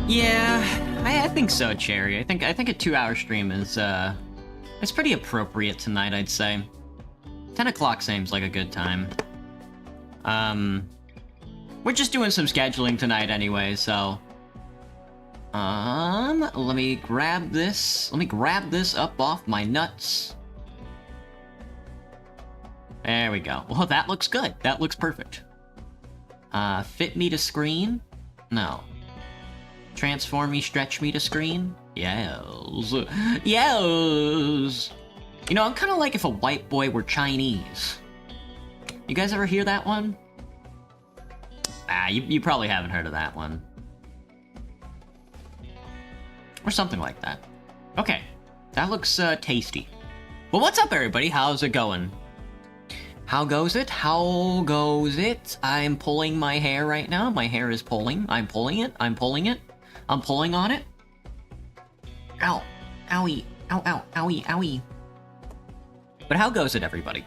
Yeah, I think so, Cherry. I think a 2-hour stream is it's pretty appropriate tonight, I'd say. 10 o'clock seems like a good time. We're just doing some scheduling tonight anyway, so let me grab this. Let me grab this up off my nuts. There we go. Well, that looks good. That looks perfect. Fit me to screen? No. Transform me, stretch me to screen? Yes. Yes! You know, I'm kind of like if a white boy were Chinese. You guys ever hear that one? Ah, you probably haven't heard of that one. Or something like that. Okay. That looks, tasty. Well, what's up, everybody? How's it going? How goes it? How goes it? I'm pulling my hair right now. My hair is pulling. I'm pulling it. I'm pulling it. I'm pulling on it. Ow. Owie. Ow, ow, owie, owie. But how goes it, everybody?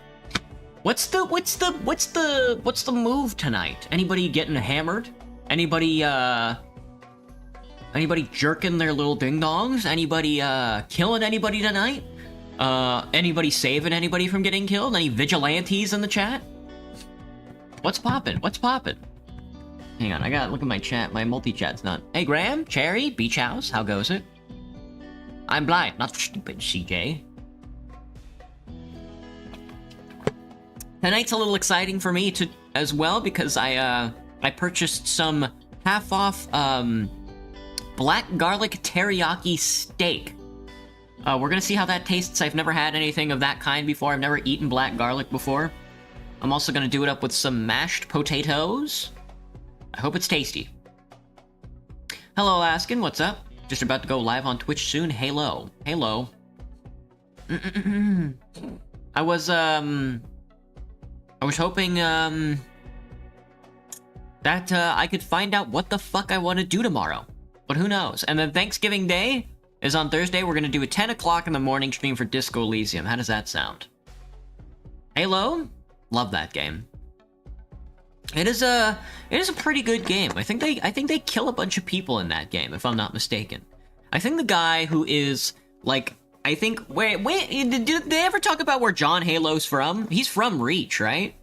What's the move tonight? Anybody getting hammered? Anybody jerking their little ding-dongs? Anybody, killing anybody tonight? Anybody saving anybody from getting killed? Any vigilantes in the chat? What's poppin'? What's poppin'? Hang on, I gotta look at my chat. My multi-chat's not... Hey, Graham, Cherry, Beach House, how goes it? I'm blind, not stupid, CJ. Tonight's a little exciting for me as well because I purchased some half-off, black garlic teriyaki steak. We're gonna see how that tastes. I've never had anything of that kind before. I've never eaten black garlic before. I'm also gonna do it up with some mashed potatoes. I hope it's tasty. Hello, Askin, what's up? Just about to go live on Twitch soon. Halo. Halo. I was hoping, that, I could find out what the fuck I want to do tomorrow. But who knows? And then Thanksgiving Day is on Thursday. We're gonna do a 10 o'clock in the morning stream for Disco Elysium. How does that sound? Halo? Love that game. It is a pretty good game. I think they kill a bunch of people in that game, if I'm not mistaken. I think the guy who is, like, wait, did they ever talk about where John Halo's from? He's from Reach, right?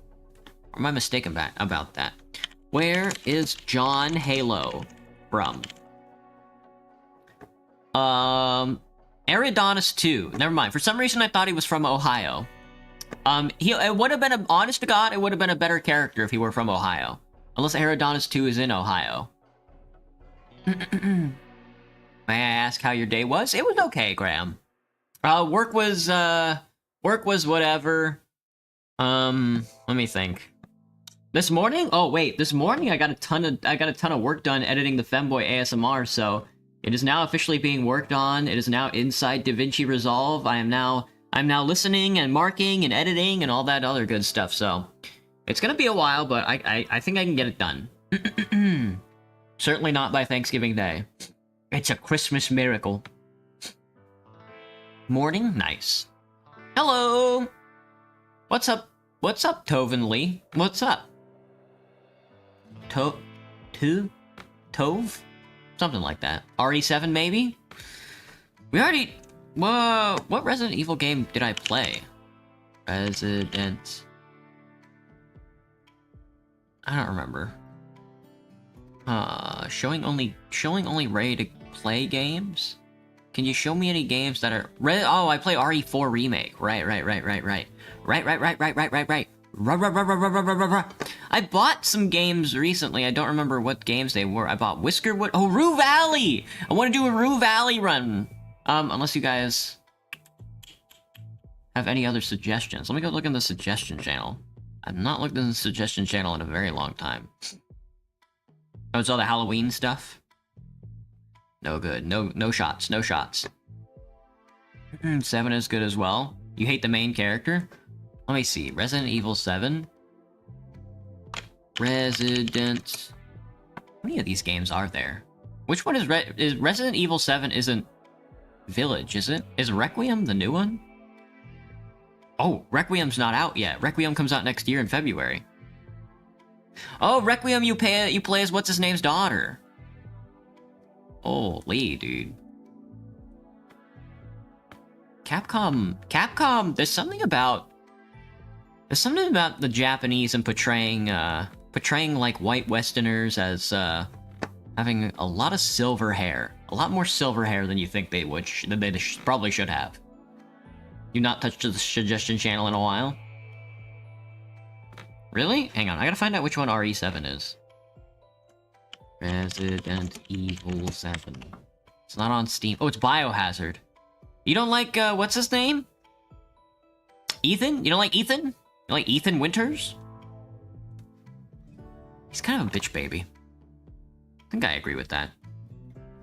Or am I mistaken about that? Where is John Halo from? Eridonis 2. Never mind. For some reason, I thought he was from Ohio. It would have been, honest to God, it would have been a better character if he were from Ohio. Unless Eridonis 2 is in Ohio. May I ask how your day was? It was okay, Graham. Work was whatever. Let me think. This morning? Oh wait, this morning I got a ton of work done editing the Femboy ASMR, so it is now officially being worked on. It is now inside DaVinci Resolve. I'm now listening and marking and editing and all that other good stuff, so it's gonna be a while, but I think I can get it done. Certainly not by Thanksgiving Day. It's a Christmas miracle. Morning? Nice. Hello! What's up? What's up, Toven Lee? What's up? Tove? Something like that. RE7, maybe? We already... Whoa! What Resident Evil game did I play? Resident... I don't remember. Showing only ready to play games? Can you show me any games that are... Oh, I play RE4 Remake. Right. I bought some games recently. I don't remember what games they were. I bought Whiskerwood. Oh, Rue Valley! I want to do a Rue Valley run. Unless you guys have any other suggestions. Let me go look in the suggestion channel. I've not looked in the suggestion channel in a very long time. Oh, it's all the Halloween stuff? No good. No shots. No shots. 7 is good as well. You hate the main character? Let me see. Resident Evil 7. Resident... How many of these games are there? Which one is Resident Evil 7 isn't Village, is it? Is Requiem the new one? Oh, Requiem's not out yet. Requiem comes out next year in February. Oh, Requiem you play as what's-his-name's daughter. Holy, dude. Capcom, there's something about the Japanese and portraying like white Westerners as having a lot of silver hair, a lot more silver hair than you think they would, probably should have. You not touched the suggestion channel in a while? Really? Hang on, I gotta find out which one RE7 is. Resident Evil 7. It's not on Steam. Oh, it's Biohazard. You don't like, what's his name? Ethan? You don't like Ethan? You like Ethan Winters? He's kind of a bitch baby. I think I agree with that.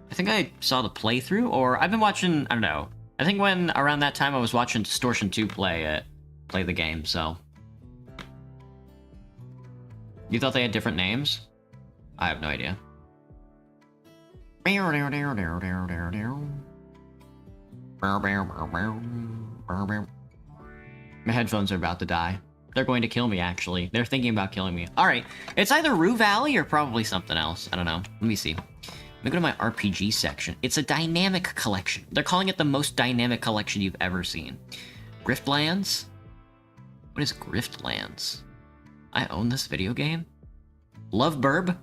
I think I saw the playthrough, or I've been watching, I don't know. I think when, around that time, I was watching Distortion 2 play the game, so. You thought they had different names? I have no idea. My headphones are about to die. They're going to kill me, actually. They're thinking about killing me. Alright, it's either Rue Valley or probably something else. I don't know. Let me see. Let me go to my RPG section. It's a dynamic collection. They're calling it the most dynamic collection you've ever seen. Griftlands? What is Griftlands? I own this video game? Love Burb?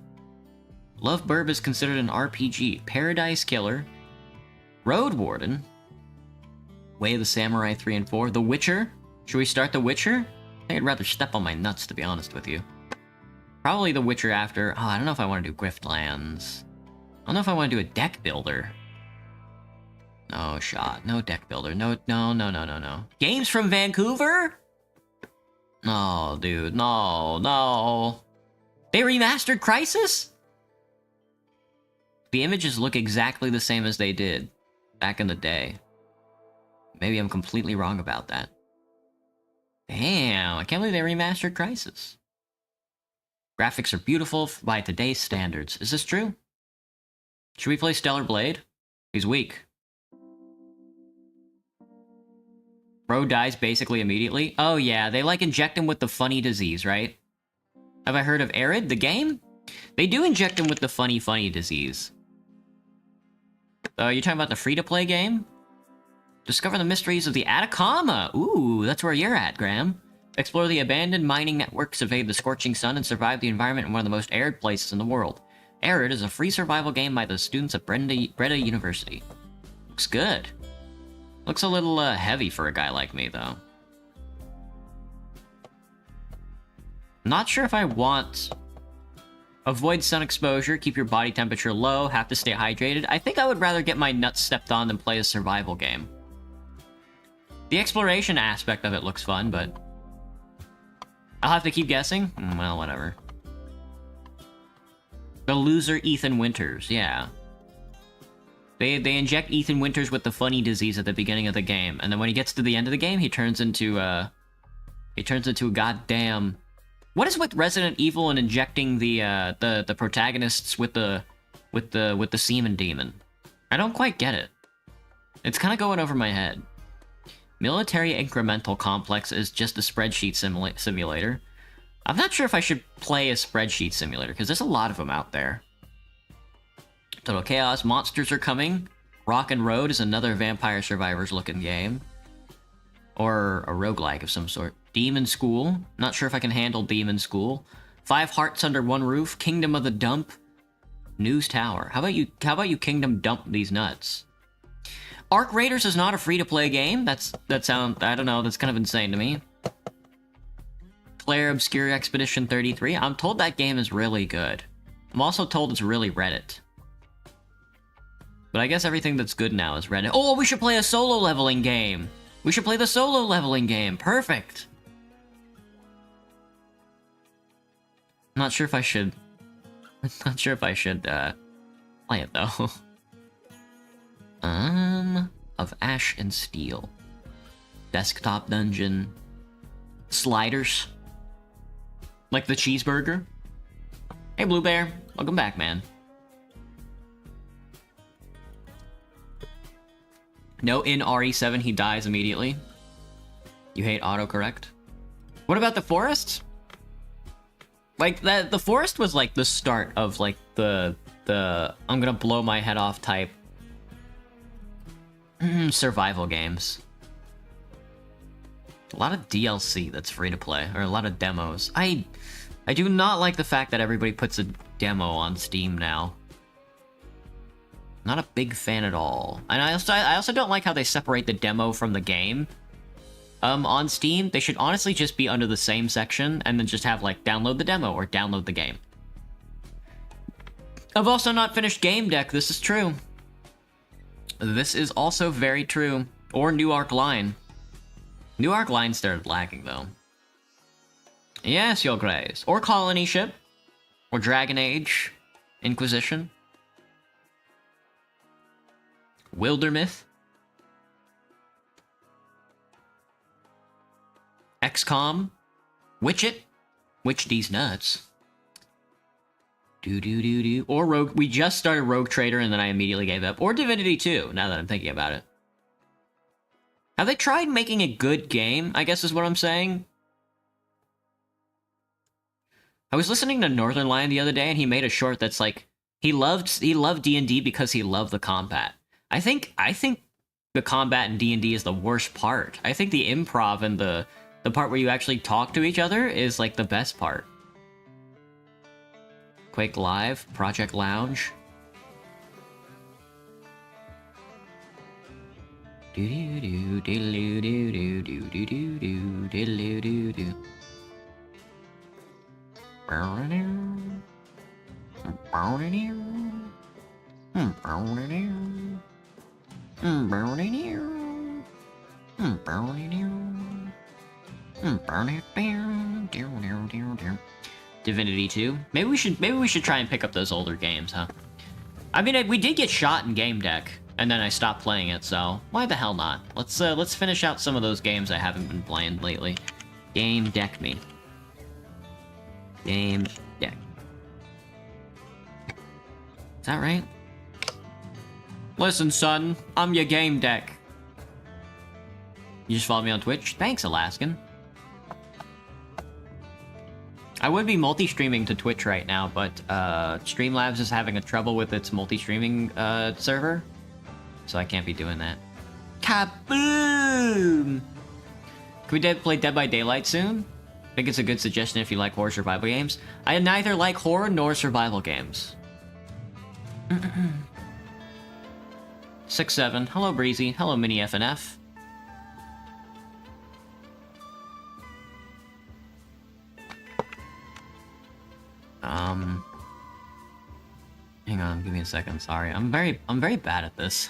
Love Burb is considered an RPG. Paradise Killer. Road Warden. Way of the Samurai 3 and 4. The Witcher? Should we start The Witcher? I think I'd rather step on my nuts, to be honest with you. Probably The Witcher after... Oh, I don't know if I want to do Griftlands. I don't know if I want to do a deck builder. No shot. No deck builder. No. Games from Vancouver? No, dude. No. They remastered Crysis? The images look exactly the same as they did back in the day. Maybe I'm completely wrong about that. Damn, I can't believe they remastered Crysis. Graphics are beautiful by today's standards. Is this true? Should we play Stellar Blade? He's weak. Bro dies basically immediately. Oh yeah, they like inject him with the funny disease, right? Have I heard of Arid, the game? They do inject him with the funny disease. You're talking about the free-to-play game? Discover the mysteries of the Atacama! Ooh, that's where you're at, Graham. Explore the abandoned mining networks, evade the scorching sun, and survive the environment in one of the most arid places in the world. Arid is a free survival game by the students at Breda University. Looks good. Looks a little heavy for a guy like me, though. Not sure if I want... Avoid sun exposure, keep your body temperature low, have to stay hydrated. I think I would rather get my nuts stepped on than play a survival game. The exploration aspect of it looks fun, but... I'll have to keep guessing? Well, whatever. The loser Ethan Winters, yeah. They inject Ethan Winters with the funny disease at the beginning of the game, and then when he gets to the end of the game, he turns into a goddamn... What is with Resident Evil and injecting the protagonists with the semen demon? I don't quite get it. It's kind of going over my head. Military Incremental Complex is just a spreadsheet simulator. I'm not sure if I should play a spreadsheet simulator, because there's a lot of them out there. Total Chaos, Monsters Are Coming. Rock and Road is another Vampire Survivors looking game. Or a roguelike of some sort. Demon School. Not sure if I can handle Demon School. 5 Hearts Under One Roof. Kingdom of the Dump. News Tower. How about you Kingdom Dump these nuts? Arc Raiders is not a free-to-play game. I don't know, that's kind of insane to me. Claire Obscure Expedition 33. I'm told that game is really good. I'm also told it's really Reddit. But I guess everything that's good now is Reddit. Oh, we should play a solo leveling game! We should play the solo leveling game! Perfect! I'm not sure if I should... play it, though. Of Ash and Steel. Desktop dungeon. Sliders. Like the cheeseburger. Hey, Blue Bear. Welcome back, man. No, in RE7, he dies immediately. You hate autocorrect. What about the forest? Like, the forest was, like, the start of, like, the I'm gonna blow my head off type survival games. A lot of DLC that's free to play, or a lot of demos. I do not like the fact that everybody puts a demo on Steam now. Not a big fan at all. And I also don't like how they separate the demo from the game. On Steam, they should honestly just be under the same section, and then just have, like, download the demo, or download the game. I've also not finished Game Deck, this is true. This is also very true. Or New Arc Line. New Arc Line started lagging, though. Yes, Your Grace. Or Colony Ship. Or Dragon Age. Inquisition. Wildermyth. XCOM. Witchit. Witch these nuts. Or Rogue. We just started Rogue Trader and then I immediately gave up. Or Divinity 2, now that I'm thinking about it. Have they tried making a good game, I guess is what I'm saying? I was listening to Northern Lion the other day and he made a short that's like, he loved D&D because he loved the combat. I think the combat in D&D is the worst part. I think the improv and the part where you actually talk to each other is, like, the best part. Quake Live, Project Lounge. Divinity 2. Maybe we should try and pick up those older games, huh? I mean, we did get shot in Game Deck, and then I stopped playing it, so why the hell not? Let's finish out some of those games I haven't been playing lately. Game Deck me. Game Deck. Is that right? Listen, son, I'm your Game Deck. You just followed me on Twitch? Thanks, Alaskan. I would be multi-streaming to Twitch right now, but Streamlabs is having a trouble with its multi-streaming server, so I can't be doing that. Kaboom! Can we play Dead by Daylight soon? I think it's a good suggestion if you like horror survival games. I neither like horror nor survival games. 6-7. Hello, Breezy. Hello, Mini FNF. second. Sorry, I'm very bad at this.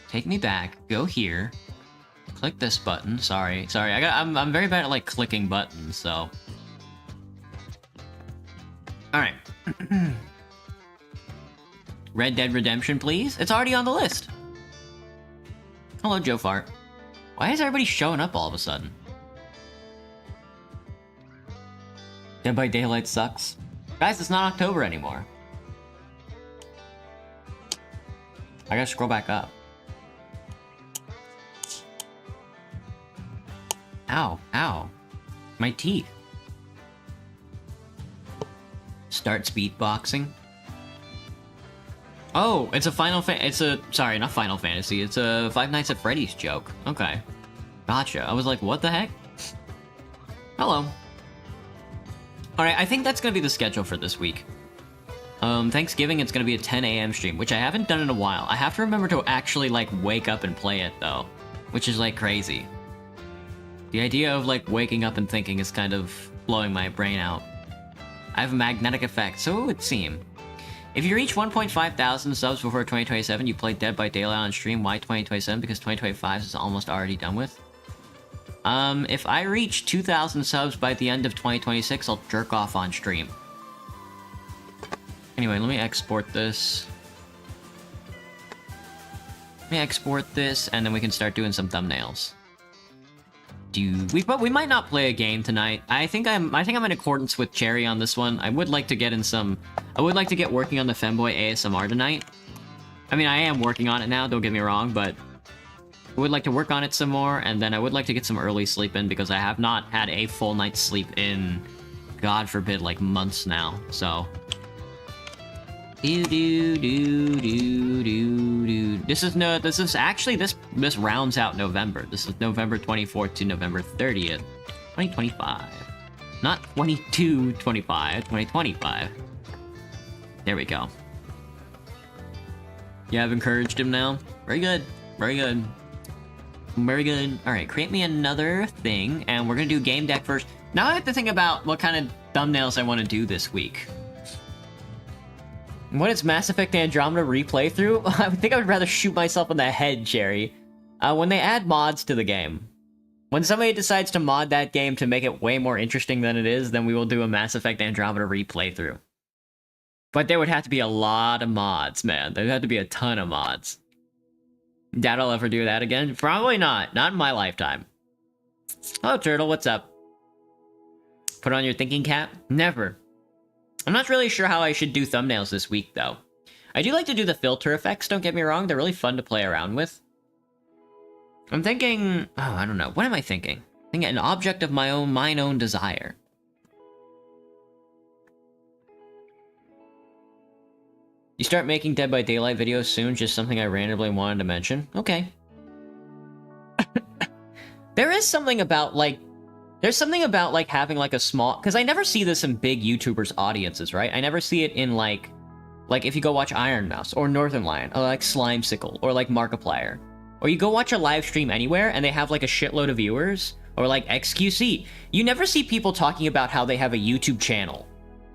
Take me back. Go here. Click this button. Sorry. I'm very bad at like clicking buttons. So. All right. Red Dead Redemption, please. It's already on the list. Hello, Joe Fart. Why is everybody showing up all of a sudden? Dead by Daylight sucks. Guys, it's not October anymore. I gotta scroll back up. Ow, ow. My teeth. Start beatboxing. Oh, it's a sorry, not Final Fantasy. It's a Five Nights at Freddy's joke. Okay. Gotcha. I was like, what the heck? Hello. Alright, I think that's gonna be the schedule for this week. Thanksgiving, it's gonna be a 10 a.m. stream, which I haven't done in a while. I have to remember to actually, like, wake up and play it, though. Which is, like, crazy. The idea of, like, waking up and thinking is kind of blowing my brain out. I have a magnetic effect, so it would seem. If you reach 1.5 thousand subs before 2027, you play Dead by Daylight on stream. Why 2027? Because 2025 is almost already done with. If I reach 2,000 subs by the end of 2026, I'll jerk off on stream. Anyway, let me export this. Let me export this, and then we can start doing some thumbnails. We might not play a game tonight. I think I'm in accordance with Cherry on this one. I would like to get working on the Femboy ASMR tonight. I mean, I am working on it now, don't get me wrong, but I would like to work on it some more, and then I would like to get some early sleep in, because I have not had a full night's sleep in, God forbid, like months now, so. This rounds out November. This is November 24th to November 30th, 2025. Not 2225, 2025. There we go. Yeah, I've encouraged him now. Very good. Very good. Very good. Alright, create me another thing, and we're gonna do game deck first. Now I have to think about what kind of thumbnails I want to do this week. What is Mass Effect Andromeda replay through? I think I would rather shoot myself in the head, Jerry. When they add mods to the game. When somebody decides to mod that game to make it way more interesting than it is, then we will do a Mass Effect Andromeda replay through. But there would have to be a lot of mods, man. There'd have to be a ton of mods. Doubt I'll ever do that again? Probably not. Not in my lifetime. Hello, Turtle. What's up? Put on your thinking cap? Never. I'm not really sure how I should do thumbnails this week, though. I do like to do the filter effects, don't get me wrong. They're really fun to play around with. I'm thinking... Oh, I don't know. What am I thinking? I think an object of mine own desire. You start making Dead by Daylight videos soon, just something I randomly wanted to mention. Okay. There is something about, like... There's something about, like, having, like, a small... Because I never see this in big YouTubers' audiences, right? I never see it in, like, if you go watch Iron Mouse, or Northern Lion, or, like, Slimesicle, or, like, Markiplier. Or you go watch a live stream anywhere, and they have, like, a shitload of viewers, or, like, XQC. You never see people talking about how they have a YouTube channel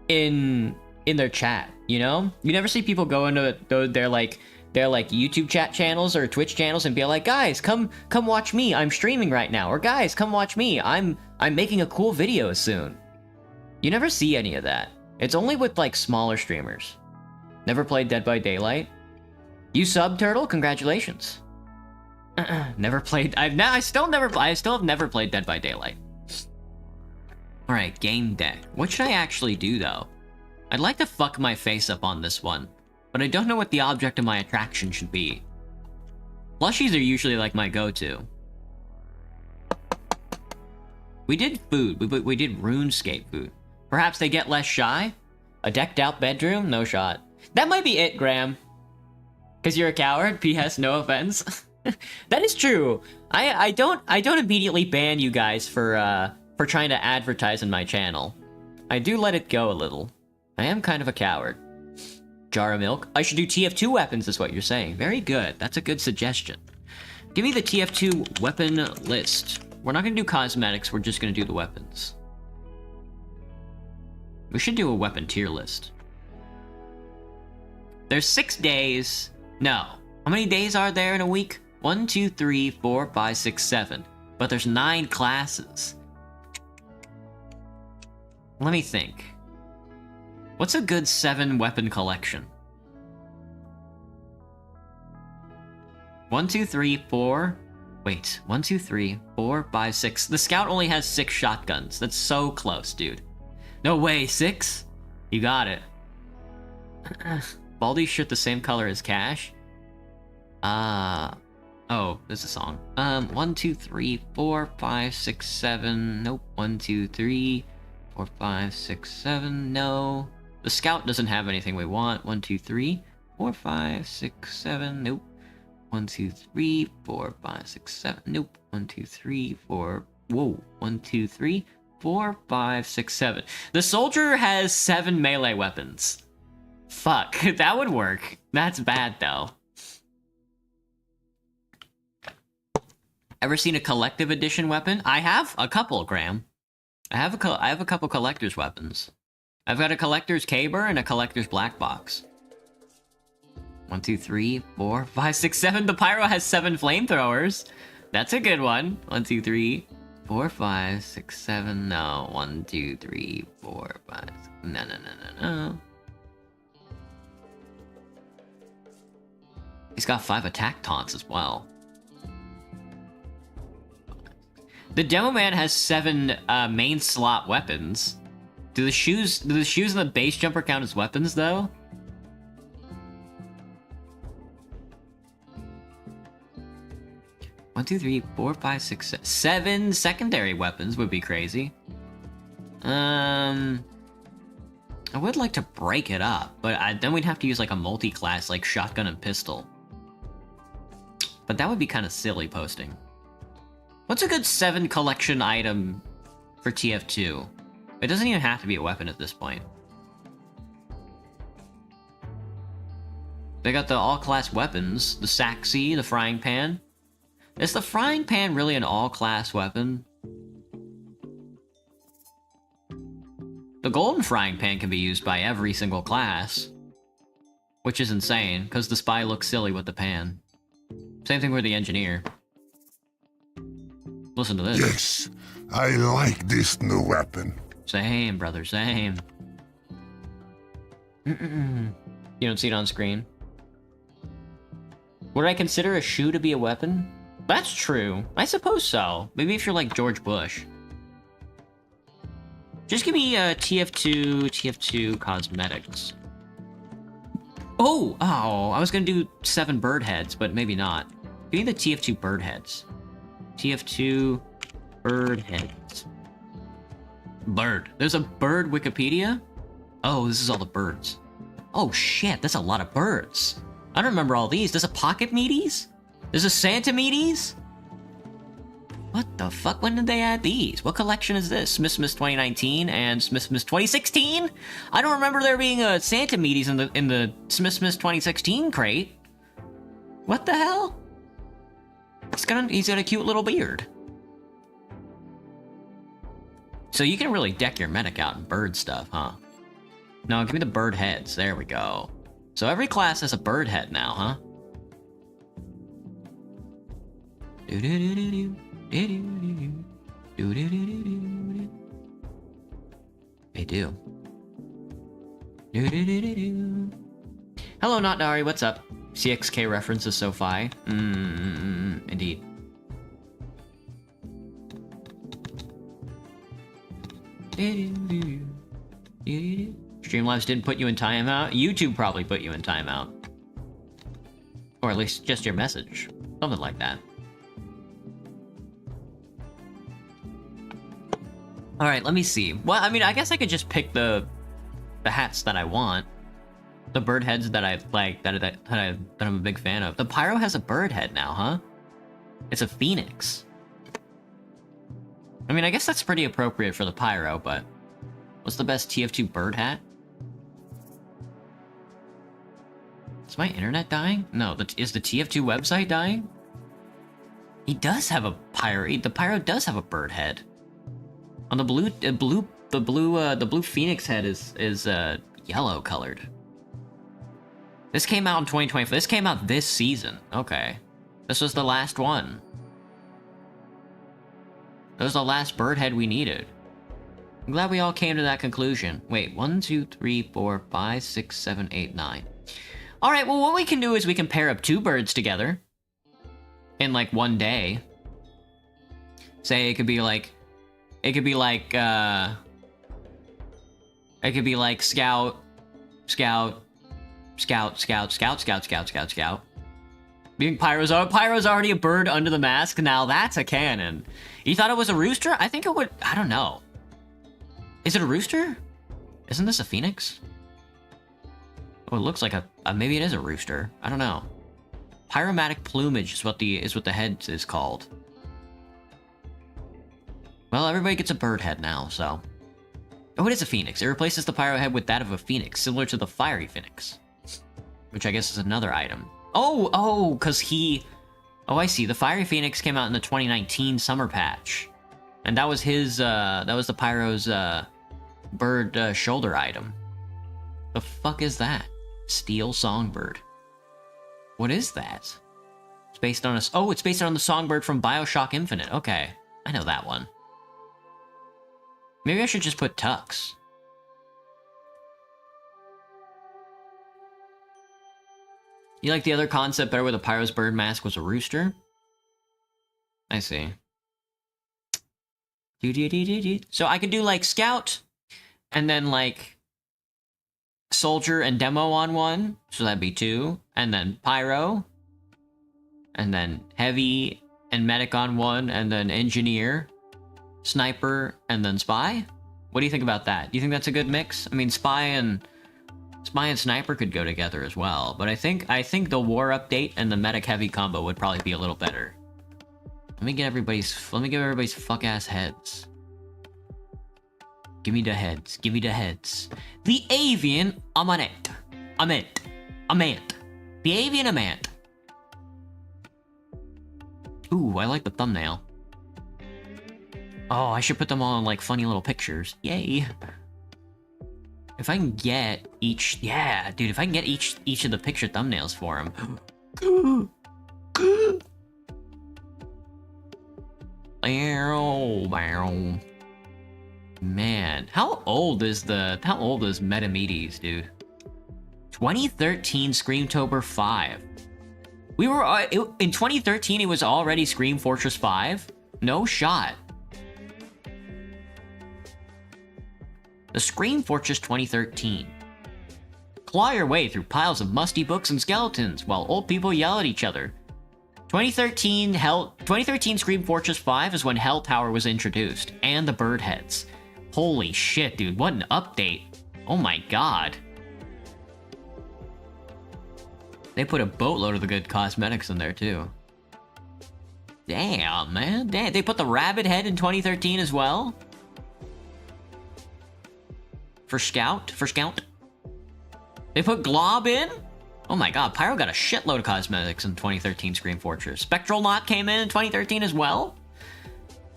in their chat, you know? You never see people go into their YouTube chat channels or Twitch channels and be like, guys, come watch me, I'm streaming right now, or guys, come watch me, I'm making a cool video soon. You never see any of that. It's only with, like, smaller streamers. Never played Dead by Daylight? You sub, Turtle? Congratulations. Never played... I still have never played Dead by Daylight. Alright, game deck. What should I actually do, though? I'd like to fuck my face up on this one, but I don't know what the object of my attraction should be. Plushies are usually, like, my go-to. We did food. We did RuneScape food. Perhaps they get less shy? A decked-out bedroom? No shot. That might be it, Graham. Because you're a coward? P.S. No offense. That is true. I don't immediately ban you guys for trying to advertise in my channel. I do let it go a little. I am kind of a coward. Jar of milk? I should do TF2 weapons is what you're saying. Very good. That's a good suggestion. Give me the TF2 weapon list. We're not gonna do cosmetics, we're just gonna do the weapons. We should do a weapon tier list. There's 6 days. No. How many days are there in a week? 1, 2, 3, 4, 5, 6, 7. But there's 9 classes. Let me think. What's a good 7 weapon collection? 1, 2, 3, 4. Wait, 1, 2, 3, 4, 5, 6. The scout only has 6 shotguns. That's so close, dude. No way, 6? You got it. Baldi's shirt the same color as Cash? Oh, there's a song. 1, 2, 3, 4, 5, 6, 7. Nope. 1, 2, 3, 4, 5, 6, 7. No. The scout doesn't have anything we want. 1, 2, 3, 4, 5, 6, 7. Nope. 1, 2, 3, 4, 5, 6, 7. Nope. 1, 2, 3, 4. Whoa. 1, 2, 3, 4, 5, 6, 7. The soldier has 7 melee weapons. Fuck, that would work. That's bad, though. Ever seen a collective edition weapon? I have a couple, Graham. I have a couple collector's weapons. I've got a collector's caber and a collector's black box. 1, 2, 3, 4, 5, 6, 7. The pyro has 7 flamethrowers. That's a good one. 1, 2, 3, 4, 5, 6, 7. No. 1, 2, 3, 4, 5. No. He's got 5 attack taunts as well. The demo man has 7 main slot weapons. Do the shoes and the base jumper count as weapons though? One, 2, 3, 4, 5, 6, 7 secondary weapons would be crazy. I would like to break it up, but then we'd have to use like a multi-class, like shotgun and pistol. But that would be kind of silly posting. What's a good 7 collection item for TF2? It doesn't even have to be a weapon at this point. They got the all-class weapons, the Saxy, the frying pan. Is the frying pan really an all-class weapon? The golden frying pan can be used by every single class. Which is insane, because the spy looks silly with the pan. Same thing with the engineer. Listen to this. Yes, I like this new weapon. Same, brother, same. You don't see it on screen. Would I consider a shoe to be a weapon? That's true. I suppose so. Maybe if you're like George Bush. Just give me TF2 cosmetics. Oh, I was gonna do 7 bird heads, but maybe not. Give me the TF2 bird heads. TF2 bird heads. Bird. There's a bird Wikipedia? Oh, this is all the birds. Oh shit, that's a lot of birds. I don't remember all these. There's a pocket meaties? There's a Santa meaties? What the fuck? When did they add these? What collection is this? Smithsmith 2019 and Smithsmith 2016? I don't remember there being a Santa meaties in the Smithsmith 2016 crate. What the hell? He's got a cute little beard. So you can really deck your medic out in bird stuff, huh? No, give me the bird heads. There we go. So every class has a bird head now, huh? They do. Hello, Not Dari, what's up? CXK references SoFi. Indeed. Streamlabs didn't put you in timeout. YouTube probably put you in timeout. Or at least just your message. Something like that. Alright, let me see. Well, I mean, I guess I could just pick the hats that I want. The bird heads that I like, that I'm a big fan of. The pyro has a bird head now, huh? It's a phoenix. I mean, I guess that's pretty appropriate for the pyro, but what's the best TF2 bird hat? Is my internet dying? No, is the TF2 website dying? He does have a pyro. The pyro does have a bird head. On the blue phoenix head is yellow colored. This came out in 2024. This came out this season. Okay, this was the last one. That was the last bird head we needed. I'm glad we all came to that conclusion. Wait, 1, 2, 3, 4, 5, 6, 7, 8, 9. All right. Well, what we can do is we can pair up 2 birds together in like one day. Say it could be like scout. Being Pyro's already a bird under the mask. Now that's a cannon. You thought it was a rooster? I think it would. I don't know. Is it a rooster? Isn't this a phoenix? Oh, it looks like maybe it is a rooster. I don't know. Pyromatic plumage is what the head is called. Well, everybody gets a bird head now, so. Oh, it is a phoenix. It replaces the pyro head with that of a phoenix, similar to the fiery phoenix, which I guess is another item. Because he... Oh, I see. The fiery phoenix came out in the 2019 summer patch. And that was his, that was the pyro's, bird, shoulder item. The fuck is that? Steel songbird. What is that? It's based on it's based on the songbird from BioShock Infinite. Okay, I know that one. Maybe I should just put Tux. You like the other concept better where the pyro's bird mask was a rooster? I see. So I could do like Scout, and then like Soldier and Demo on one, so that'd be 2, and then Pyro, and then Heavy and Medic on one, and then Engineer, Sniper, and then Spy. What do you think about that? Do you think that's a good mix? I mean, Spy and Sniper could go together as well, but I think the War update and the Medic Heavy combo would probably be a little better. Let me give everybody's fuck ass heads. Give me the heads. Give me the heads. The Avian Amant. The Avian Amant. Ooh, I like the thumbnail. Oh, I should put them all in like funny little pictures. Yay. If I can get each... Yeah, dude, if I can get each of the picture thumbnails for him. Man, how old is Metamedes, dude? 2013 Screamtober 5. We were in 2013 it was already Scream Fortress 5? No shot. The Scream Fortress 2013. Claw your way through piles of musty books and skeletons while old people yell at each other. 2013 Scream Fortress 5 is when Hell Tower was introduced, and the bird heads. Holy shit, dude, what an update. Oh my god. They put a boatload of the good cosmetics in there, too. Damn, man. Damn, they put the rabbit head in 2013 as well? For Scout? They put Glob in? Oh my god, Pyro got a shitload of cosmetics in 2013 Scream Fortress. Spectral Knot came in 2013 as well?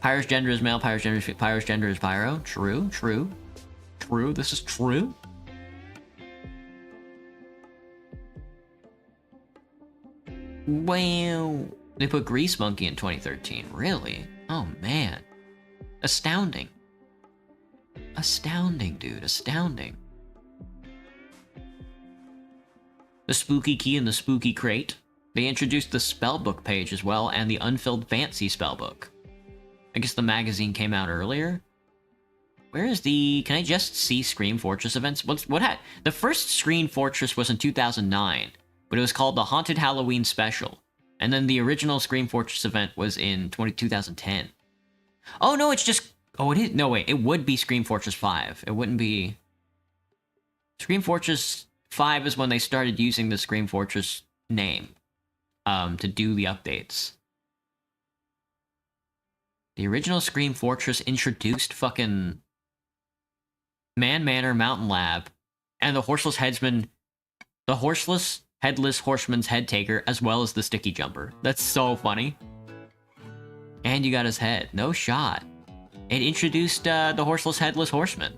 Pyro's gender is male, Pyro's gender is Pyro. True. This is true. Wow. They put Grease Monkey in 2013. Really? Oh man. Astounding. Astounding, dude. Astounding. The Spooky Key and the Spooky Crate. They introduced the spellbook page as well, and the Unfilled Fancy spellbook. I guess the magazine came out earlier? Where is the... Can I just see Scream Fortress events? The first Scream Fortress was in 2009, but it was called the Haunted Halloween Special. And then the original Scream Fortress event was in 2010. Oh, no, it's just... Oh, it is... No, wait, it would be Scream Fortress 5. It wouldn't be... Scream Fortress 5 is when they started using the Scream Fortress name to do the updates. The original Scream Fortress introduced fucking Man Manor Mountain Lab and the Horseless Headless Horseman's Head Taker, as well as the Sticky Jumper. That's so funny. And you got his head. No shot. It introduced the Horseless Headless Horseman.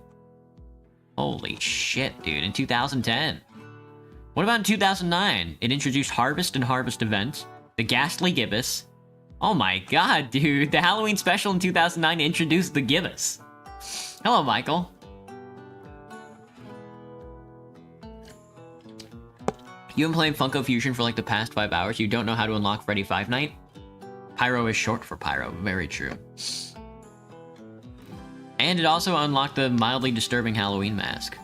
Holy shit, dude. In 2010. What about in 2009? It introduced Harvest and Harvest Event, the Ghastly Gibbous. Oh my god, dude. The Halloween special in 2009 introduced the Gibbous. Hello, Michael. You've been playing Funko Fusion for like the past 5 hours. You don't know how to unlock Freddy Five Night? Pyro is short for Pyro. Very true. And it also unlocked the mildly disturbing Halloween mask.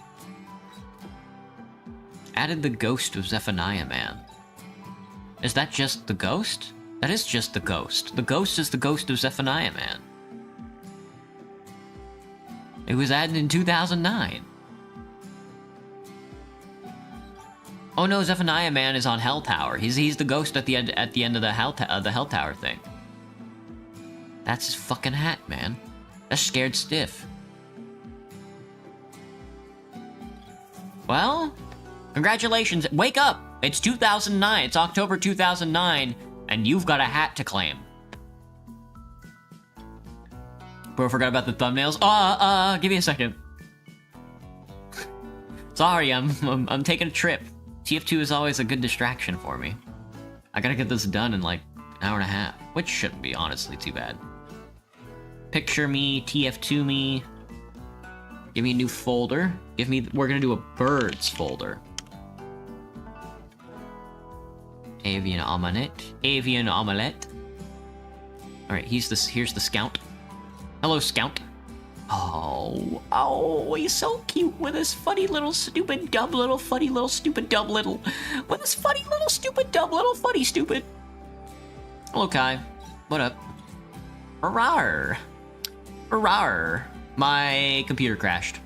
Added the ghost of Zephaniah Man. Is that just the ghost? That is just the ghost. The ghost is the ghost of Zephaniah Man. It was added in 2009. Oh no, Zephaniah Man is on Hell Tower. He's the ghost at the end of the Hell Tower thing. That's his fucking hat, man. That's scared stiff. Well, congratulations. Wake up! It's 2009. It's October 2009, and you've got a hat to claim. Bro, forgot about the thumbnails. Give me a second. Sorry, I'm taking a trip. TF2 is always a good distraction for me. I gotta get this done in like an hour and a half, which shouldn't be honestly too bad. Picture me, TF2 me. Give me a new folder. We're gonna do a birds folder. Avian omelette. Avian omelette. Alright, here's the scout. Hello, scout. Oh, he's so cute with his funny little stupid dumb little funny little stupid dumb little with his funny little stupid dumb little funny stupid. Hello, Kai. What up? Rawr. Rawr. My computer crashed.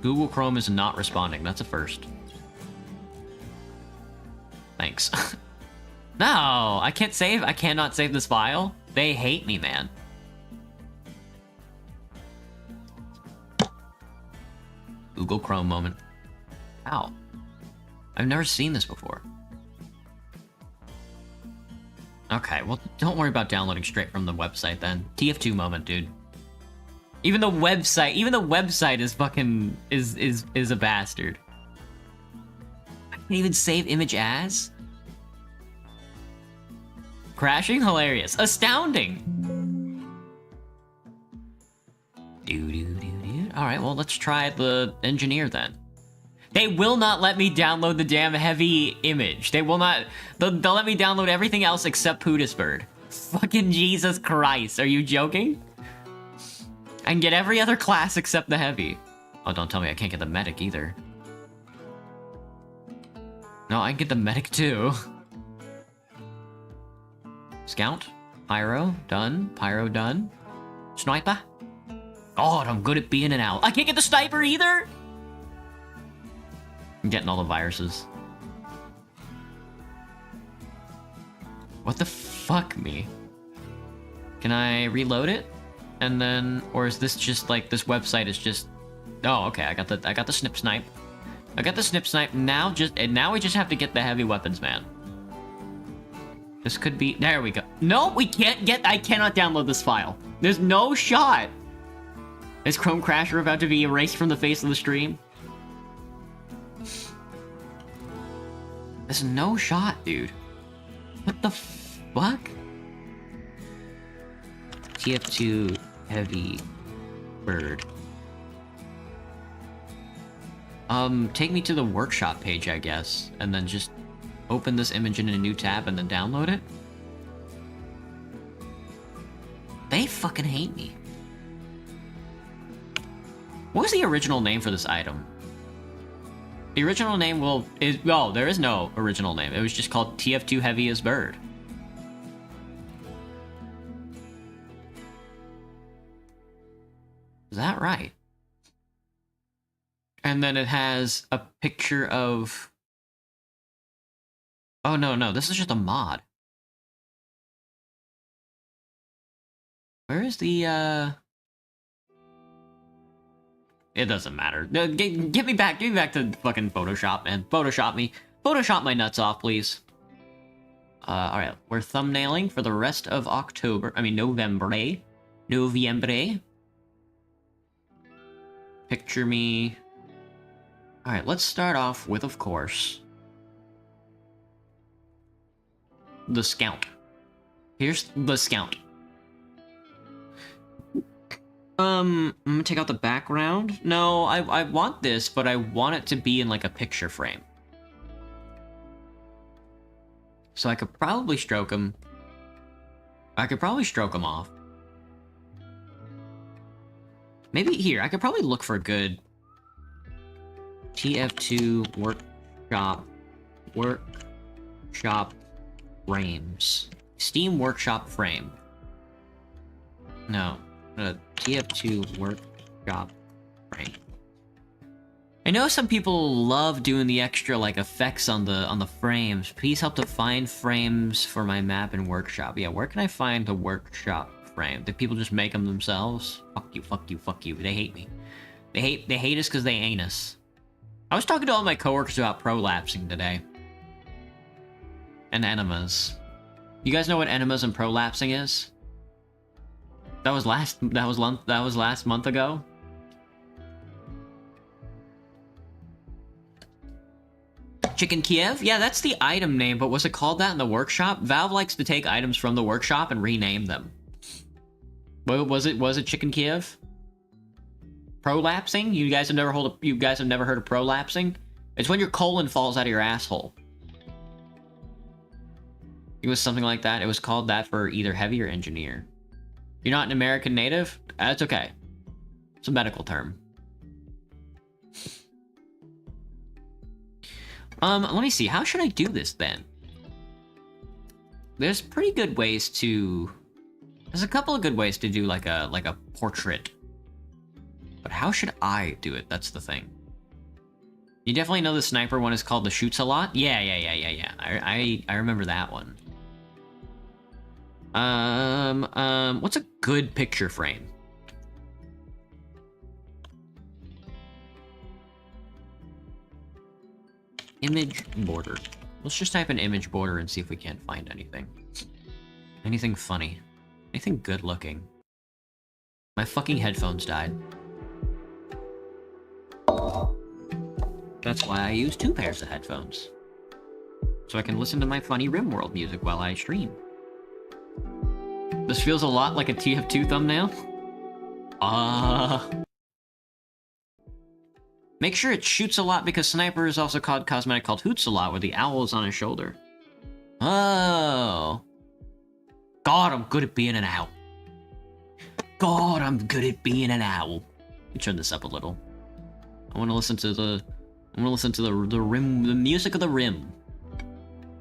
Google Chrome is not responding. That's a first. Thanks. No, I can't save. I cannot save this file. They hate me, man. Google Chrome moment. Ow. I've never seen this before. Okay, well, don't worry about downloading straight from the website then. TF2 moment, dude. Even the website is fucking is a bastard. I can't even save image as. Crashing, hilarious, astounding. All right, well, let's try the engineer then. They will not let me download the damn heavy image. They will not. They'll let me download everything else except Pootisbird. Fucking Jesus Christ, are you joking? I can get every other class except the heavy. Oh, don't tell me I can't get the medic either. No, I can get the medic too. Scout, Pyro, done. Pyro, done. Sniper. God, I'm good at being an owl. I can't get the sniper either? I'm getting all the viruses. What the fuck, me? Can I reload it? And then, or is this just like, this website is just... Oh, okay, I got the snip snipe. I got the snip snipe. Now we just have to get the heavy weapons, man. This could be... There we go. No, we can't get... I cannot download this file. There's no shot. Is Chrome Crasher about to be erased from the face of the stream? There's no shot, dude. What the fuck? TF2 heavy bird. Take me to the workshop page, I guess, and then just open this image in a new tab and then download it. They fucking hate me. What was the original name for this item? The original name well, there is no original name. It was just called TF2 Heavy as Bird. Is that right? And then it has a picture of... Oh, no, this is just a mod. Where is the, It doesn't matter. Get me back to fucking Photoshop, man. Photoshop me. Photoshop my nuts off, please. Alright, we're thumbnailing for the rest of October. I mean, November. Noviembre. Picture me. Alright, let's start off with, of course, the Scout. Here's the Scout. I'm gonna take out the background. No, I want this, but I want it to be in, like, a picture frame. So I could probably stroke him. I could probably stroke him off. Maybe here, I could probably look for a good TF2 workshop frames. Steam workshop frame. No. TF2 workshop frame. I know some people love doing the extra, like, effects on the frames. Please help to find frames for my map in workshop. Yeah, where can I find the workshop frame? Do people just make them themselves? Fuck you, fuck you, fuck you. They hate me. They hate us because they ain't us. I was talking to all my coworkers about prolapsing today. And enemas. You guys know what enemas and prolapsing is? That was last month ago. Chicken Kiev? Yeah, that's the item name, but was it called that in the workshop? Valve likes to take items from the workshop and rename them. Was it Chicken Kiev? Prolapsing? You guys have never heard of prolapsing? It's when your colon falls out of your asshole. It was something like that. It was called that for either heavy or engineer. You're not an American native? That's okay. It's a medical term. Let me see. How should I do this then? There's pretty good ways to... There's a couple of good ways to do like a portrait. But how should I do it? That's the thing. You definitely know the sniper one is called the shoots a lot? Yeah. I remember that one. What's a good picture frame? Image border. Let's just type in image border and see if we can't find anything. Anything funny. Anything good looking. My fucking headphones died. That's why I use 2 pairs of headphones. So I can listen to my funny RimWorld music while I stream. This feels a lot like a TF2 thumbnail. Make sure it shoots a lot because Sniper is also called cosmetic called Hoots a lot, where the owl is on his shoulder. Oh. God, I'm good at being an owl. God, I'm good at being an owl. Let me turn this up a little. I want to listen to the rim, the music of the rim.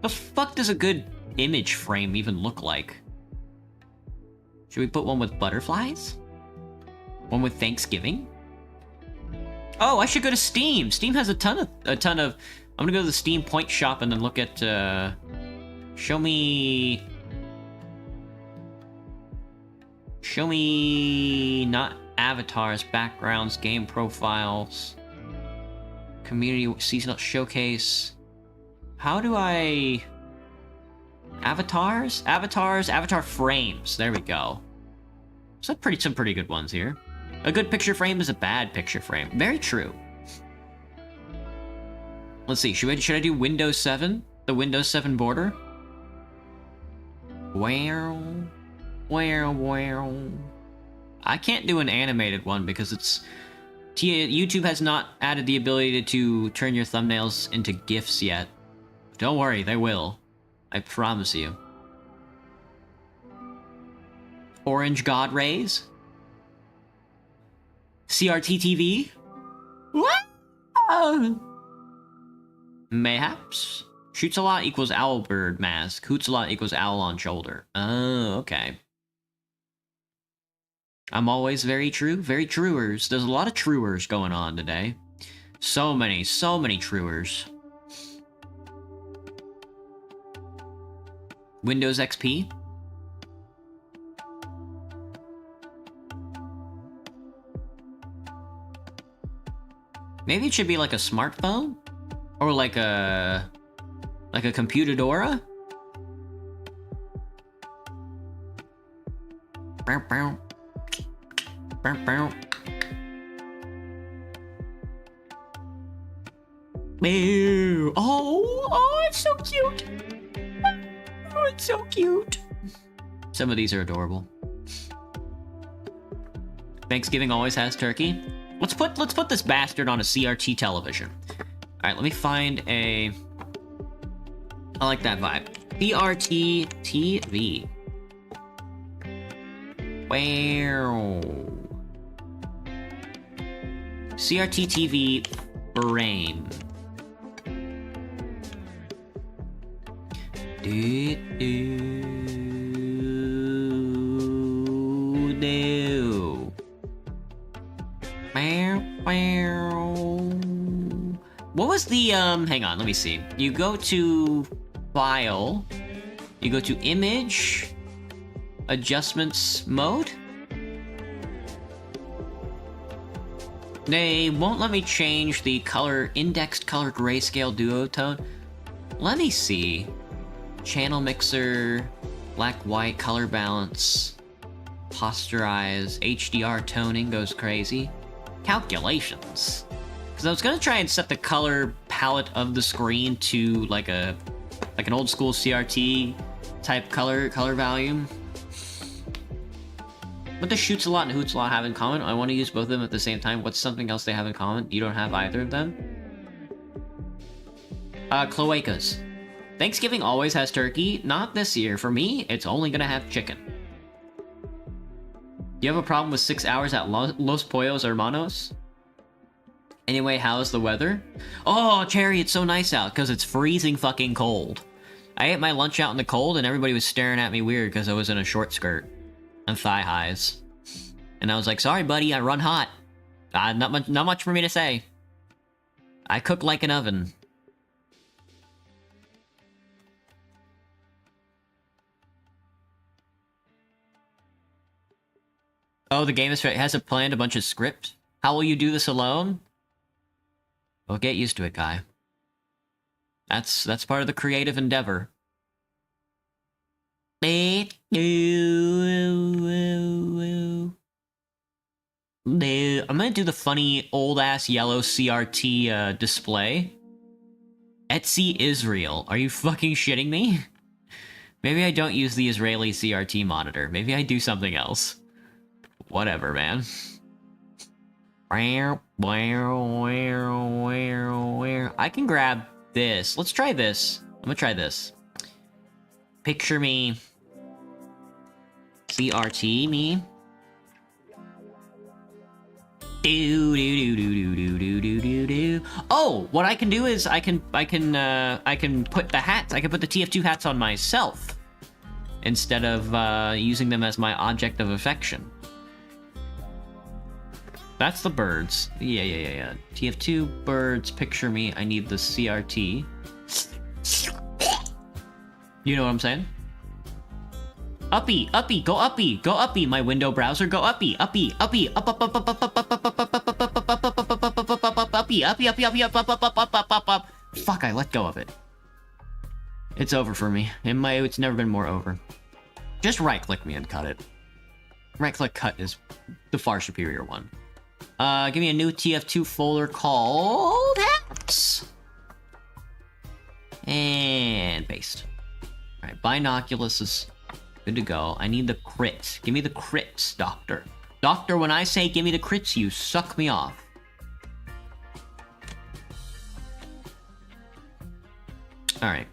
The fuck does a good image frame even look like? Should we put one with butterflies? One with Thanksgiving? Oh, I should go to Steam. Steam has a ton of. I'm gonna go to the Steam Point shop and then look at. Show me not avatars, backgrounds, game profiles, community seasonal showcase. How do I? Avatars, avatar frames. There we go. So some pretty good ones here. A good picture frame is a bad picture frame. Very true. Let's see. Should I do Windows 7? The Windows 7 border? Wow. I can't do an animated one because it's... YouTube has not added the ability to turn your thumbnails into GIFs yet. Don't worry, they will. I promise you. Orange God Rays? CRT TV? What? Mayhaps? Shoots a lot equals owlbird mask. Hoots a lot equals owl on shoulder. Oh, okay. I'm always very true. Very truers. There's a lot of truers going on today. So many truers. Windows XP? Maybe it should be like a smartphone? Or like a computadora? Bow, bow. Bow, bow. Ew. Oh, it's so cute. Oh, it's so cute. Some of these are adorable. Thanksgiving always has turkey. Let's put this bastard on a CRT television. All right, let me find a. I like that vibe. CRT TV. Wow. CRT TV frame. What was the, hang on, let me see. You go to File, you go to Image, Adjustments Mode? They won't let me change the color, indexed color grayscale duotone. Let me see. Channel mixer, black-white color balance, posterize, HDR toning goes crazy. Calculations. Because I was gonna try and set the color palette of the screen to like an old school CRT type color value. What does Shoots a Lot and Hoots a Lot have in common? I want to use both of them at the same time. What's something else they have in common? You don't have either of them? Cloacas. Thanksgiving always has turkey. Not this year. For me, it's only gonna have chicken. Do you have a problem with 6 hours at Los Pollos Hermanos? Anyway, how's the weather? Oh, Cherry, it's so nice out because it's freezing fucking cold. I ate my lunch out in the cold and everybody was staring at me weird because I was in a short skirt and thigh highs. And I was like, sorry, buddy, I run hot. Not much for me to say. I cook like an oven. Oh, the game hasn't planned a bunch of script? How will you do this alone? Well, get used to it, guy. That's part of the creative endeavor. I'm gonna do the funny old-ass yellow CRT display. Etsy Israel. Are you fucking shitting me? Maybe I don't use the Israeli CRT monitor. Maybe I do something else. Whatever, man. I can grab this. Let's try this. I'm gonna try this. Picture me. CRT me. Oh, what I can do is I can put the hats. I can put the TF2 hats on myself instead of using them as my object of affection. That's the birds. Yeah. TF2 birds. Picture me. I need the CRT. You know what I'm saying? Uppy, go uppy, my window browser, go uppy, up, uppy, up. Fuck, I let go of it. It's over for me. It's never been more over. Just right-click me and cut it. Right-click cut is the far superior one. Give me a new TF2 folder called hats. And paste. Alright, binoculus is good to go. I need the crits. Give me the crits, Doctor. Doctor, when I say give me the crits, you suck me off. Alright.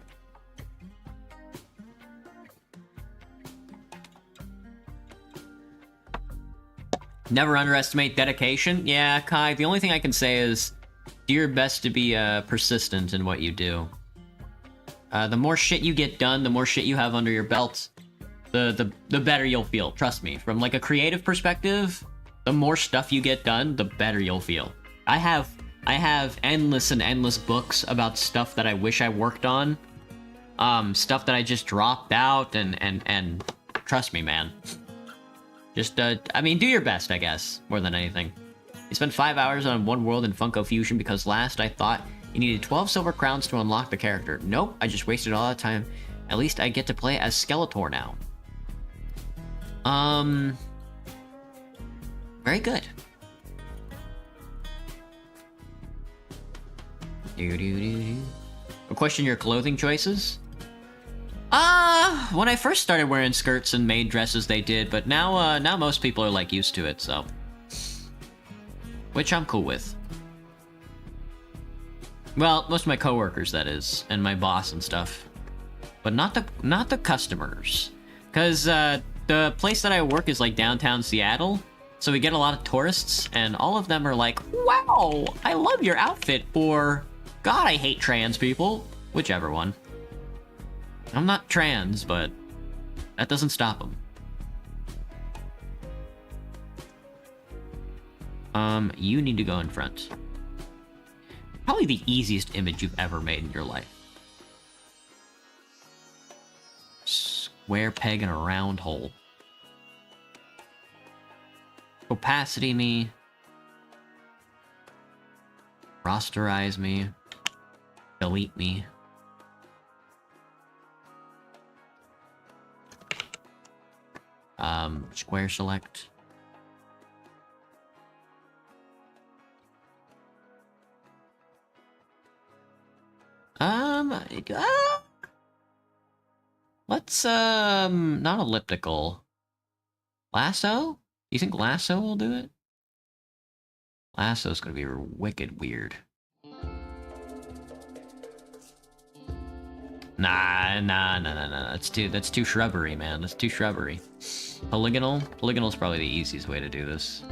Never underestimate dedication. Yeah, Kai, the only thing I can say is do your best to be persistent in what you do. The more shit you get done, the more shit you have under your belt, the better you'll feel. Trust me. From like a creative perspective, the more stuff you get done, the better you'll feel. I have endless and endless books about stuff that I wish I worked on. Stuff that I just dropped out and trust me, man. Just, I mean, do your best, I guess, more than anything. You spent 5 hours on One World in Funko Fusion because last I thought you needed 12 silver crowns to unlock the character. Nope, I just wasted all that time. At least I get to play as Skeletor now. Very good. Question your clothing choices? When I first started wearing skirts and maid dresses, they did, but now most people are like used to it, so. Which I'm cool with. Well, most of my coworkers, that is, and my boss and stuff. But not the customers. Cause, the place that I work is like downtown Seattle, so we get a lot of tourists, and all of them are like, wow, I love your outfit, or, God, I hate trans people. Whichever one. I'm not trans, but that doesn't stop them. You need to go in front. Probably the easiest image you've ever made in your life. Square peg in a round hole. Opacity me. Rasterize me. Delete me. Square select. Let's, not elliptical. Lasso? You think lasso will do it? Lasso's gonna be wicked weird. Nah. That's too shrubbery, man. That's too shrubbery. Polygonal? Polygonal's probably the easiest way to do this.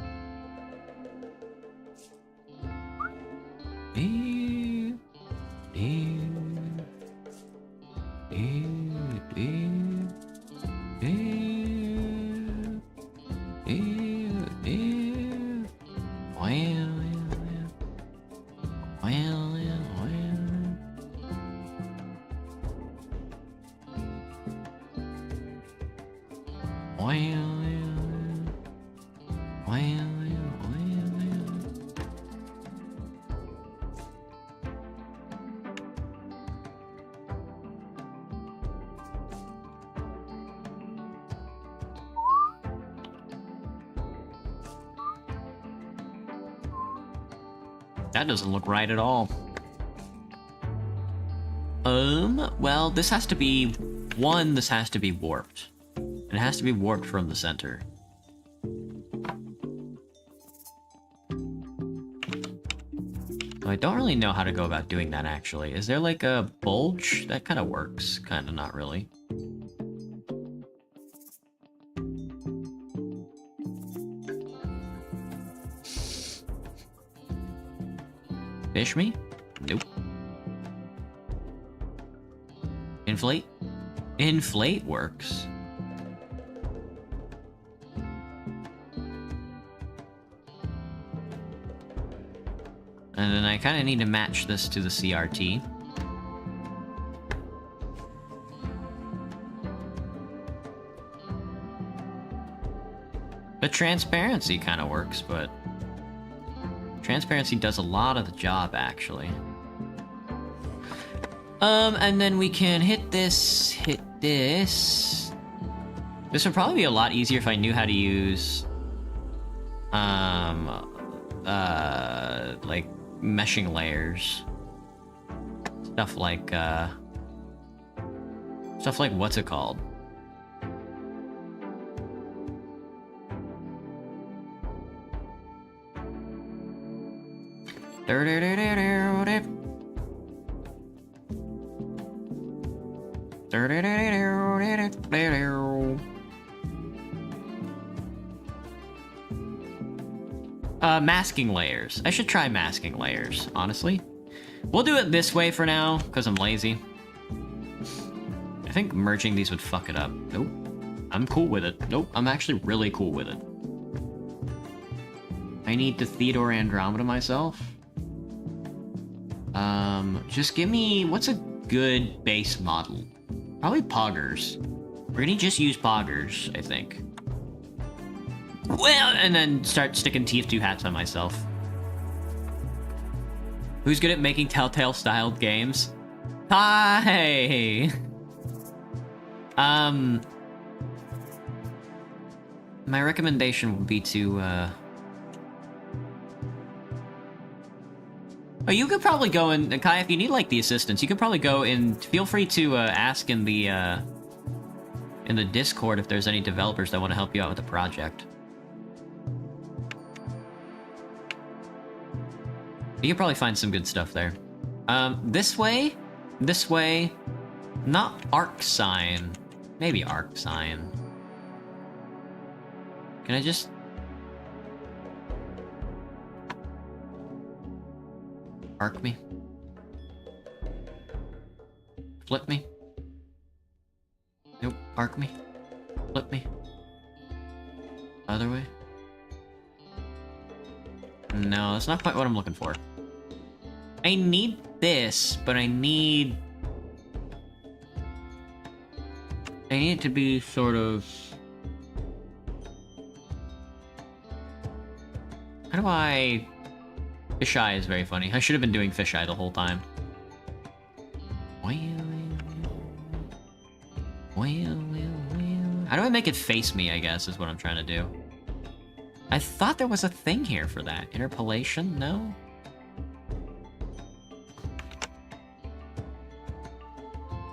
That doesn't look right at all. Well, this has to be... this has to be warped. It has to be warped from the center. I don't really know how to go about doing that, actually. Is there like a bulge? That kind of works. Kind of, not really. Fish me? Nope. Inflate? Inflate works. And then I kind of need to match this to the CRT. The transparency kind of works, but... transparency does a lot of the job, actually. And then we can hit this, hit this. This would probably be a lot easier if I knew how to use... like, meshing layers. Stuff like, what's it called? Masking layers. I should try masking layers, honestly. We'll do it this way for now, because I'm lazy. I think merging these would fuck it up. Nope. I'm cool with it. Nope, I'm actually really cool with it. I need to Theodore Andromeda myself. Just give me... what's a good base model? Probably Poggers. We're gonna just use Poggers, I think. Well, and then start sticking TF2 hats on myself. Who's good at making Telltale-styled games? Hi! My recommendation would be to, Oh, you could probably go in, Kai, if you need, like, the assistance, you could probably go in, feel free to, ask in the Discord if there's any developers that want to help you out with the project. You could probably find some good stuff there. This way, not Arc-Sign. Maybe Arc-Sign. Can I just... Arc me? Flip me? Nope. Arc me? Flip me? Other way? No, that's not quite what I'm looking for. I need this, but I need it to be sort of... How do I... Fisheye is very funny. I should have been doing fisheye the whole time. How do I make it face me, I guess, is what I'm trying to do. I thought there was a thing here for that. Interpolation? No?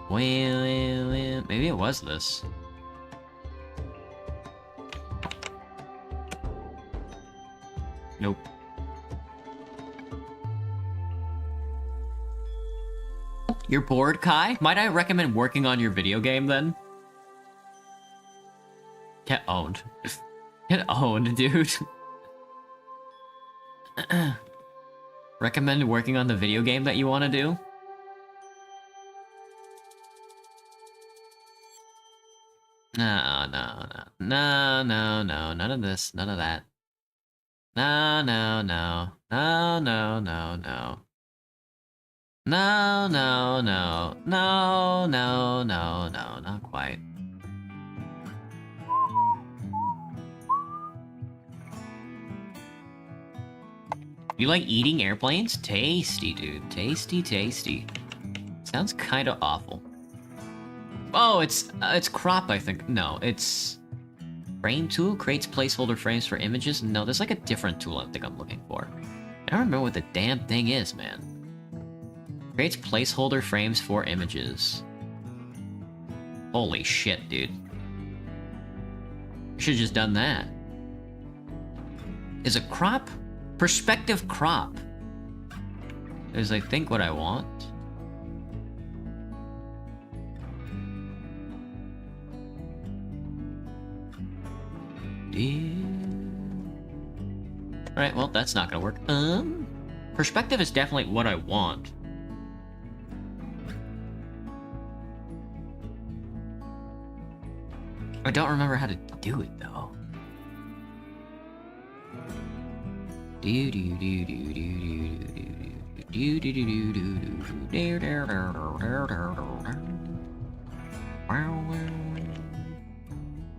Well, maybe it was this. Nope. You're bored, Kai? Might I recommend working on your video game, then? Get owned. Get owned, dude. Recommend working on the video game that you want to do? No, none of this, none of that. No. No, not quite. You like eating airplanes? Tasty, dude. Tasty. Sounds kind of awful. Oh, it's crop, I think. No, it's... Frame tool creates placeholder frames for images? No, there's like a different tool I think I'm looking for. I don't remember what the damn thing is, man. Creates placeholder frames for images. Holy shit, dude. Should've just done that. Is a crop? Perspective crop. Is, I think, what I want. Alright, well, that's not gonna work. Perspective is definitely what I want. I don't remember how to do it, though.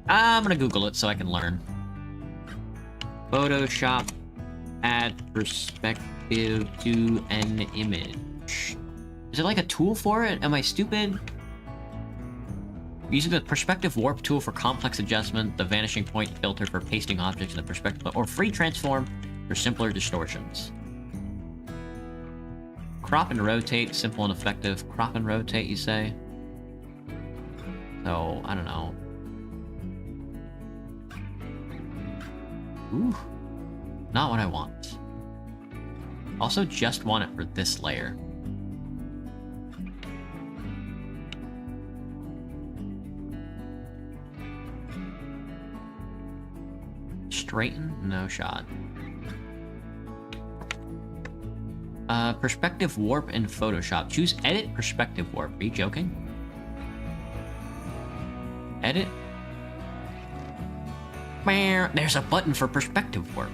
I'm gonna Google it so I can learn. Photoshop, add perspective to an image. Is it like a tool for it? Am I stupid? Using the perspective warp tool for complex adjustment, the vanishing point filter for pasting objects in the perspective, or free transform for simpler distortions. Crop and rotate, simple and effective. Crop and rotate, you say? So, I don't know. Ooh. Not what I want. Also just want it for this layer. Straighten? No shot. Perspective warp in Photoshop. Choose edit perspective warp. Are you joking? Edit? There's a button for perspective warp.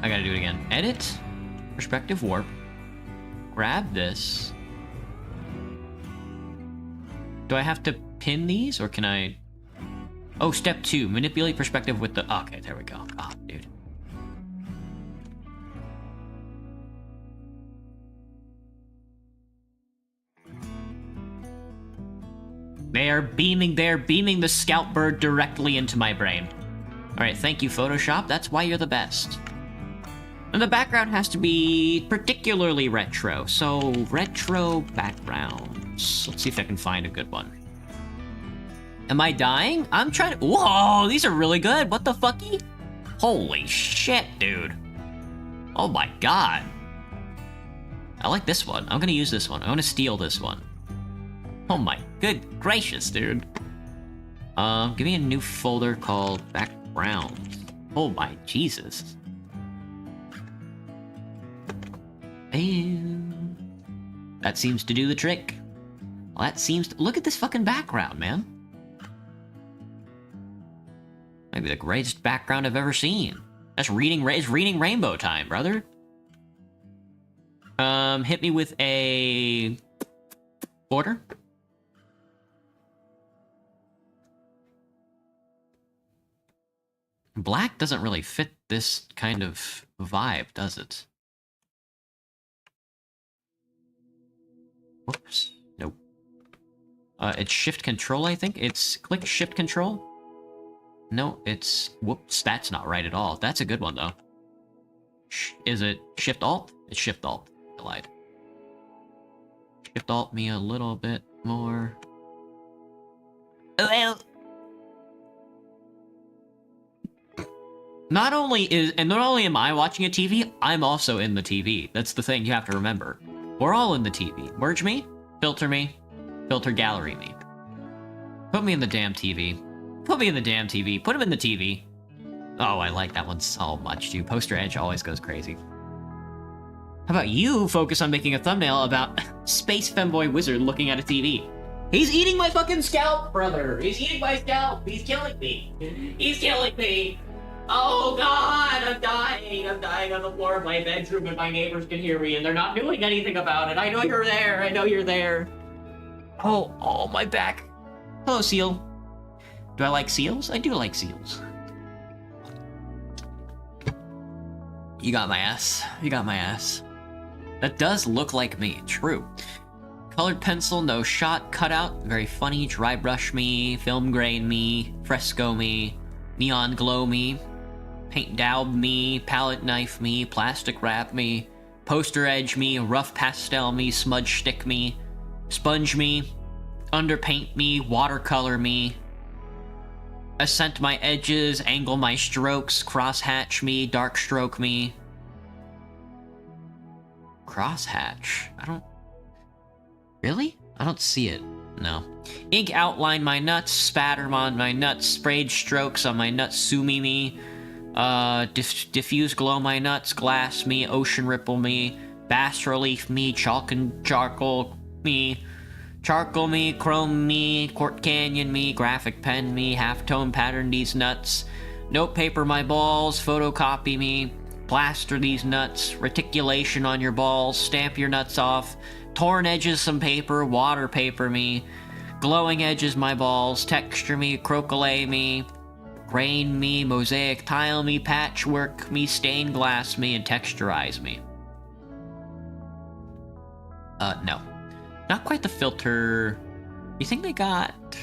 I gotta do it again. Edit, perspective warp, grab this. Do I have to pin these, or can I... Oh, step 2, manipulate perspective with the... Okay, there we go. Oh, dude. They're beaming the scout bird directly into my brain. Alright, thank you, Photoshop. That's why you're the best. And the background has to be particularly retro, so retro backgrounds. Let's see if I can find a good one. Am I dying? I'm trying to... Whoa, these are really good. What the fucky? Holy shit, dude. Oh my god. I like this one. I'm gonna use this one. I'm gonna steal this one. Oh my good gracious, dude. Give me a new folder called background. Oh my Jesus. And that seems to do the trick. Well, that seems to... Look at this fucking background, man. Maybe the greatest background I've ever seen. That's reading rainbow time, brother. Hit me with a... Border. Black doesn't really fit this kind of vibe, does it? Whoops. Nope. It's shift control, I think. It's click shift control. No, it's... Whoops, that's not right at all. That's a good one, though. Is it shift alt? It's shift alt. I lied. Shift alt me a little bit more. Well... Not only am I watching a TV, I'm also in the TV. That's the thing you have to remember. We're all in the TV. Merge me, filter gallery me. Put me in the damn TV. Put me in the damn TV. Put him in the TV. Oh, I like that one so much, dude. Poster edge always goes crazy. How about you focus on making a thumbnail about Space Femboy Wizard looking at a TV? He's eating my fucking scalp, brother! He's eating my scalp! He's killing me! He's killing me! Oh god, I'm dying! I'm dying on the floor of my bedroom and my neighbors can hear me and they're not doing anything about it. I know you're there, I know you're there. Oh, my back. Hello, seal. Do I like seals? I do like seals. You got my ass. You got my ass. That does look like me, true. Colored pencil, no shot, cutout, very funny, dry brush me, film grain me, fresco me, neon glow me, paint daub me, palette knife me, plastic wrap me, poster edge me, rough pastel me, smudge stick me, sponge me, underpaint me, watercolor me, accent my edges, angle my strokes, crosshatch me, dark stroke me. Crosshatch? I don't... Really? I don't see it. No. Ink outline my nuts, spatter on my nuts, sprayed strokes on my nuts, sumi me, diffuse glow my nuts, glass me, ocean ripple me, bas relief me, chalk and charcoal me, chrome me, court canyon me, graphic pen me, halftone pattern these nuts, note paper my balls, photocopy me, plaster these nuts, reticulation on your balls, stamp your nuts off, torn edges some paper, water paper me, glowing edges my balls, texture me, croquelay me, grain me, mosaic tile me, patchwork me, stained glass me, and texturize me. No. Not quite the filter. You think they got...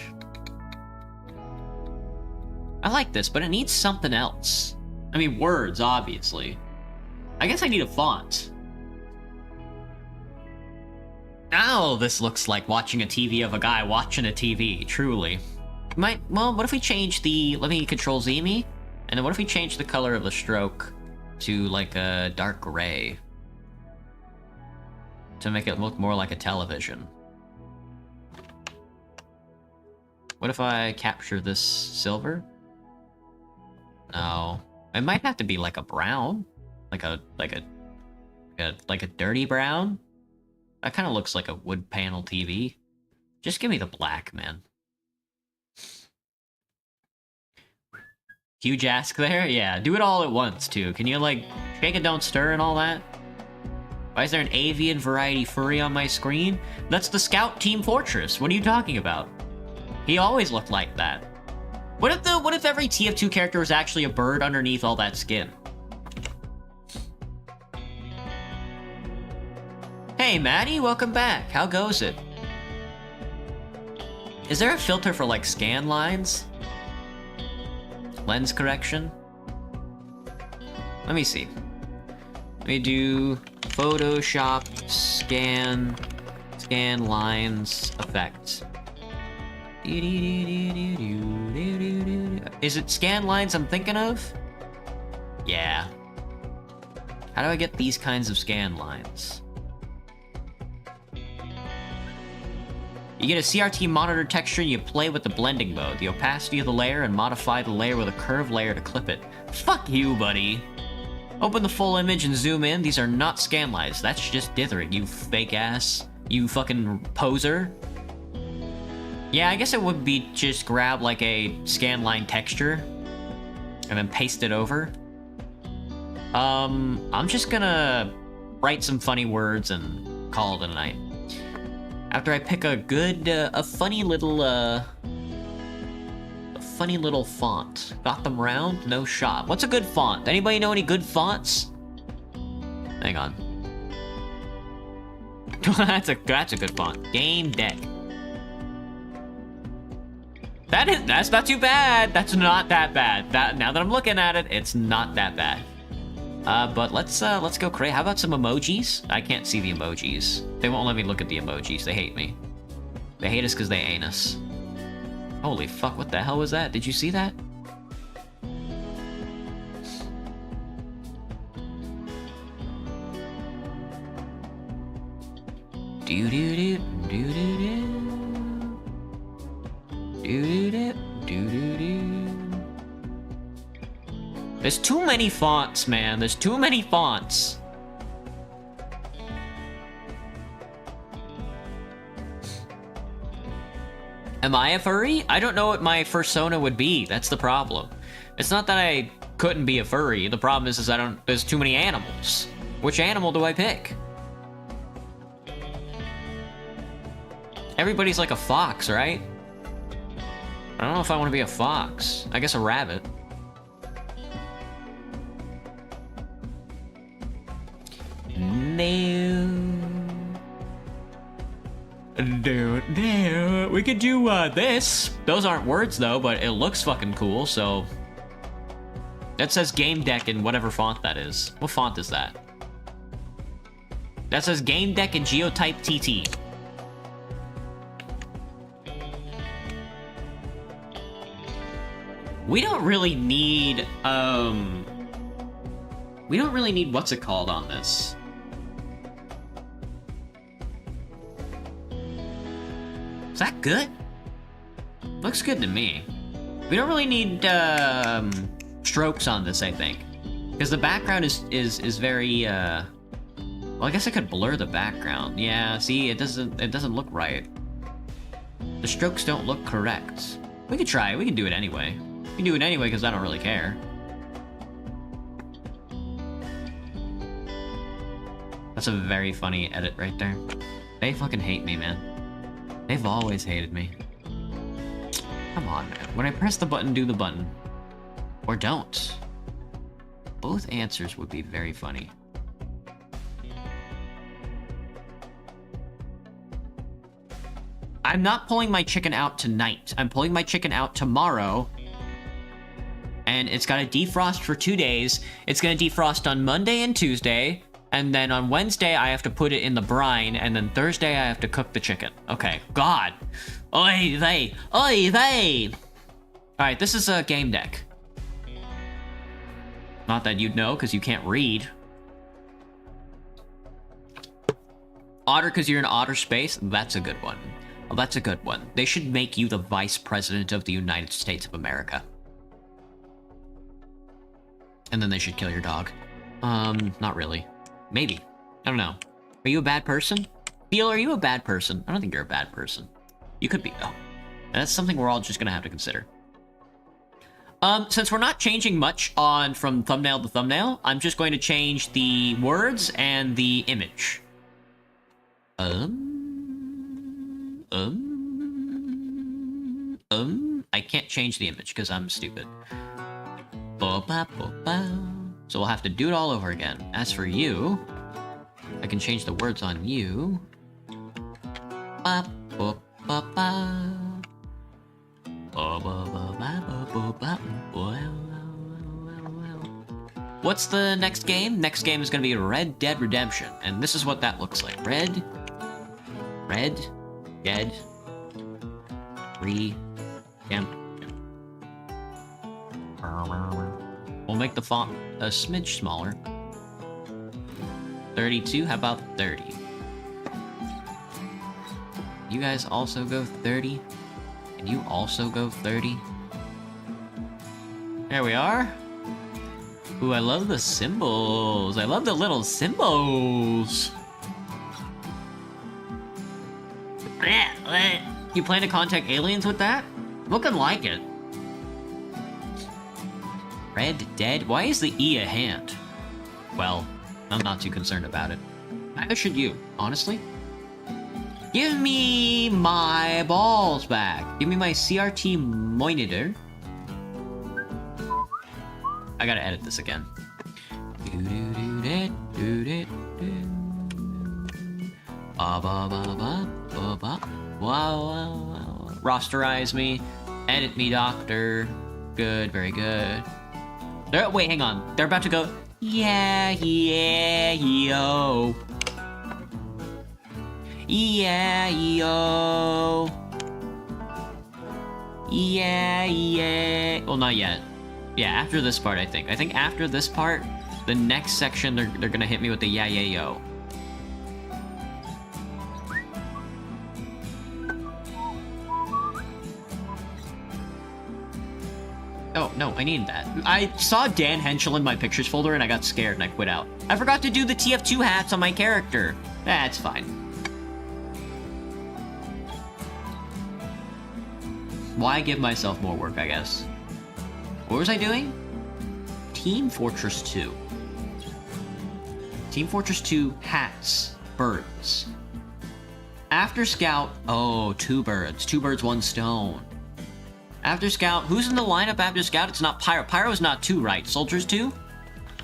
I like this, but it needs something else. I mean, words, obviously. I guess I need a font. Now this looks like watching a TV of a guy watching a TV, truly. Well, what if we change the... Let me control Z me. And then what if we change the color of the stroke to like a dark gray? To make it look more like a television. What if I capture this silver? No. It might have to be like a brown. Like a dirty brown. That kind of looks like a wood panel TV. Just give me the black, man. Huge ask there? Yeah, do it all at once, too. Can you, like, Shake it, don't stir and all that. Why is there an avian variety furry on my screen? That's the Scout Team Fortress. What are you talking about? He always looked like that. What if every TF2 character was actually a bird underneath all that skin? Hey, Maddie, welcome back. How goes it? Is there a filter for, like, scan lines? Lens correction? Let me see. Let me do Photoshop scan lines effect. Is it scan lines I'm thinking of? Yeah. How do I get these kinds of scan lines? You get a CRT monitor texture and you play with the blending mode, the opacity of the layer, and modify the layer with a curved layer to clip it. Fuck you, buddy. Open the full image and zoom in. These are not scan lines. That's just dithering, you fake ass. You fucking poser. Yeah, I guess it would be just grab like a scan line texture and then paste it over. I'm just gonna write some funny words and call it a night. After I pick a good, a funny little font. Gotham Round? No shot. What's a good font? Anybody know any good fonts? Hang on. that's a good font. Game Deck. That's not too bad. That's not that bad. Now that I'm looking at it, it's not that bad. But let's go crazy. How about some emojis? I can't see the emojis. They won't let me look at the emojis. They hate me. They hate us because they ain't us. Holy fuck, what the hell was that? Did you see that? Do-do-do, do-do-do. Do-do-do, do-do-do. There's too many fonts, man. There's too many fonts. Am I a furry? I don't know what my fursona would be. That's the problem. It's not that I couldn't be a furry. The problem is there's too many animals. Which animal do I pick? Everybody's like a fox, right? I don't know if I want to be a fox. I guess a rabbit. No. We could do this. Those aren't words though, but it looks fucking cool, so. That says Game Deck in whatever font that is. What font is that? That says Game Deck and Geotype TT. We don't really need what's it called on this. Is that good? Looks good to me. We don't really need strokes on this, I think, because the background is very well, I guess I could blur the background. Yeah, see, it doesn't look right. The strokes don't look correct. We could try. We can do it anyway. We can do it anyway because I don't really care. That's a very funny edit right there. They fucking hate me, man. They've always hated me. Come on, man. When I press the button, do the button. Or don't. Both answers would be very funny. I'm not pulling my chicken out tonight. I'm pulling my chicken out tomorrow. And it's got to defrost for 2 days. It's going to defrost on Monday and Tuesday. And then on Wednesday, I have to put it in the brine. And then Thursday, I have to cook the chicken. Okay. God. Oy vey. Oy vey. Alright, this is a Game Deck. Not that you'd know, because you can't read. Otter, because you're in outer space? That's a good one. Well, that's a good one. They should make you the Vice President of the United States of America. And then they should kill your dog. Not really. Maybe. I don't know. Are you a bad person? Feel, are you a bad person? I don't think you're a bad person. You could be, though. And that's something we're all just gonna have to consider. Since we're not changing much on from thumbnail to thumbnail, I'm just going to change the words and the image. I can't change the image because I'm stupid. So we'll have to do it all over again. As for you, I can change the words on you. What's the next game? Next game is going to be Red Dead Redemption, and this is what that looks like. Red Dead Redemption. We'll make the font a smidge smaller. 32, how about 30? You guys also go 30? And you also go 30? There we are. Ooh, I love the symbols. I love the little symbols. You plan to contact aliens with that? Looking like it. Red Dead? Why is the E a hand? Well, I'm not too concerned about it. Neither should you, honestly. Give me my balls back. Give me my CRT monitor. I gotta edit this again. Wow. Rosterize me. Edit me, doctor. Good, very good. Wait, hang on. They're about to go, yeah, yo. Yeah, yo. Yeah. Well, not yet. Yeah, after this part, I think. I think after this part, the next section, they're gonna hit me with the yeah, yo. Oh, no, I needed that. I saw Dan Henschel in my pictures folder and I got scared and I quit out. I forgot to do the TF2 hats on my character. That's fine. Why give myself more work, I guess? What was I doing? Team Fortress 2. Team Fortress 2 hats. Birds. After Scout. Oh, 2 birds. 2 birds, 1 stone. After Scout. Who's in the lineup after Scout? It's not Pyro. Pyro's not 2, right? Soldiers 2?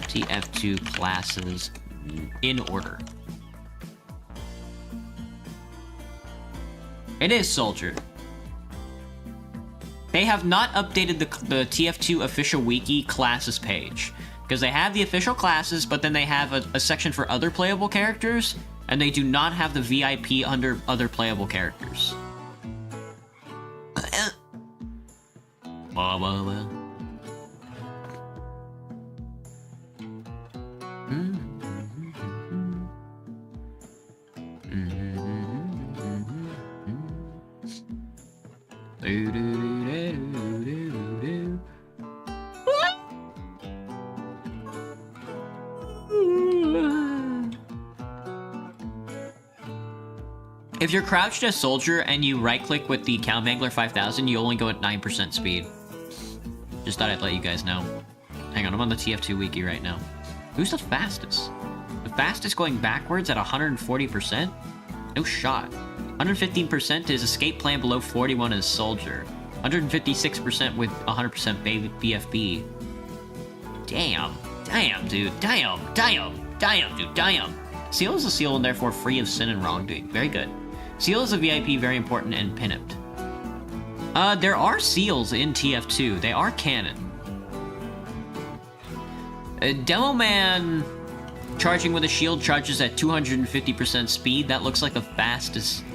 TF2 classes in order. It is Soldier. They have not updated the TF2 official wiki classes page. Because they have the official classes, but then they have a section for other playable characters, and they do not have the VIP under other playable characters. If you're crouched as Soldier and you right-click with the Count Mangler 5000, you only go at 9% speed. Just thought I'd let you guys know. Hang on, I'm on the TF2 wiki right now. Who's the fastest? The fastest going backwards at 140%? No shot. 115% is Escape Plan below 41 as Soldier. 156% with 100% BFB. Damn, dude. Damn, dude, damn. Seal is a seal and therefore free of sin and wrongdoing. Very good. Seal is a VIP, very important and pinupped. There are seals in TF2. They are canon. Demo Man charging with a shield charges at 250% speed. That looks like the fastest.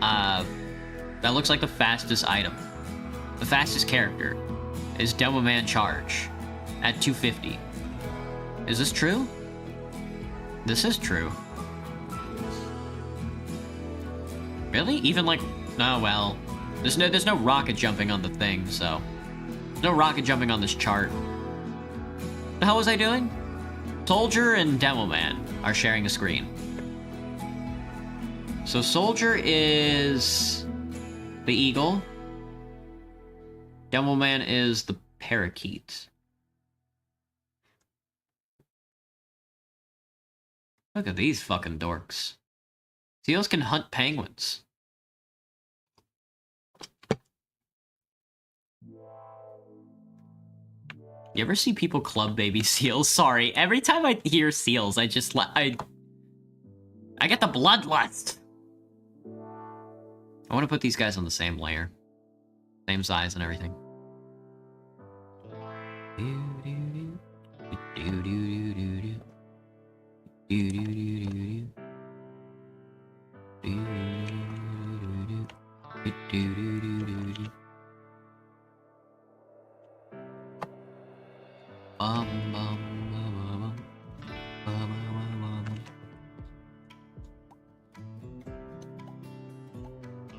That looks like the fastest item. The fastest character is Demo Man charge at 250. Is this true? This is true. Really? Even like, oh well. There's no rocket jumping on the thing, so. There's no rocket jumping on this chart. The hell was I doing? Soldier and Demo Man are sharing a screen. So Soldier is the eagle. Demo Man is the parakeet. Look at these fucking dorks. Seals can hunt penguins. You ever see people club baby seals? Sorry, every time I hear seals, I just I get the bloodlust. I want to put these guys on the same layer. Same size and everything.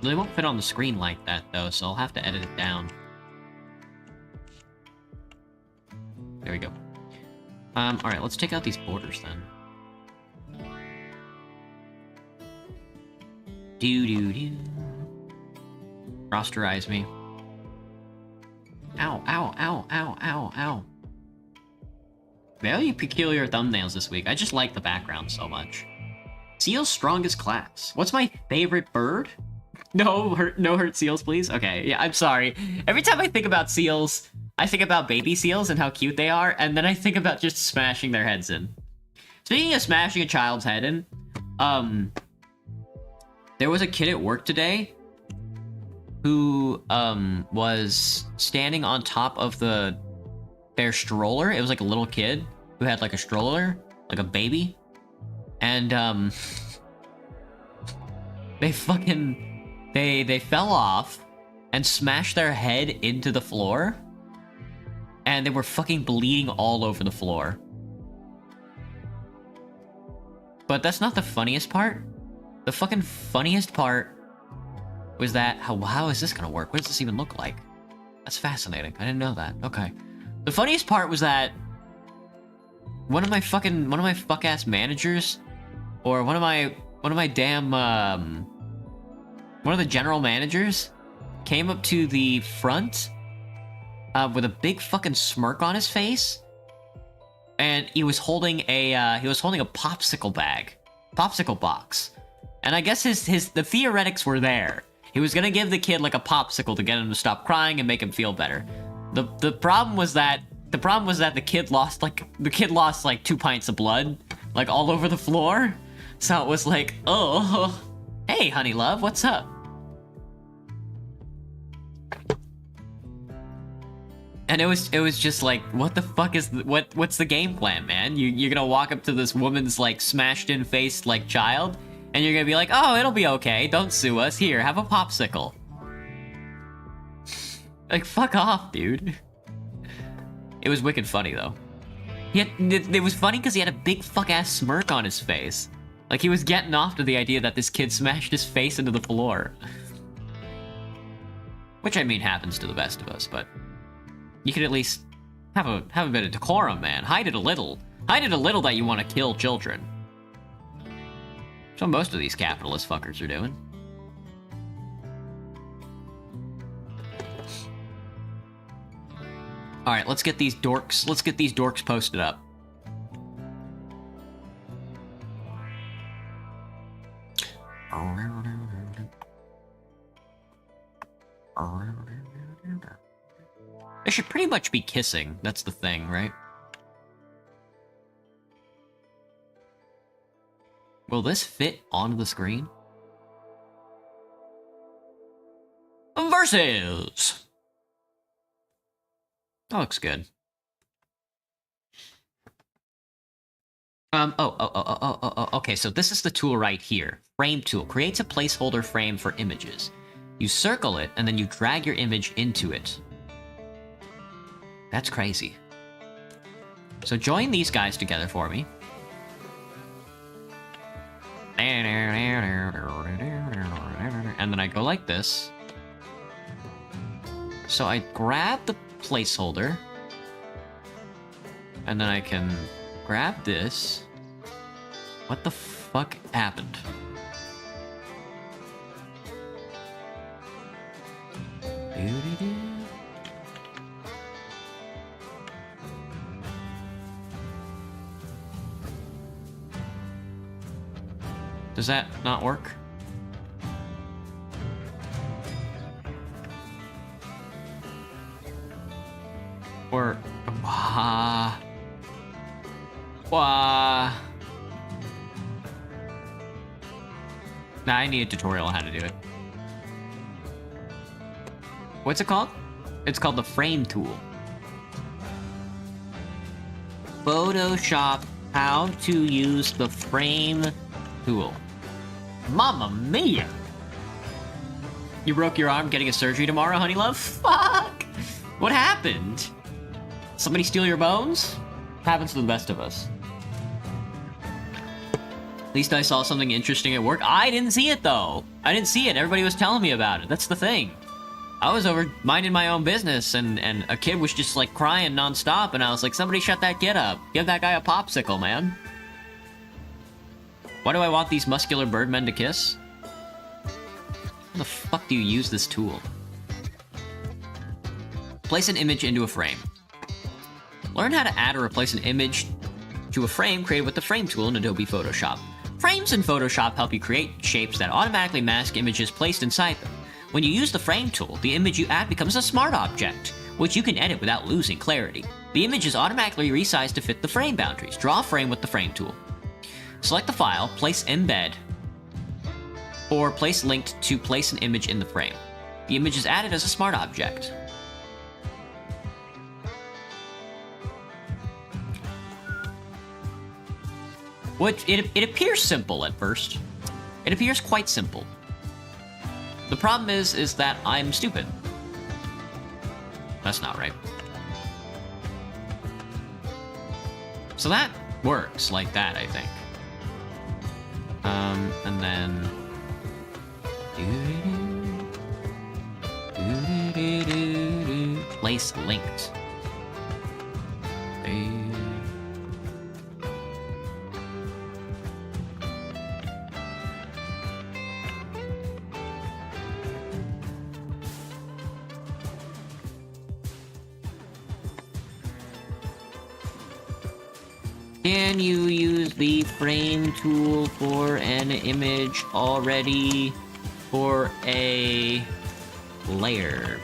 They won't fit on the screen like that, though, so I'll have to edit it down. There we go. Alright, let's take out these borders, then. Doo-doo-doo. Rasterize me. Ow, ow, ow, ow, ow, ow. Very peculiar thumbnails this week. I just like the background so much. Seal's strongest class. What's my favorite bird? No hurt seals, please? Okay, yeah, I'm sorry. Every time I think about seals, I think about baby seals and how cute they are, and then I think about just smashing their heads in. Speaking of smashing a child's head in, there was a kid at work today who, was standing on top of their stroller. It was like a little kid who had like a stroller, like a baby. And, they fell off and smashed their head into the floor. And they were fucking bleeding all over the floor. But that's not the funniest part. The fucking funniest part was that, how is this gonna work? What does this even look like? That's fascinating. I didn't know that. Okay. The funniest part was that one of my fuck-ass managers, or one of the general managers came up to the front with a big fucking smirk on his face, and he was holding a popsicle box, and I guess the theoretics were there. He was gonna give the kid like a popsicle to get him to stop crying and make him feel better. The problem was that the kid lost like 2 pints of blood, like all over the floor. So it was like, oh, hey, honey love, what's up? And it was just like, what the fuck is what's the game plan, man? You're gonna walk up to this woman's like smashed in face like child, and you're gonna be like, oh, it'll be okay, don't sue us, here, have a popsicle. Like, fuck off, dude. It was wicked funny though. It was funny because he had a big fuck-ass smirk on his face. Like, he was getting off to the idea that this kid smashed his face into the floor. Which, I mean, happens to the best of us, but you could at least have a bit of decorum, man. Hide it a little. Hide it a little that you want to kill children. That's what most of these capitalist fuckers are doing. Alright, let's get these dorks posted up. They should pretty much be kissing, that's the thing, right? Will this fit onto the screen? Versus! That looks good. Okay, so this is the tool right here. Frame tool. Creates a placeholder frame for images. You circle it, and then you drag your image into it. That's crazy. So join these guys together for me. And then I go like this. So I grab the placeholder. And then I can grab this. What the fuck happened? Does that not work? Or... Nah, I need a tutorial on how to do it. What's it called? It's called the frame tool. Photoshop, how to use the frame tool. Mamma mia! You broke your arm getting a surgery tomorrow, honey love? Fuck! What happened? Somebody steal your bones? Happens to the best of us. At least I saw something interesting at work. I didn't see it, though. I didn't see it. Everybody was telling me about it. That's the thing. I was over minding my own business, and a kid was just, like, crying nonstop, and I was like, somebody shut that kid up. Give that guy a popsicle, man. Why do I want these muscular birdmen to kiss? How the fuck do you use this tool? Place an image into a frame. Learn how to add or replace an image to a frame created with the frame tool in Adobe Photoshop. Frames in Photoshop help you create shapes that automatically mask images placed inside them. When you use the frame tool, the image you add becomes a smart object, which you can edit without losing clarity. The image is automatically resized to fit the frame boundaries. Draw a frame with the frame tool. Select the file, place embed, or place linked to place an image in the frame. The image is added as a smart object. It appears simple at first. It appears quite simple. The problem is that I'm stupid. That's not right. So that works like that, I think. And then... Place linked. Can you use the frame tool for an image already for a layer?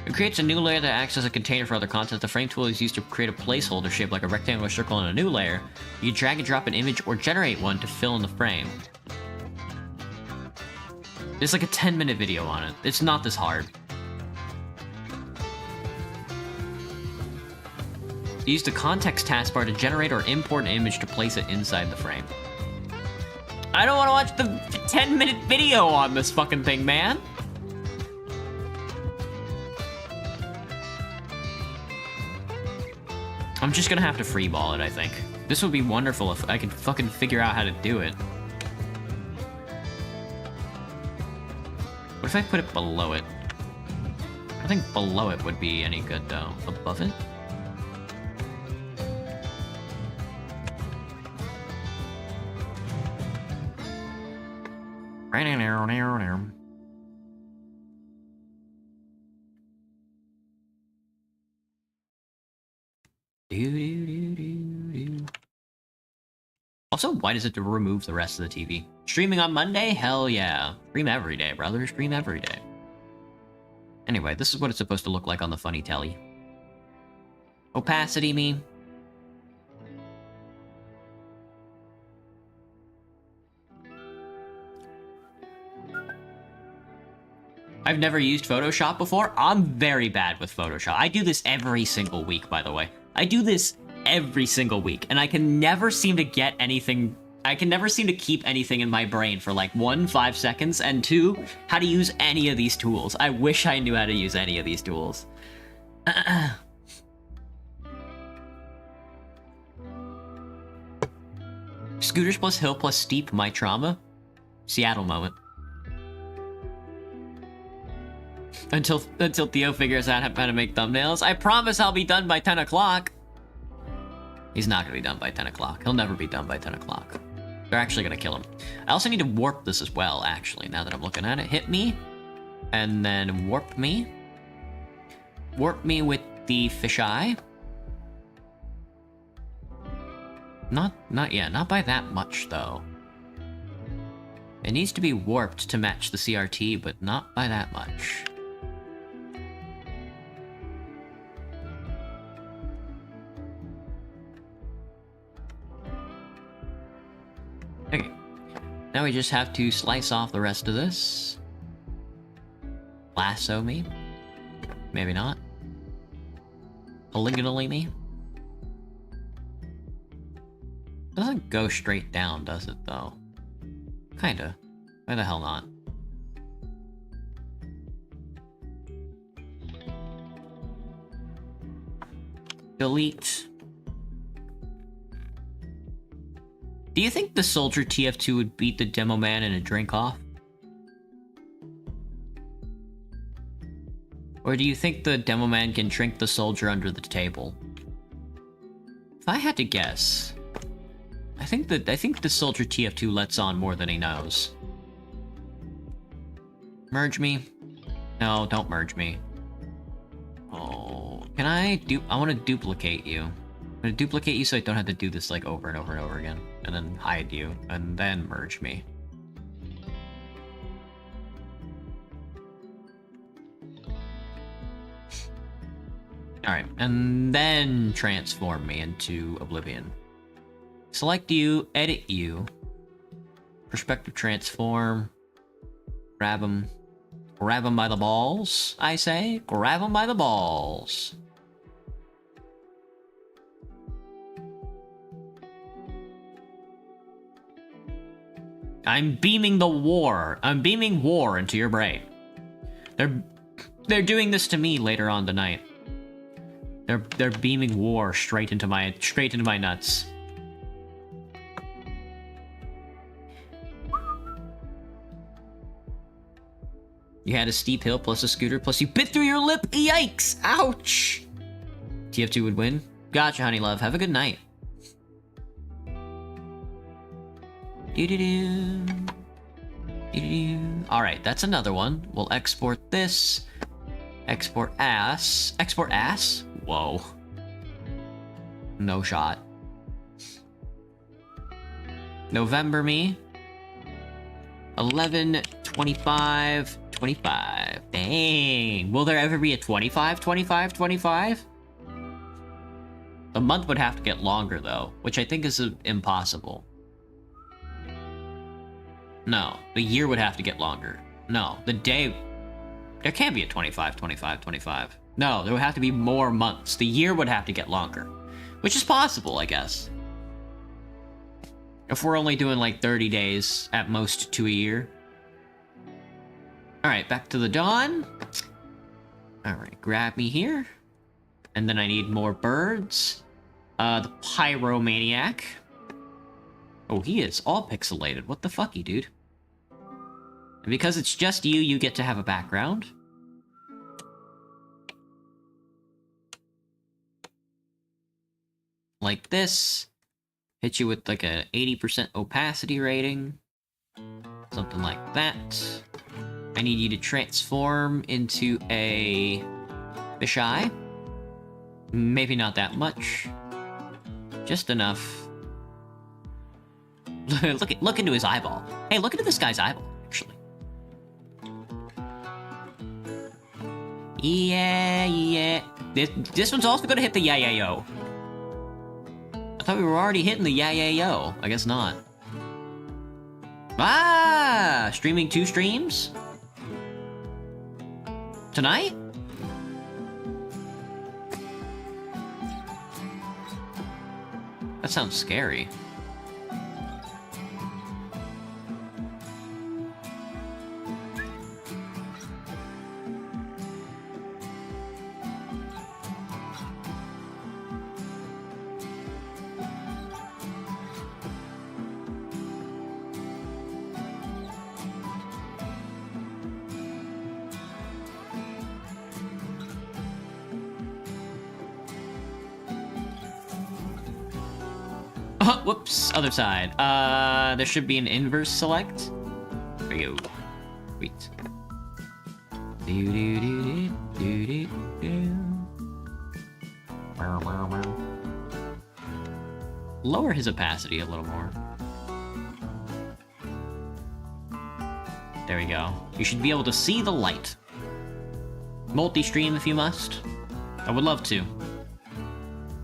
It creates a new layer that acts as a container for other content. The frame tool is used to create a placeholder shaped like a rectangular circle in a new layer. You drag and drop an image or generate one to fill in the frame. There's like a 10-minute video on it. It's not this hard. Use the context taskbar to generate or import an image to place it inside the frame. I don't want to watch the 10-minute video on this fucking thing, man. I'm just gonna have to freeball it, I think. This would be wonderful if I could fucking figure out how to do it. What if I put it below it? I think below it would be any good, though. Above it? Also, why does it remove the rest of the TV? Streaming on Monday? Hell yeah. Stream every day, brother. Stream every day. Anyway, this is what it's supposed to look like on the funny telly. Opacity me. I've never used Photoshop before. I'm very bad with Photoshop. I do this every single week, by the way. I do this every single week, and I can never seem to get anything... I can never seem to keep anything in my brain for, like, 1, 5 seconds, and 2, how to use any of these tools. I wish I knew how to use any of these tools. Scooters plus hill plus steep, my trauma. Seattle moment. Until Theo figures out how to make thumbnails. I promise I'll be done by 10 o'clock. He's not gonna be done by 10 o'clock. He'll never be done by 10 o'clock. They're actually gonna kill him. I also need to warp this as well, actually, now that I'm looking at it. Hit me, and then warp me. Warp me with the fisheye. Not yet. Not by that much, though. It needs to be warped to match the CRT, but not by that much. Okay. Now we just have to slice off the rest of this. Lasso me. Maybe not. Polygonally me. Doesn't go straight down, does it, though? Kinda. Why the hell not? Delete. Do you think the soldier TF2 would beat the demo man in a drink-off? Or do you think the demo man can drink the soldier under the table? If I had to guess, I think the soldier TF2 lets on more than he knows. Merge me? No, don't merge me. Oh, can I want to duplicate you. I'm gonna duplicate you so I don't have to do this like over and over and over again. And then hide you, and then merge me. Alright, and then transform me into Oblivion. Select you, edit you. Perspective transform. Grab him. Grab him by the balls, I say. Grab him by the balls. I'm beaming the war. I'm beaming war into your brain. They're doing this to me later on tonight. They're beaming war straight into my nuts. You had a steep hill plus a scooter plus you bit through your lip. Yikes! Ouch! TF2 would win. Gotcha, honey love. Have a good night. Alright, that's another one. We'll export this. Export ass. Export ass? Whoa. No shot. November me. 11, 25, 25. Dang. Will there ever be a 25, 25, 25? The month would have to get longer, though, which I think is impossible. No, the year would have to get longer. No, the day... There can't be a 25, 25, 25. No, there would have to be more months. The year would have to get longer. Which is possible, I guess. If we're only doing like 30 days, at most, to a year. Alright, back to the dawn. Alright, grab me here. And then I need more birds. The Pyromaniac. Oh, he is all pixelated. What the fucky, dude? And because it's just you, you get to have a background. Like this. Hit you with like a 80% opacity rating. Something like that. I need you to transform into a fisheye. Maybe not that much. Just enough. Look into his eyeball. Hey, look into this guy's eyeball, actually. Yeah. This one's also gonna hit the yeah-yeah-yo. I thought we were already hitting the yeah-yeah-yo. I guess not. Ah! Streaming 2 streams? Tonight? That sounds scary. Whoops, other side. There should be an inverse select. There you go. Sweet. lower his opacity a little more. There we go. You should be able to see the light. Multi-stream if you must. I would love to.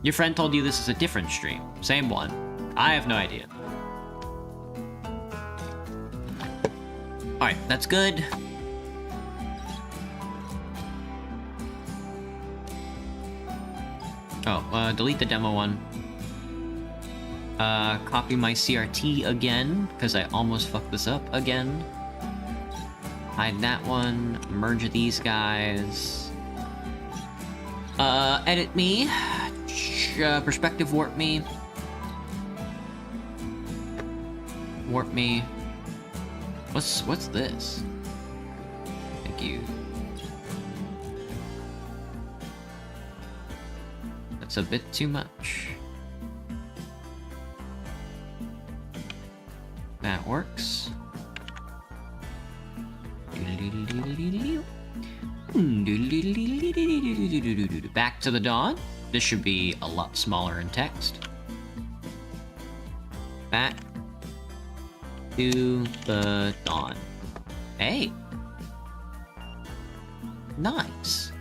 Your friend told you this is a different stream. Same one. I have no idea. Alright, that's good. Oh, delete the demo one. Copy my CRT again, because I almost fucked this up again. Hide that one. Merge these guys. Edit me. Perspective warp me. Warp me. What's this? Thank you. That's a bit too much. That works. Back to the dawn. This should be a lot smaller in text. Back to the dawn. Hey. Nice.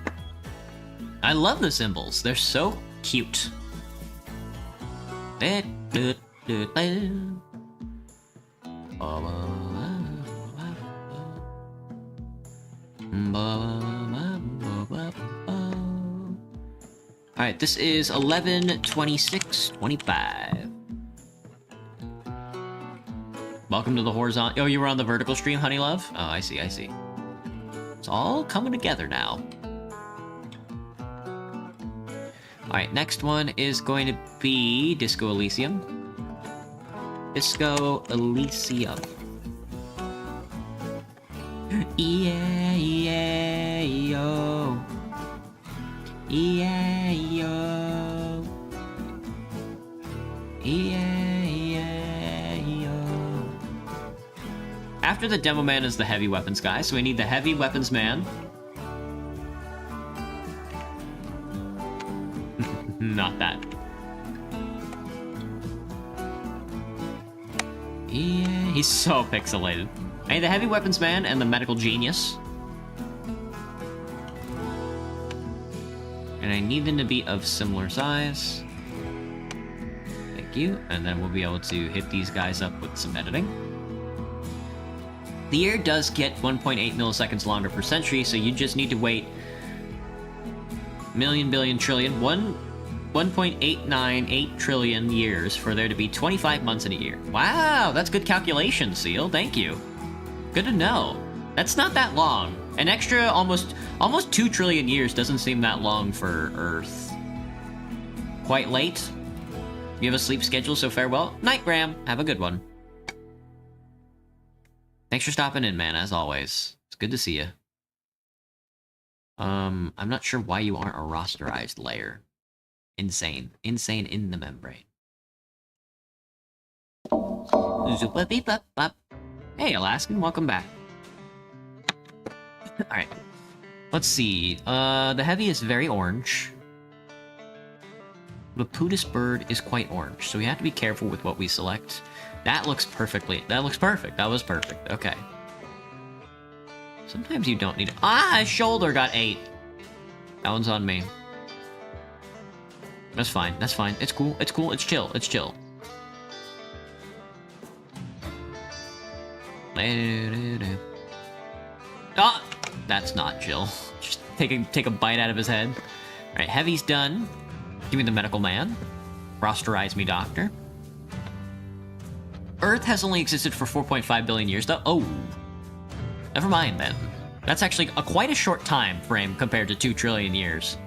I love the symbols. They're so cute. Alright, this is 11:26:25. Welcome to the horizontal. Oh, you were on the vertical stream, honey love? Oh, I see, I see. It's all coming together now. Alright, next one is going to be Disco Elysium. Disco Elysium. Yeah, yeah, yo. Yeah, yo. Yeah, yeah, yo. After the Demo Man is the heavy weapons guy, so we need the heavy weapons man. Not that. Yeah, he's so pixelated. I need the heavy weapons man and the medical genius. And I need them to be of similar size. Thank you. And then we'll be able to hit these guys up with some editing. The year does get 1.8 milliseconds longer per century, so you just need to wait million, billion, trillion, 1.898 trillion years for there to be 25 months in a year. Wow, that's good calculation, Seal. Thank you. Good to know. That's not that long. An extra almost 2 trillion years doesn't seem that long for Earth. Quite late. You have a sleep schedule, so farewell. Night, Graham. Have a good one. Thanks for stopping in, man, as always. It's good to see you. I'm not sure why you aren't a rasterized layer. Insane. Insane in the membrane. Hey, Alaskan, welcome back. Alright. Let's see. The heavy is very orange. The Pootis bird is quite orange, so we have to be careful with what we select. That looks perfectly. That looks perfect. That was perfect. Okay. Sometimes you don't need it. Ah, his shoulder got 8. That one's on me. That's fine. That's fine. It's cool. It's cool. It's chill. It's chill. Ah! That's not chill. Just take a bite out of his head. Alright, heavy's done. Give me the medical man. Rosterize me, doctor. Earth has only existed for 4.5 billion years, though. Oh. Never mind, then. That's actually quite a short time frame compared to 2 trillion years.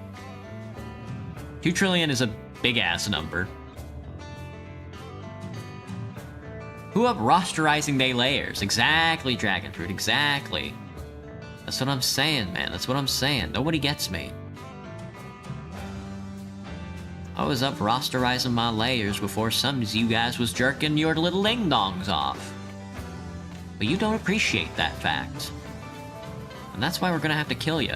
2 trillion is a big-ass number. Who up rosterizing they layers? Exactly, Dragonfruit, exactly. That's what I'm saying, man. That's what I'm saying. Nobody gets me. I was up rosterizing my layers before some of you guys was jerking your little ding-dongs off. But you don't appreciate that fact. And that's why we're gonna have to kill you.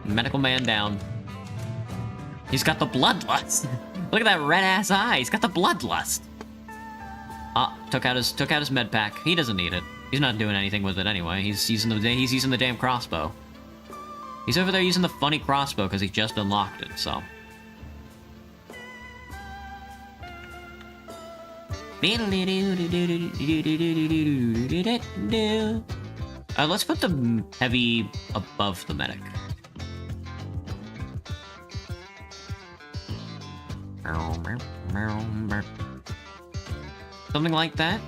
Medical man down. He's got the bloodlust. Look at that red-ass eye. He's got the bloodlust. Ah, took out his med pack. He doesn't need it. He's not doing anything with it anyway. He's using the damn crossbow. He's over there using the funny crossbow because he just unlocked it, so. Let's put the heavy above the medic. Something like that.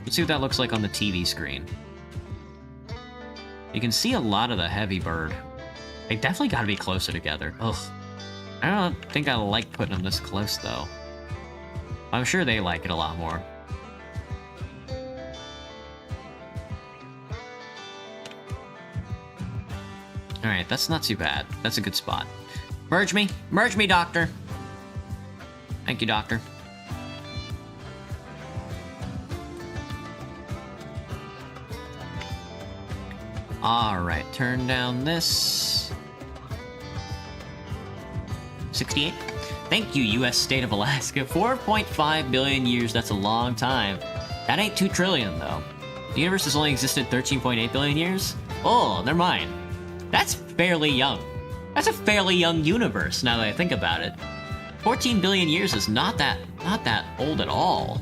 Let's see what that looks like on the TV screen. You can see a lot of the heavy bird. They definitely gotta be closer together. Ugh. I don't think I like putting them this close, though. I'm sure they like it a lot more. Alright, that's not too bad. That's a good spot. Merge me! Merge me, Doctor! Thank you, Doctor. Alright, turn down this. 68. Thank you, U.S. state of Alaska. 4.5 billion years, that's a long time. That ain't 2 trillion, though. The universe has only existed 13.8 billion years? Oh, never mind. That's fairly young. That's a fairly young universe, now that I think about it. 14 billion years is not that old at all.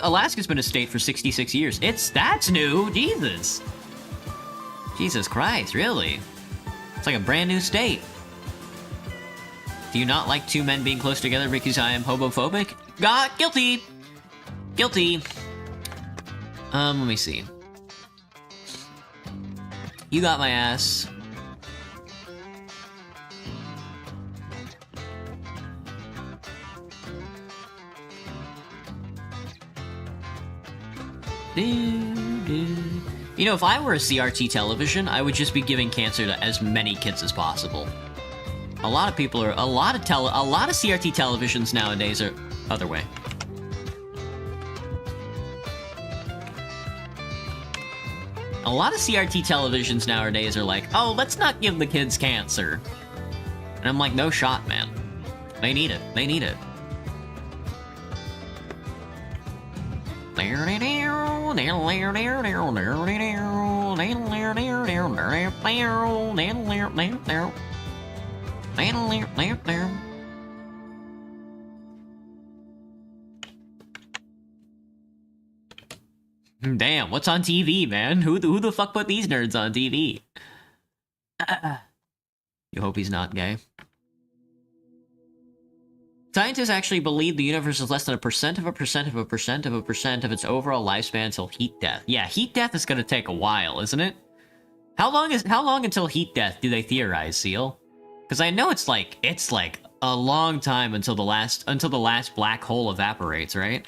Alaska's been a state for 66 years. That's new! Jesus! Jesus Christ, really? It's like a brand new state. Do you not like 2 men being close together because I am homophobic? Guilty! Guilty! Let me see. You got my ass. You know, if I were a CRT television, I would just be giving cancer to as many kids as possible. A lot of CRT televisions nowadays are other way. A lot of CRT televisions nowadays are like, oh, let's not give the kids cancer. And I'm like, no shot, man. They need it. They need it. Damn, what's on TV, man? Who the fuck put these nerds on TV? You hope he's not gay. Scientists actually believe the universe is less than 1% of 1% of 1% of 1% of its overall lifespan until heat death. Yeah, heat death is gonna take a while, isn't it? How long until heat death do they theorize, Seal? Because I know it's like a long time until the last black hole evaporates, right?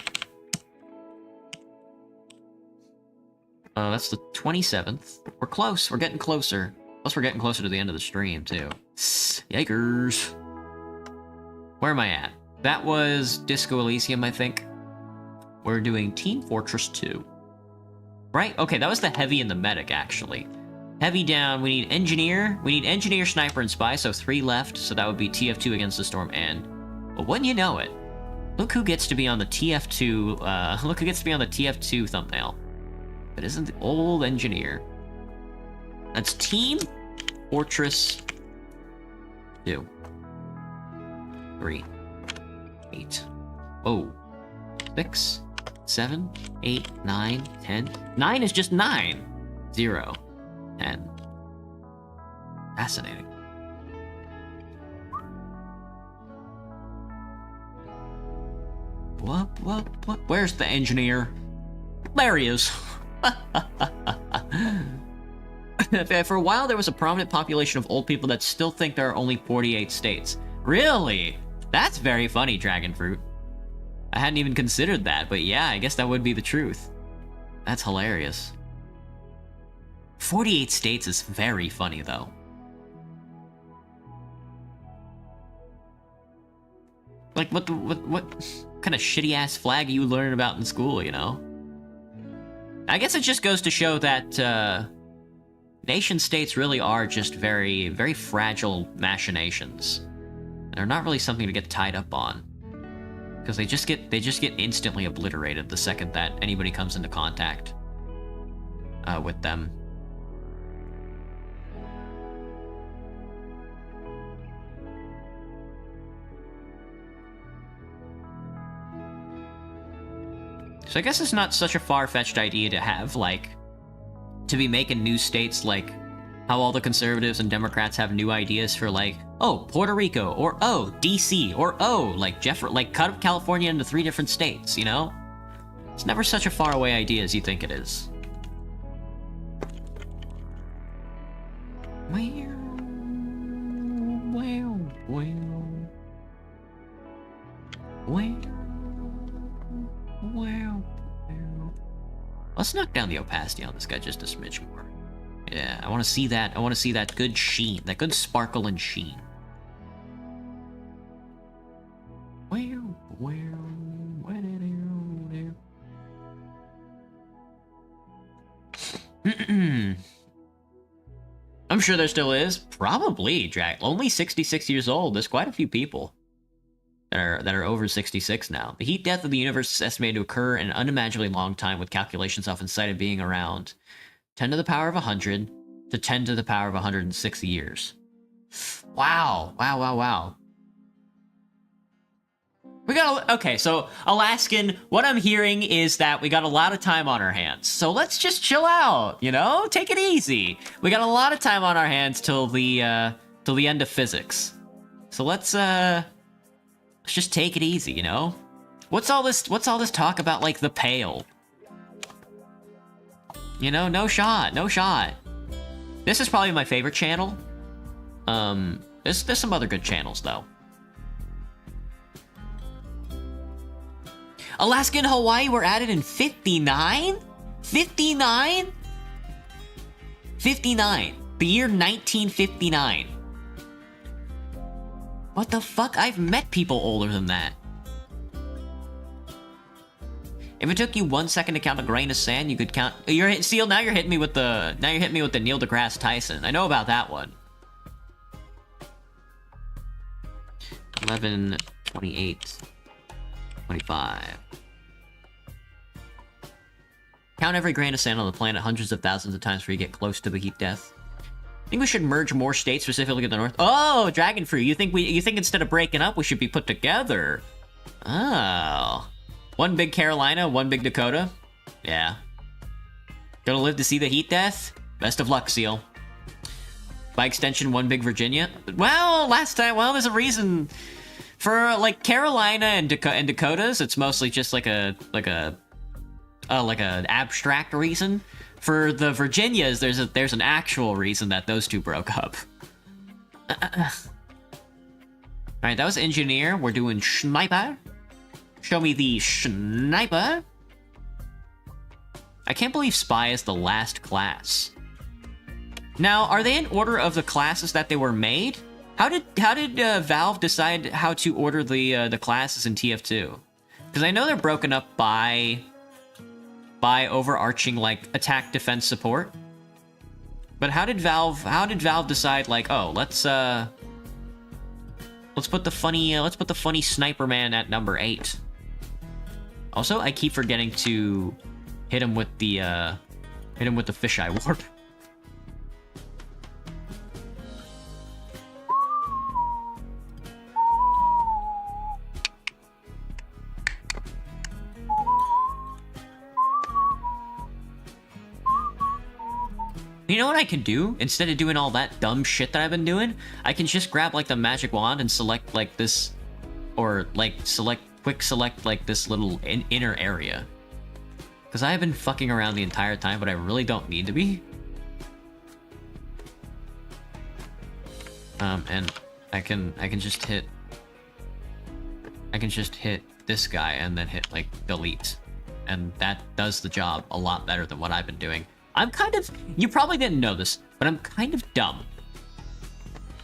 That's the 27th. We're close. We're getting closer. Plus, we're getting closer to the end of the stream, too. Yikers. Where am I at? That was Disco Elysium, I think. We're doing Team Fortress 2. Right? Okay, that was the heavy and the medic, actually. Heavy down, we need engineer. We need engineer, sniper, and spy, so 3 left. So that would be TF2 against the storm, and... Well, wouldn't you know it? Look who gets to be on the TF2, look who gets to be on the TF2 thumbnail. It isn't the old engineer. That's Team Fortress 2. 3. 8. Oh. 6. 7. 8. 9. 10. 9 is just 9. 0. 10. Fascinating. What? Where's the engineer? There he is. For a while, there was a prominent population of old people that still think there are only 48 states. Really? That's very funny, Dragonfruit. I hadn't even considered that, but yeah, I guess that would be the truth. That's hilarious. 48 states is very funny, though. Like, what kind of shitty-ass flag you learn about in school, you know? I guess it just goes to show that nation states really are just very, very fragile machinations. They're not really something to get tied up on, because they just get instantly obliterated the second that anybody comes into contact with them. So I guess it's not such a far-fetched idea to have, like, to be making new states, like how all the conservatives and Democrats have new ideas for, like, oh, Puerto Rico, or oh, DC, or oh, like cut up California into 3 different states, you know? It's never such a faraway idea as you think it is. Let's knock down the opacity on this guy just a smidge more. Yeah, I want to see that. I want to see that good sheen, that good sparkle and sheen. I'm sure there still is. Probably, Jack. Only 66 years old. There's quite a few people that are over 66 now. The heat death of the universe is estimated to occur in an unimaginably long time, with calculations often cited being around 10 to the power of 100 to 10 to the power of 160 years. Wow. Wow. We got okay, so Alaskan, what I'm hearing is that we got a lot of time on our hands. So let's just chill out, you know? Take it easy. We got a lot of time on our hands till the end of physics. So let's just take it easy, you know? What's all this talk about, like, the Pale? You know, no shot. This is probably my favorite channel. There's some other good channels, though. Alaska and Hawaii were added in 59? 59? 59. The year 1959. What the fuck? I've met people older than that. If it took you 1 second to count a grain of sand, you could count. Seal. Now you're hitting me with the. Now you're hitting me with the Neil deGrasse Tyson. I know about that one. 11, 28, 25. Count every grain of sand on the planet hundreds of thousands of times before you get close to the heat death. I think we should merge more states, specifically in the north. Oh, Dragon Fruit. You think instead of breaking up, we should be put together? Oh. One big Carolina, one big Dakota. Yeah. Gonna live to see the heat death? Best of luck, Seal. By extension, one big Virginia. Well, there's a reason for, like, Carolina and Dakotas. It's mostly just like an abstract reason. For the Virginias, there's an actual reason that those two broke up. Alright, that was engineer. We're doing sniper. Show me the sniper. I can't believe spy is the last class. Now, are they in order of the classes that they were made? How did Valve decide how to order the classes in TF2? Because I know they're broken up by overarching, like, attack, defense, support. But how did Valve decide, like, oh, let's put the funny sniper man at number 8. Also, I keep forgetting to hit him with the fisheye warp. You know what I can do? Instead of doing all that dumb shit that I've been doing, I can just grab, like, the magic wand and select, like, this, or, like, quick select, like, this little inner area. Because I've been fucking around the entire time, but I really don't need to be. And I can just hit this guy and then hit, like, delete. And that does the job a lot better than what I've been doing. I'm kind of... You probably didn't know this, but I'm kind of dumb.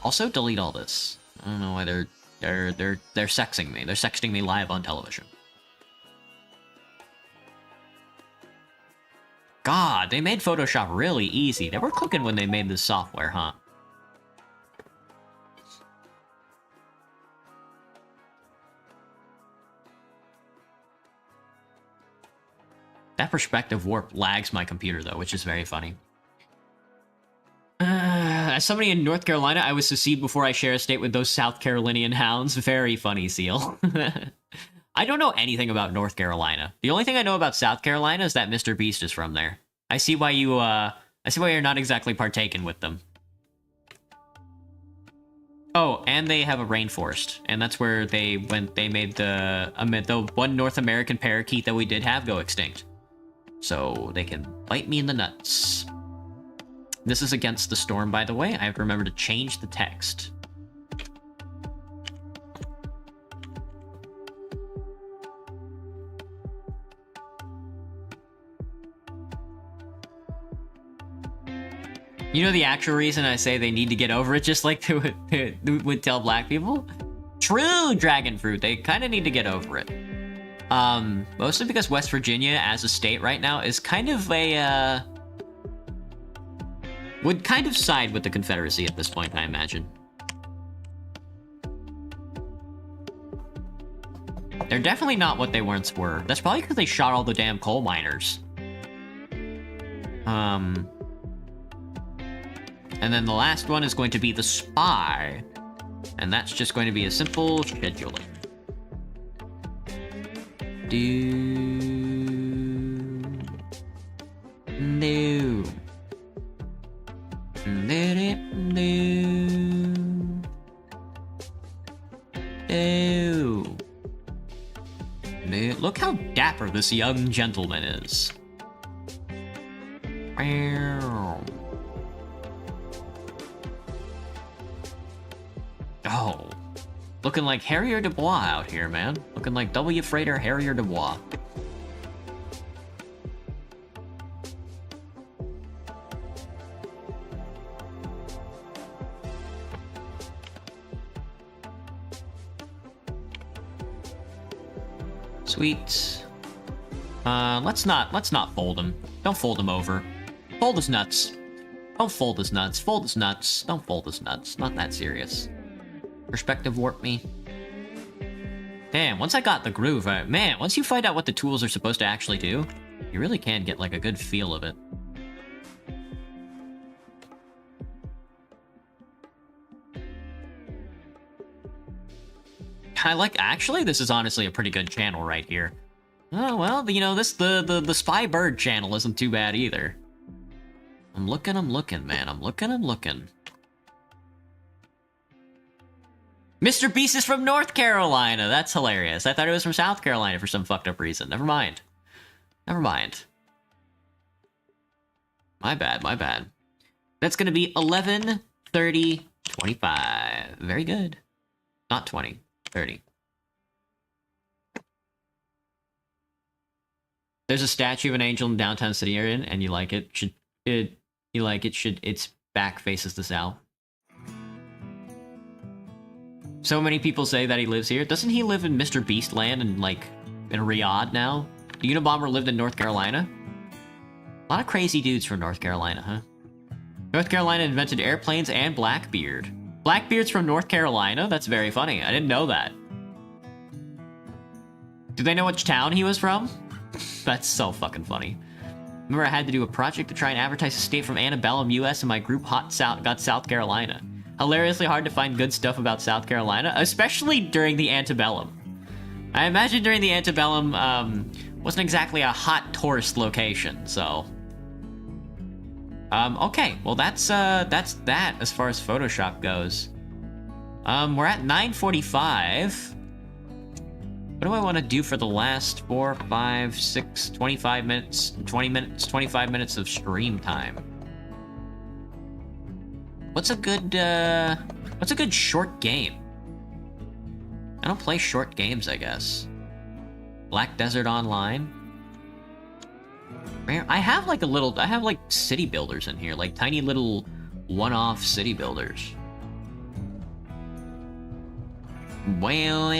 Also, delete all this. I don't know why they're sexing me. They're sexting me live on television. God, they made Photoshop really easy. They were cooking when they made this software, huh? That perspective warp lags my computer, though, which is very funny. As somebody in North Carolina, I was secede before I share a state with those South Carolinian hounds. Very funny, Seal. I don't know anything about North Carolina. The only thing I know about South Carolina is that Mr. Beast is from there. I see why you, I see why you're not exactly partaking with them. Oh, and they have a rainforest, and that's where they made the one North American parakeet that we did have go extinct. So they can bite me in the nuts. This is against the storm, by the way. I have to remember to change the text. You know the actual reason I say they need to get over it, just like they would tell black people? True, dragon fruit. They kind of need to get over it. Mostly because West Virginia, as a state right now, is kind of a, would kind of side with the Confederacy at this point, I imagine. They're definitely not what they once were. That's probably because they shot all the damn coal miners. And then the last one is going to be the spy. And that's just going to be a simple scheduling. No. Look how dapper this young gentleman is. Oh, looking like Harrier Dubois out here, man. Looking like W. Freighter Harrier Dubois. Sweet. Let's not fold him. Don't fold him over. Fold his nuts. Don't fold his nuts. Fold his nuts. Don't fold his nuts. Not that serious. Perspective warp me. Damn, once I got the groove, man, once you find out what the tools are supposed to actually do, you really can get, like, a good feel of it. Actually, this is honestly a pretty good channel right here. Oh, well, you know, the Spy Bird channel isn't too bad either. I'm looking, man. I'm looking. Mr. Beast is from North Carolina. That's hilarious. I thought it was from South Carolina for some fucked up reason. Never mind. My bad. That's gonna be 11, 30, 25. Very good. Not 20, 30. There's a statue of an angel in downtown city area, and you like it. Its back faces the south. So many people say that he lives here. Doesn't he live in Mr. Beast land and, like, in Riyadh now? The Unabomber lived in North Carolina? A lot of crazy dudes from North Carolina, huh? North Carolina invented airplanes and Blackbeard. Blackbeard's from North Carolina? That's very funny. I didn't know that. Do they know which town he was from? That's so fucking funny. Remember I had to do a project to try and advertise a state from Antebellum, US, and my group got South Carolina. Hilariously hard to find good stuff about South Carolina, especially during the Antebellum. I imagine during the Antebellum, wasn't exactly a hot tourist location, so... okay, well that's that as far as Photoshop goes. We're at 9:45. What do I want to do for the last 4, 5, 6, 25 minutes, 20 minutes, 25 minutes of stream time? What's a good short game? I don't play short games, I guess. Black Desert Online. I have like city builders in here, like tiny little one-off city builders. Well.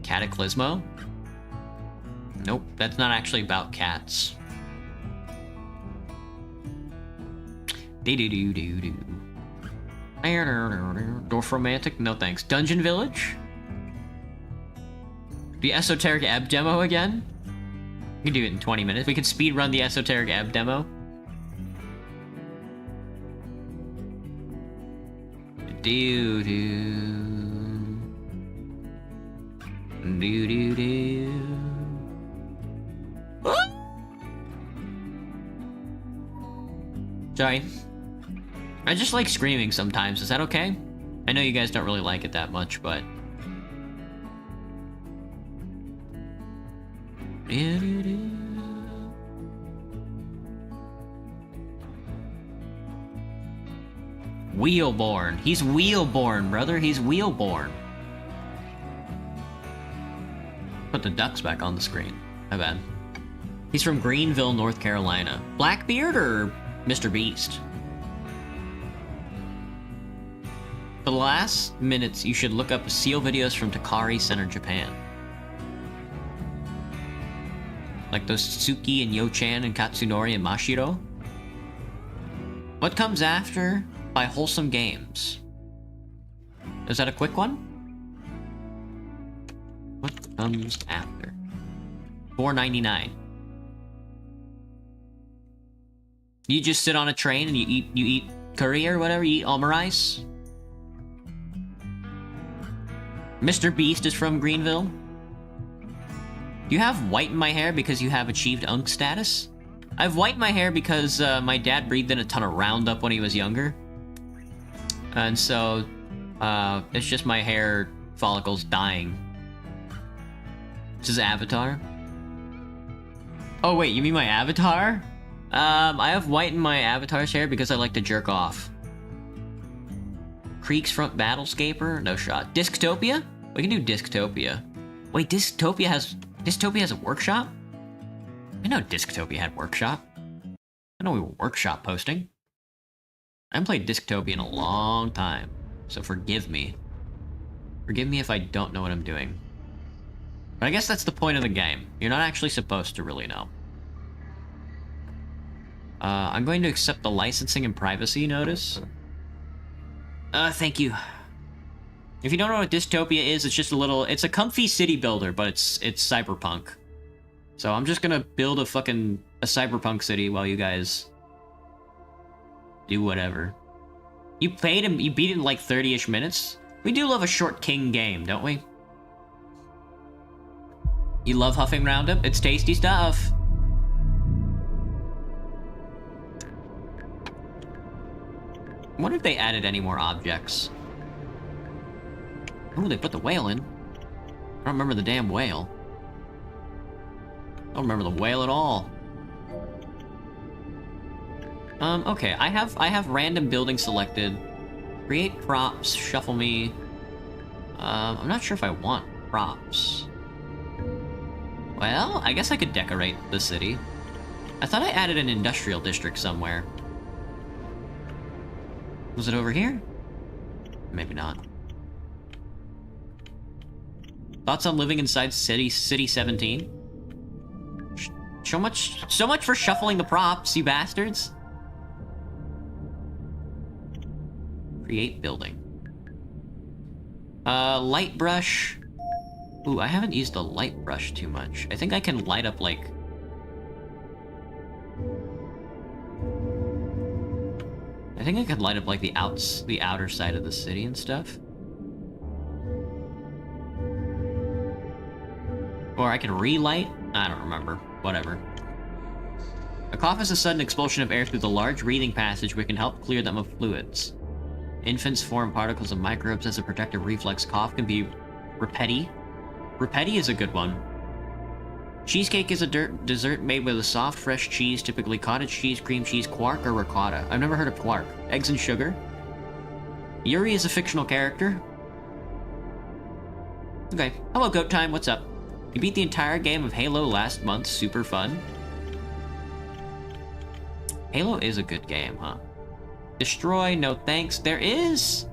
Cataclysmo? Nope, that's not actually about cats. Do-do-do-do-do. Dwarf Romantic? No thanks. Dungeon Village? The Esoteric Ebb demo again? We can do it in 20 minutes. We could speedrun the Esoteric Ebb demo. Sorry. I just like screaming sometimes. Is that okay? I know you guys don't really like it that much, but... Wheelborn. He's Wheelborn, brother. He's Wheelborn. Put the ducks back on the screen. My bad. He's from Greenville, North Carolina. Blackbeard or Mr. Beast? For the last minutes, you should look up seal videos from Takari Center, Japan. Like those Tsuki and Yo-chan and Katsunori and Mashiro. What comes after by Wholesome Games? Is that a quick one? What comes after? $4.99. You just sit on a train and you eat curry or whatever, you eat omurice? Mr. Beast is from Greenville? Do you have white in my hair because you have achieved Unk status? I have white in my hair because my dad breathed in a ton of Roundup when he was younger. And so, it's just my hair follicles dying. This is Avatar. Oh wait, you mean my avatar? I have white in my avatar's hair because I like to jerk off. Creek's Front Battlescaper? No shot. Disctopia? We can do Disctopia. Wait, Disctopia has a workshop? I know Disctopia had workshop. I know we were workshop posting. I haven't played Disctopia in a long time, so forgive me. Forgive me if I don't know what I'm doing. But I guess that's the point of the game. You're not actually supposed to really know. I'm going to accept the licensing and privacy notice. Thank you. If you don't know what Dystopia is, it's just it's a comfy city builder, but it's cyberpunk. So I'm just gonna build a cyberpunk city while you guys do whatever. You beat it in like 30-ish minutes? We do love a short king game, don't we? You love huffing Roundup? It's tasty stuff. I wonder if they added any more objects. Oh, they put the whale in. I don't remember the damn whale. I don't remember the whale at all. Okay, I have random building selected. Create props, shuffle me. I'm not sure if I want props. Well, I guess I could decorate the city. I thought I added an industrial district somewhere. Was it over here? Maybe not. Thoughts on living inside City 17? So much for shuffling the props, you bastards. Create building. Light brush. Ooh, I haven't used the light brush too much. I think I can light up, like... I think I could light up, like, the outer side of the city and stuff. Or I can relight? I don't remember. Whatever. A cough is a sudden expulsion of air through the large breathing passage which can help clear them of fluids. Infants form particles of microbes as a protective reflex. Cough can be repeti. Repeti is a good one. Cheesecake is a dessert made with a soft, fresh cheese, typically cottage cheese, cream cheese, quark, or ricotta. I've never heard of quark. Eggs and sugar. Yuri is a fictional character. Okay. Hello, Goat Time. What's up? You beat the entire game of Halo last month. Super fun. Halo is a good game, huh? Destroy, no thanks. There is...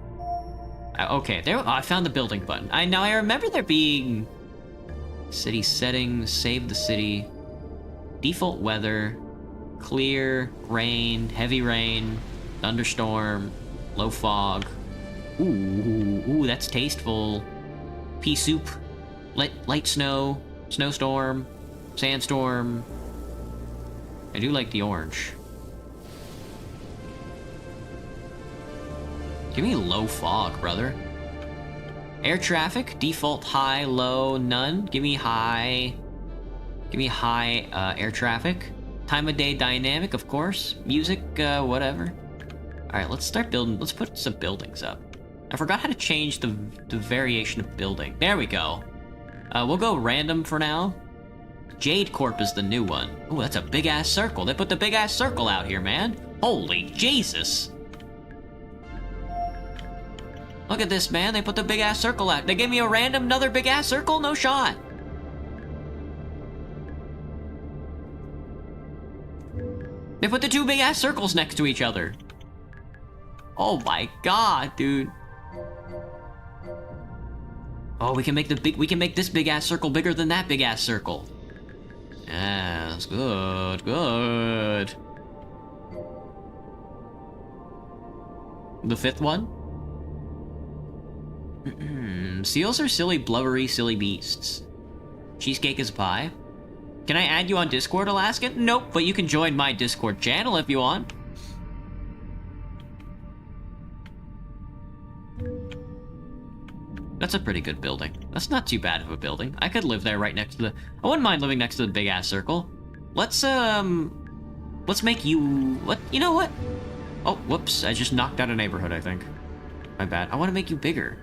Okay, I found the building button. Now I remember there being... City settings, save the city. Default weather, clear, rain, heavy rain, thunderstorm, low fog. Ooh, that's tasteful. Pea soup, light snow, snowstorm, sandstorm. I do like the orange. Give me low fog, brother. Air traffic, default high, low, none. Give me high. Give me high air traffic. Time of day dynamic, of course. Music, whatever. Alright, let's start building. Let's put some buildings up. I forgot how to change the variation of building. There we go. We'll go random for now. Jade Corp is the new one. Ooh, that's a big-ass circle. They put the big-ass circle out here, man. Holy Jesus. Look at this, man. They put the big-ass circle out. They gave me a random another big-ass circle? No shot. They put the two big-ass circles next to each other. Oh my god, dude. Oh, we can make this big-ass circle bigger than that big-ass circle. Yes, good, good. The fifth one? Seals are silly, blubbery, silly beasts. Cheesecake is pie. Can I add you on Discord, Alaskan? Nope, but you can join my Discord channel if you want. That's a pretty good building. That's not too bad of a building. I could live there right next to the... I wouldn't mind living next to the big-ass circle. Let's make you... What? You know what? Oh, whoops. I just knocked out a neighborhood, I think. My bad. I want to make you bigger.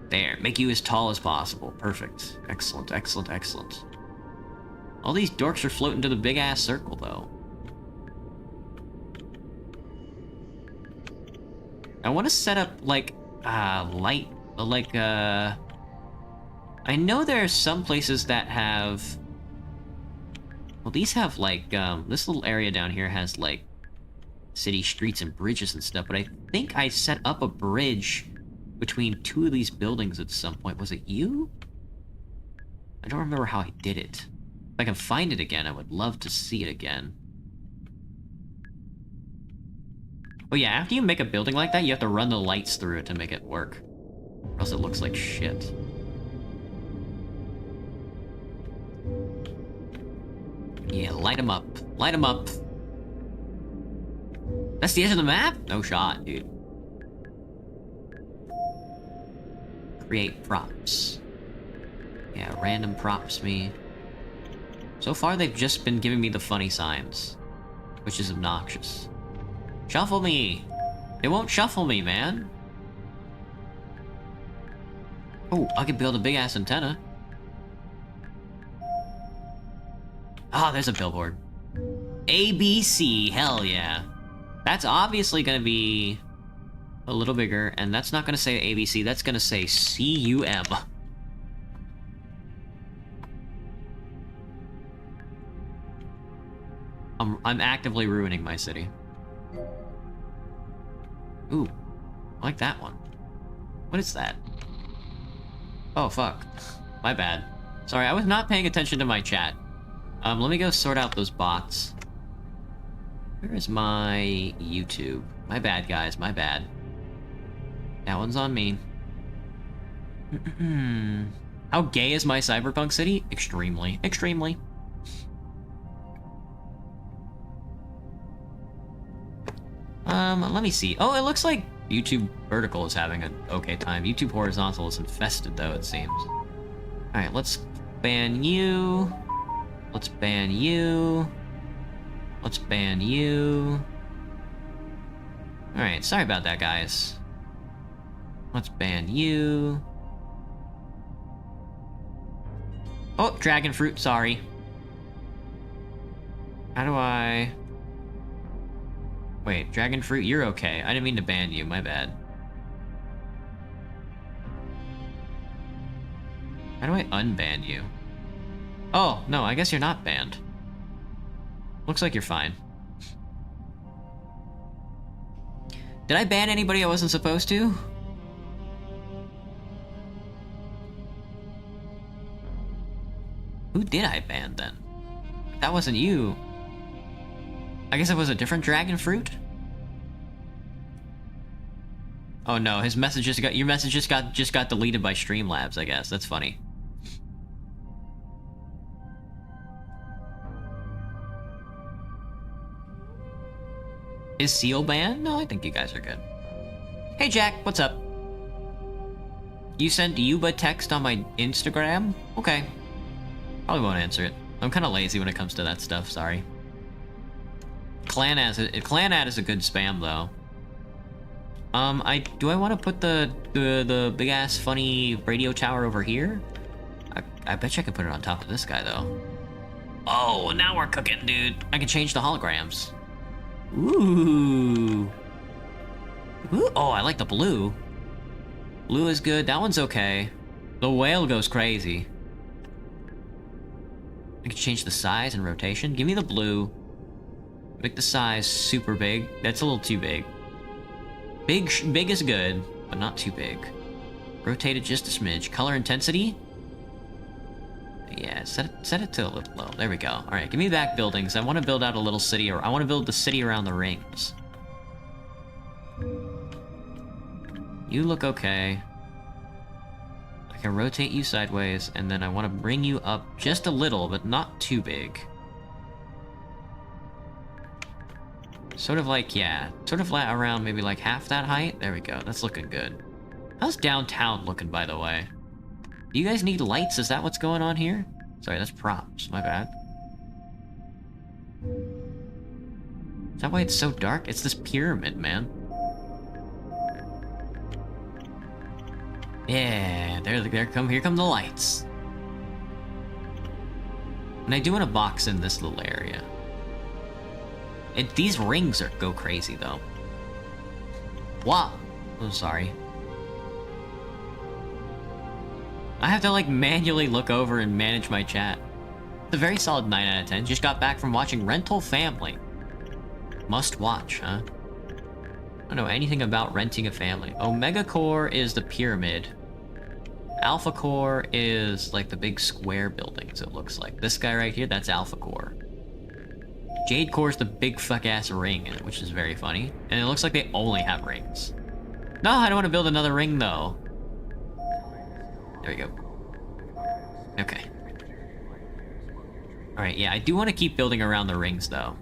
There. Make you as tall as possible. Perfect. Excellent, excellent, excellent. All these dorks are floating to the big-ass circle, though. I want to set up, like, light... Like, I know there are some places that have... Well, these have, like, this little area down here has, like, city streets and bridges and stuff, but I think I set up a bridge between two of these buildings at some point. Was it you? I don't remember how I did it. If I can find it again, I would love to see it again. Oh yeah, after you make a building like that, you have to run the lights through it to make it work. Or else it looks like shit. Yeah, light them up. Light them up. That's the edge of the map? No shot, dude. Create props. Yeah, random props me. So far, they've just been giving me the funny signs, which is obnoxious. Shuffle me! It won't shuffle me, man. Oh, I could build a big-ass antenna. Ah, there's a billboard. ABC, hell yeah. That's obviously gonna be a little bigger, and that's not gonna say ABC, that's gonna say CUM. I'm actively ruining my city. Ooh, I like that one. What is that? Oh, fuck. My bad. Sorry, I was not paying attention to my chat. Let me go sort out those bots. Where is my YouTube? My bad, guys, my bad. That one's on me. How gay is my cyberpunk city? Extremely. Extremely. Let me see. Oh, it looks like YouTube vertical is having an okay time. YouTube horizontal is infested, though, it seems. Alright, let's ban you. Let's ban you. Let's ban you. Alright, sorry about that, guys. Let's ban you. Oh, dragon fruit, sorry. How do I... Wait, dragon fruit, you're okay. I didn't mean to ban you, my bad. How do I unban you? Oh, no, I guess you're not banned. Looks like you're fine. Did I ban anybody I wasn't supposed to? Who did I ban then? That wasn't you. I guess it was a different dragon fruit? Oh no, his message just got, your message just got deleted by Streamlabs, I guess. That's funny. Is Seal banned? No, I think you guys are good. Hey Jack, what's up? You sent Yuba text on my Instagram? Okay. Probably won't answer it. I'm kind of lazy when it comes to that stuff, sorry. Clan ad is a good spam though. Do I want to put the big ass funny radio tower over here? I bet you I could put it on top of this guy though. Oh, now we're cooking, dude. I can change the holograms. Ooh. Ooh. Oh, I like the blue. Blue is good. That one's okay. The whale goes crazy. I can change the size and rotation. Give me the blue. Make the size super big. That's a little too big. Big is good, but not too big. Rotate it just a smidge. Color intensity? Yeah, set it to a little low. There we go. Alright, give me back buildings. I want to build out a little city, or I want to build the city around the rings. You look okay. I can rotate you sideways, and then I want to bring you up just a little, but not too big. Sort of like, yeah, sort of like around maybe like half that height. There we go, that's looking good. How's downtown looking, by the way? Do you guys need lights? Is that what's going on here? Sorry, that's props, my bad. Is that why it's so dark? It's this pyramid, man. Yeah, here come the lights. And I do want to box in this little area. These rings go crazy though. Wow. I'm sorry. I have to like manually look over and manage my chat. It's a very solid 9 out of 10. Just got back from watching Rental Family. Must watch, huh? I don't know anything about renting a family. Omega Core is the pyramid. Alpha Core is like the big square buildings, it looks like. This guy right here, that's Alpha Core. Jade Core is the big fuck-ass ring, which is very funny. And it looks like they only have rings. No, I don't want to build another ring, though. There we go. Okay. Alright, yeah, I do want to keep building around the rings, though.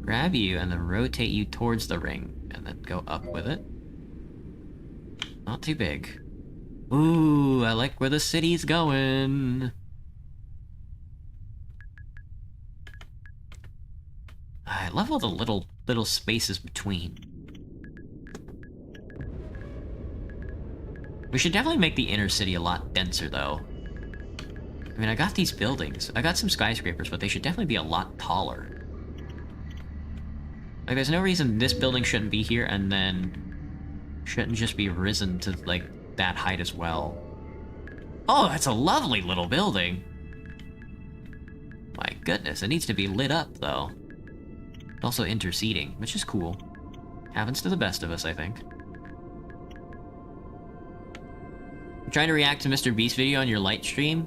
Grab you and then rotate you towards the ring, and then go up with it. Not too big. Ooh, I like where the city's going. I love all the little spaces between. We should definitely make the inner city a lot denser, though. I mean, I got these buildings. I got some skyscrapers, but they should definitely be a lot taller. Like, there's no reason this building shouldn't be here and then shouldn't just be risen to, like, that height as well. Oh, that's a lovely little building. My goodness, it needs to be lit up, though. Also interceding, which is cool. Happens to the best of us, I think. I'm trying to react to Mr. Beast's video on your light stream.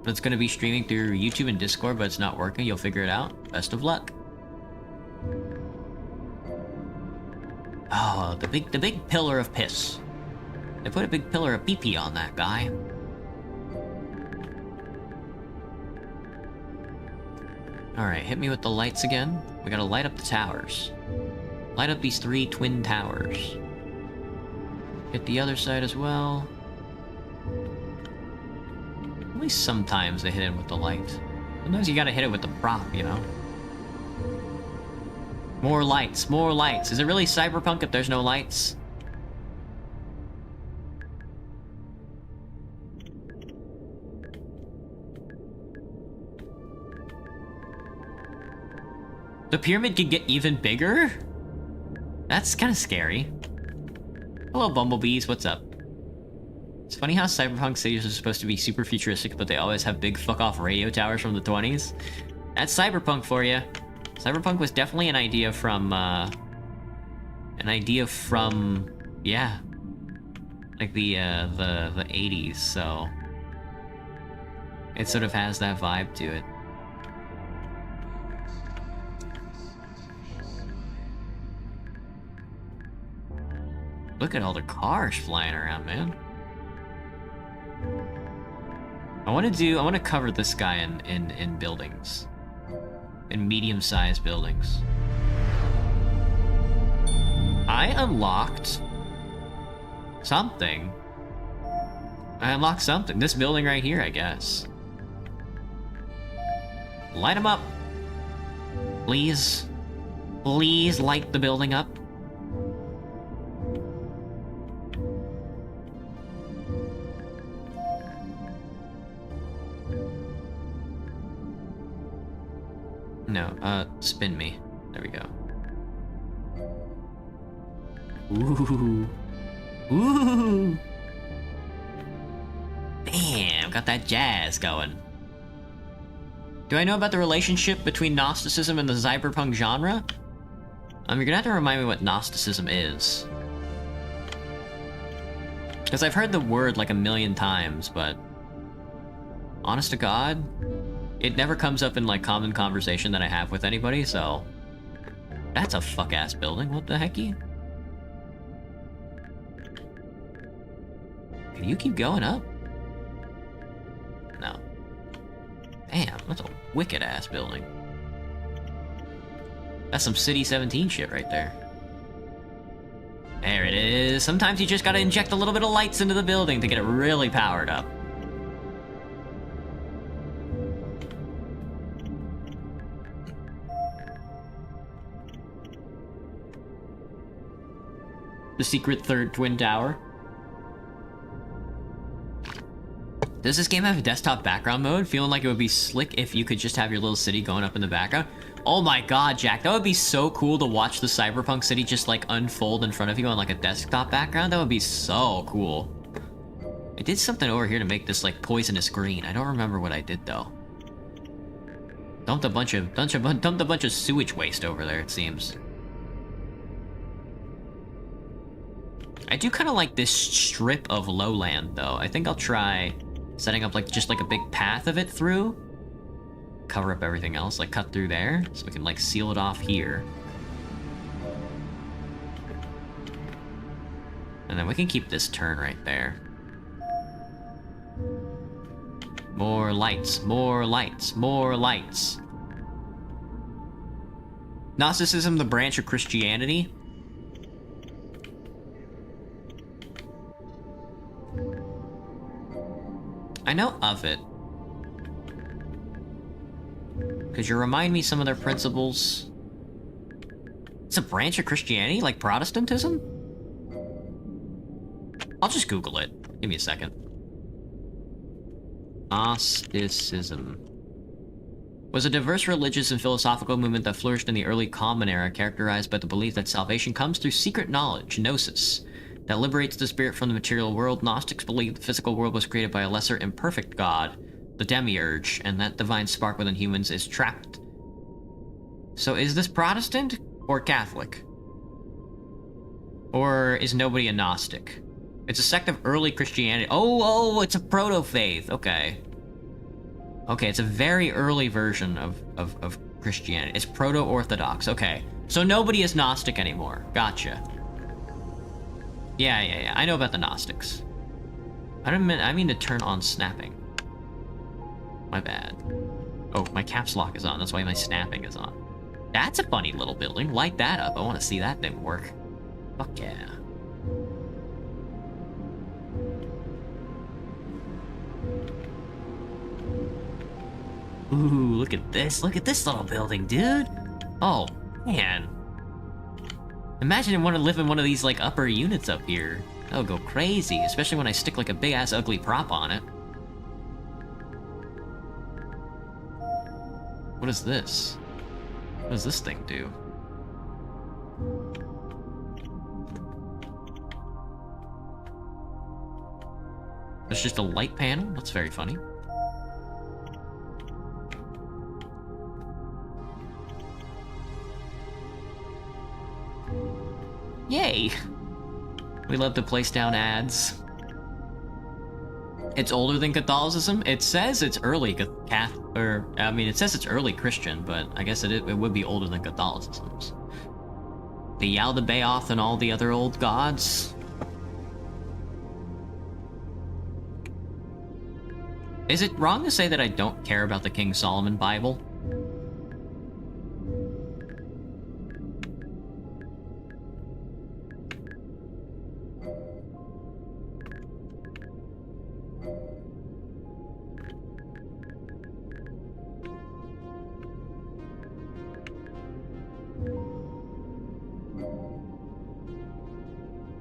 But it's gonna be streaming through YouTube and Discord, but it's not working. You'll figure it out. Best of luck. Oh, the big pillar of piss. They put a big pillar of pee-pee on that guy. Alright, hit me with the lights again. We gotta light up the towers. Light up these 3 twin towers. Hit the other side as well. At least sometimes they hit it with the light. Sometimes you gotta hit it with the prop, you know? More lights, more lights. Is it really cyberpunk if there's no lights? The pyramid could get even bigger? That's kind of scary. Hello, bumblebees, what's up? It's funny how cyberpunk cities are supposed to be super futuristic, but they always have big fuck-off radio towers from the 20s. That's cyberpunk for you. Cyberpunk was definitely an idea from, yeah. like the 80s, so it sort of has that vibe to it. Look at all the cars flying around, man. I want to cover this guy in buildings. In medium-sized buildings. I unlocked something. I unlocked something. This building right here, I guess. Light them up. Please. Please light the building up. No, spin me. There we go. Ooh. Ooh. Damn, got that jazz going. Do I know about the relationship between Gnosticism and the cyberpunk genre? You're gonna have to remind me what Gnosticism is. Because I've heard the word like a million times, but... honest to God, it never comes up in like common conversation that I have with anybody, so... That's a fuck-ass building, what the hecky? Can you keep going up? No. Damn, that's a wicked-ass building. That's some City 17 shit right there. There it is. Sometimes you just gotta inject a little bit of lights into the building to get it really powered up. The secret third twin tower. Does this game have a desktop background mode? Feeling like it would be slick if you could just have your little city going up in the background. Oh my god, Jack, that would be so cool to watch the cyberpunk city just like unfold in front of you on like a desktop background. That would be so cool. I did something over here to make this like poisonous green. I don't remember what I did though. Dumped a bunch of sewage waste over there, it seems. I do kind of like this strip of lowland though. I think I'll try setting up like just like a big path of it through. Cover up everything else, like cut through there, so we can like seal it off here. And then we can keep this turn right there. More lights, more lights, more lights. Gnosticism, the branch of Christianity. I know of it. Could you remind me some of their principles? It's a branch of Christianity, like Protestantism? I'll just Google it. Give me a second. Gnosticism was a diverse religious and philosophical movement that flourished in the early Common Era, characterized by the belief that salvation comes through secret knowledge, gnosis, that liberates the spirit from the material world. Gnostics believed the physical world was created by a lesser imperfect god, the demiurge, and that divine spark within humans is trapped. So is this Protestant or Catholic? Or is nobody a Gnostic? It's a sect of early Christianity. Oh, it's a proto-faith. Okay. Okay, it's a very early version of Christianity. It's proto-Orthodox. Okay. So nobody is Gnostic anymore. Gotcha. Yeah. I know about the Gnostics. I mean to turn on snapping. My bad. Oh, my caps lock is on. That's why my snapping is on. That's a funny little building. Light that up. I want to see that thing work. Fuck yeah. Ooh, look at this. Look at this little building, dude. Oh, man. Imagine I want to live in one of these, like, upper units up here. That would go crazy, especially when I stick, like, a big-ass ugly prop on it. What is this? What does this thing do? It's just a light panel? That's very funny. Yay! We love to place down ads. It's older than Catholicism. It says it's early it says it's early Christian, but I guess it would be older than Catholicism's. The Yaldabaoth and all the other old gods. Is it wrong to say that I don't care about the King Solomon Bible?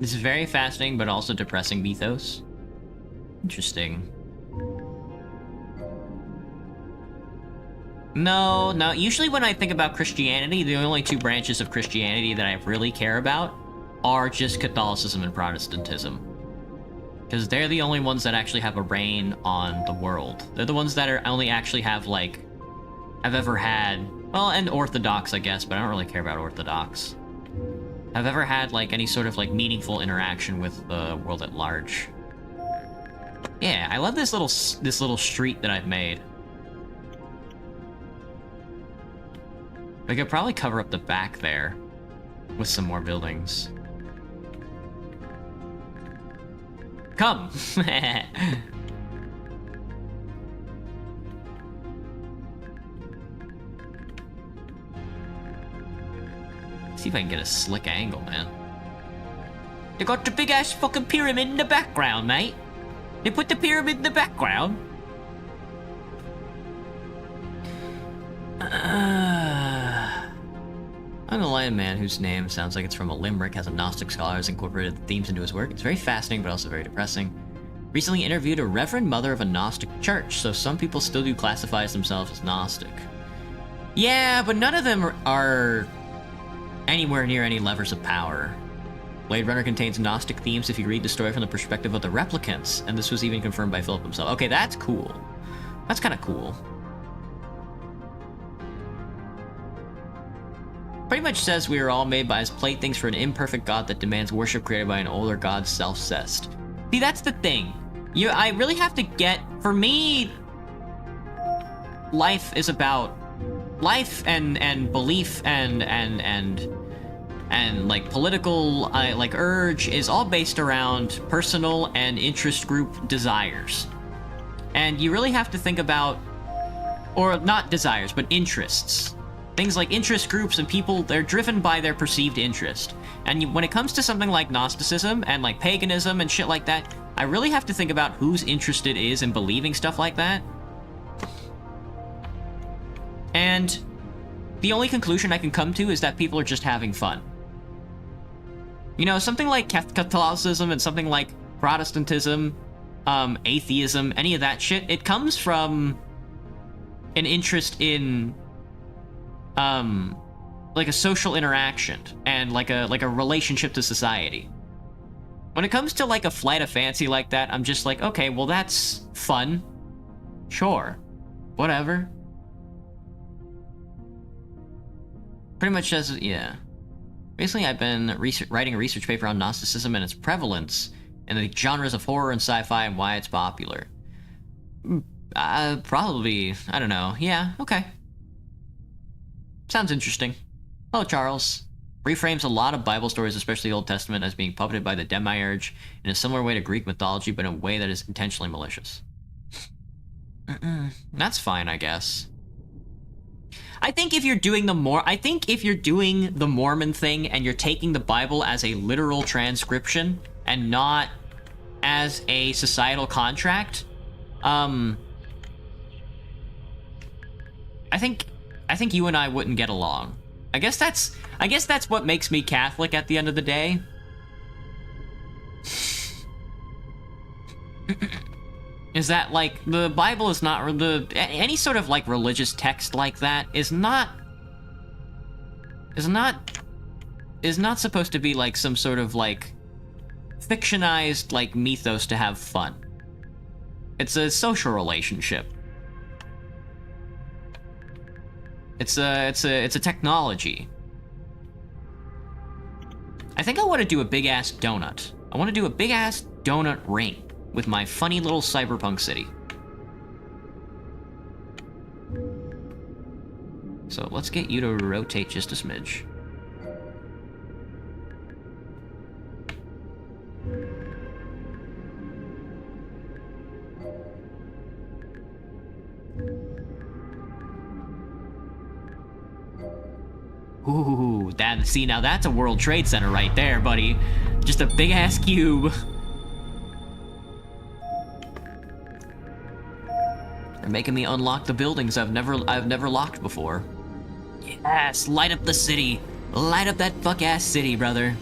This is very fascinating, but also depressing mythos. Interesting. No, usually when I think about Christianity, the only two branches of Christianity that I really care about are just Catholicism and Protestantism. Because they're the only ones that actually have a reign on the world. They're the ones that only actually have, like, I've ever had, well, and Orthodox, I guess, but I don't really care about Orthodox. I've ever had, like, any sort of, like, meaningful interaction with the world at large. Yeah, I love this little street that I've made. We could probably cover up the back there with some more buildings. Come! See if I can get a slick angle, man. They got the big-ass fucking pyramid in the background, mate. They put the pyramid in the background. Unaligned man whose name sounds like it's from a limerick has a Gnostic scholar has incorporated themes into his work. It's very fascinating, but also very depressing. Recently interviewed a reverend mother of a Gnostic church, so some people still do classify themselves as Gnostic. Yeah, but none of them are anywhere near any levers of power. Blade Runner contains Gnostic themes if you read the story from the perspective of the replicants, and this was even confirmed by Philip himself. Okay, that's cool. That's kind of cool. Pretty much says we are all made by his playthings for an imperfect god that demands worship created by an older god self-cessed. See, that's the thing. I really have to get, for me, life is about life and belief and like political like urge is all based around personal and interest group desires. And you really have to think about, or not desires, but interests. Things like interest groups and people, they're driven by their perceived interest. And when it comes to something like Gnosticism and like paganism and shit like that, I really have to think about whose interest it is in believing stuff like that. And the only conclusion I can come to is that people are just having fun. You know, something like Catholicism and something like Protestantism, atheism, any of that shit, it comes from an interest in like a social interaction and like a relationship to society. When it comes to like a flight of fancy like that, I'm just like, okay, well that's fun. Sure. Whatever. Pretty much says, yeah. Recently I've been writing a research paper on Gnosticism and its prevalence in the genres of horror and sci-fi and why it's popular. Probably, I don't know. Yeah, okay. Sounds interesting. Hello, Charles. Reframes a lot of Bible stories, especially the Old Testament, as being puppeted by the demiurge in a similar way to Greek mythology, but in a way that is intentionally malicious. That's fine, I guess. I think if you're doing the Mormon thing and you're taking the Bible as a literal transcription and not as a societal contract, I think you and I wouldn't get along. I guess that's what makes me Catholic at the end of the day. Is that, like, the Bible is not, any sort of, like, religious text like that is not supposed to be, like, some sort of, like, fictionized, like, mythos to have fun. It's a social relationship. It's a technology. I think I want to do a big-ass donut. I want to do a big-ass donut ring. with my funny little cyberpunk city. So let's get you to rotate just a smidge. Ooh, see, now that's a World Trade Center right there, buddy. Just a big-ass cube. They're making me unlock the buildings I've never locked before. Yes, light up the city. Light up that fuck-ass city, brother.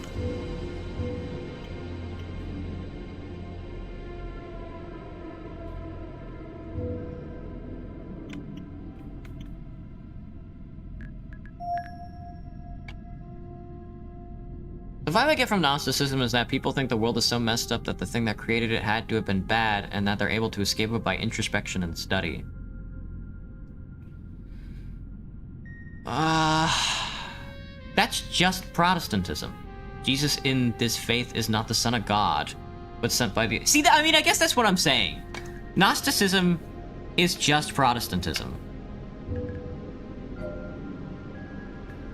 The vibe I get from Gnosticism is that people think the world is so messed up that the thing that created it had to have been bad, and that they're able to escape it by introspection and study. That's just Protestantism. Jesus in this faith is not the Son of God, but sent by the... See, I mean, I guess that's what I'm saying. Gnosticism is just Protestantism.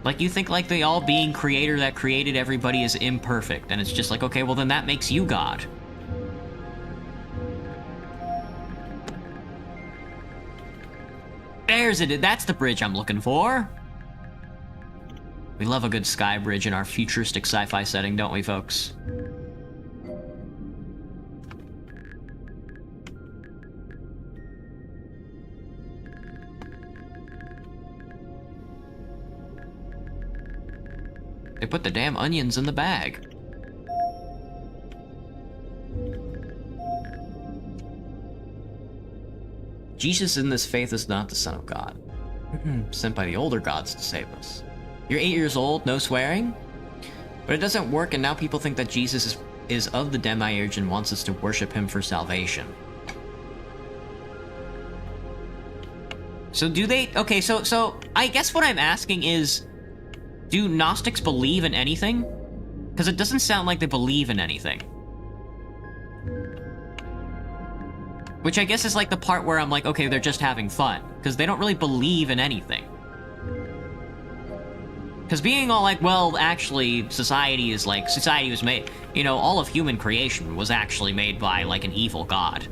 Like, you think, like, the all-being creator that created everybody is imperfect, and it's just like, okay, well, then that makes you God. There's it. That's the bridge I'm looking for. We love a good sky bridge in our futuristic sci-fi setting, don't we, folks? They put the damn onions in the bag. Jesus in this faith is not the Son of God, sent by the older gods to save us. You're 8 years old, no swearing? But it doesn't work, and now people think that Jesus is of the Demiurge and wants us to worship him for salvation. So do they... Okay, so I guess what I'm asking is, do Gnostics believe in anything? Because it doesn't sound like they believe in anything. Which I guess is like the part where I'm like, okay, they're just having fun. Because they don't really believe in anything. Because being all like, well, actually, society was made... You know, all of human creation was actually made by, like, an evil god.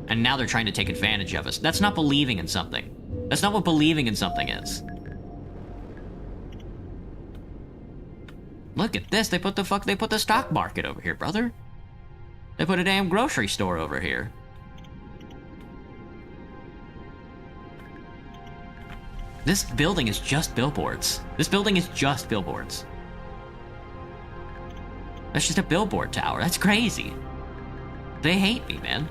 And now they're trying to take advantage of us. That's not believing in something. That's not what believing in something is. Look at this, they put the stock market over here, brother. They put a damn grocery store over here. This building is just billboards. This building is just billboards. That's just a billboard tower. That's crazy. They hate me, man.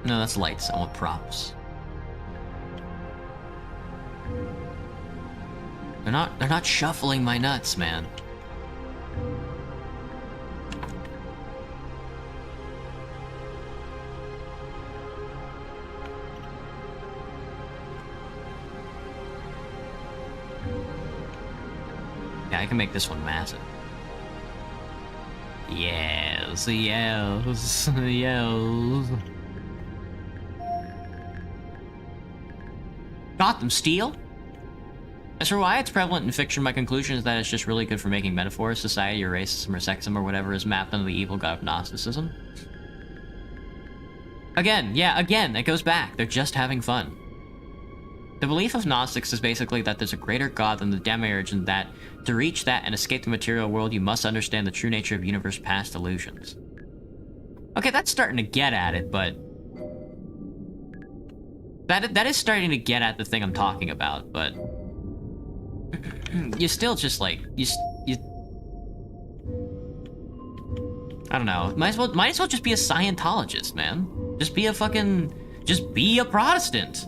No, that's lights. I want props. They're not shuffling my nuts, man. Yeah, I can make this one massive. Yes, yes, yes. Gotham Steel? As for why it's prevalent in fiction, my conclusion is that it's just really good for making metaphors. Society or racism or sexism or whatever is mapped onto the evil god of Gnosticism. Again, yeah, again, it goes back. They're just having fun. The belief of Gnostics is basically that there's a greater god than the Demiurge, and that to reach that and escape the material world, you must understand the true nature of universe past illusions. Okay, that's starting to get at it, but... That is starting to get at the thing I'm talking about, but... You still just, like, you... I don't know. Might as well just be a Scientologist, man. Just be a fucking... Just be a Protestant.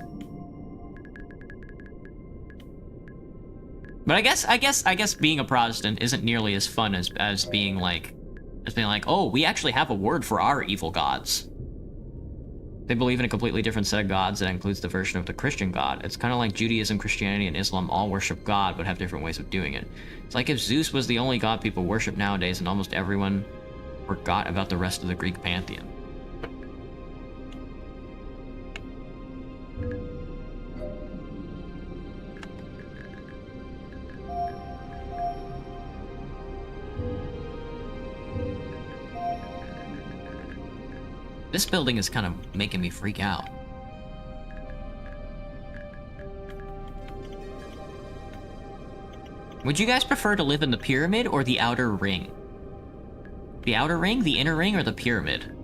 But I guess being a Protestant isn't nearly as fun as being like, oh, we actually have a word for our evil gods. They believe in a completely different set of gods that includes the version of the Christian god. It's kind of like Judaism, Christianity, and Islam all worship God, but have different ways of doing it. It's like if Zeus was the only god people worship nowadays, and almost everyone forgot about the rest of the Greek pantheon. This building is kind of making me freak out. Would you guys prefer to live in the pyramid or the outer ring? The outer ring, the inner ring, or the pyramid?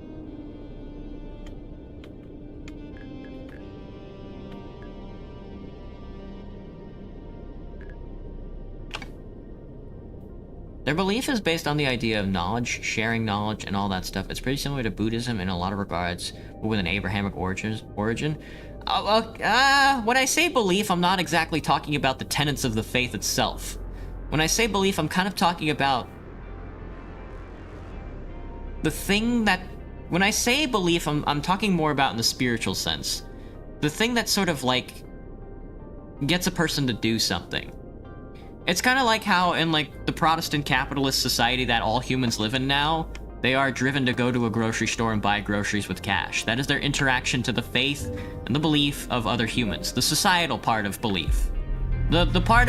Their belief is based on the idea of knowledge, sharing knowledge, and all that stuff. It's pretty similar to Buddhism in a lot of regards, but with an Abrahamic origin. When I say belief, I'm not exactly talking about the tenets of the faith itself. When I say belief, I'm kind of talking about the thing that... When I say belief, I'm talking more about in the spiritual sense. The thing that sort of, like, gets a person to do something. It's kind of like how in, like, the Protestant capitalist society that all humans live in now, they are driven to go to a grocery store and buy groceries with cash. That is their interaction to the faith and the belief of other humans. The societal part of belief. The part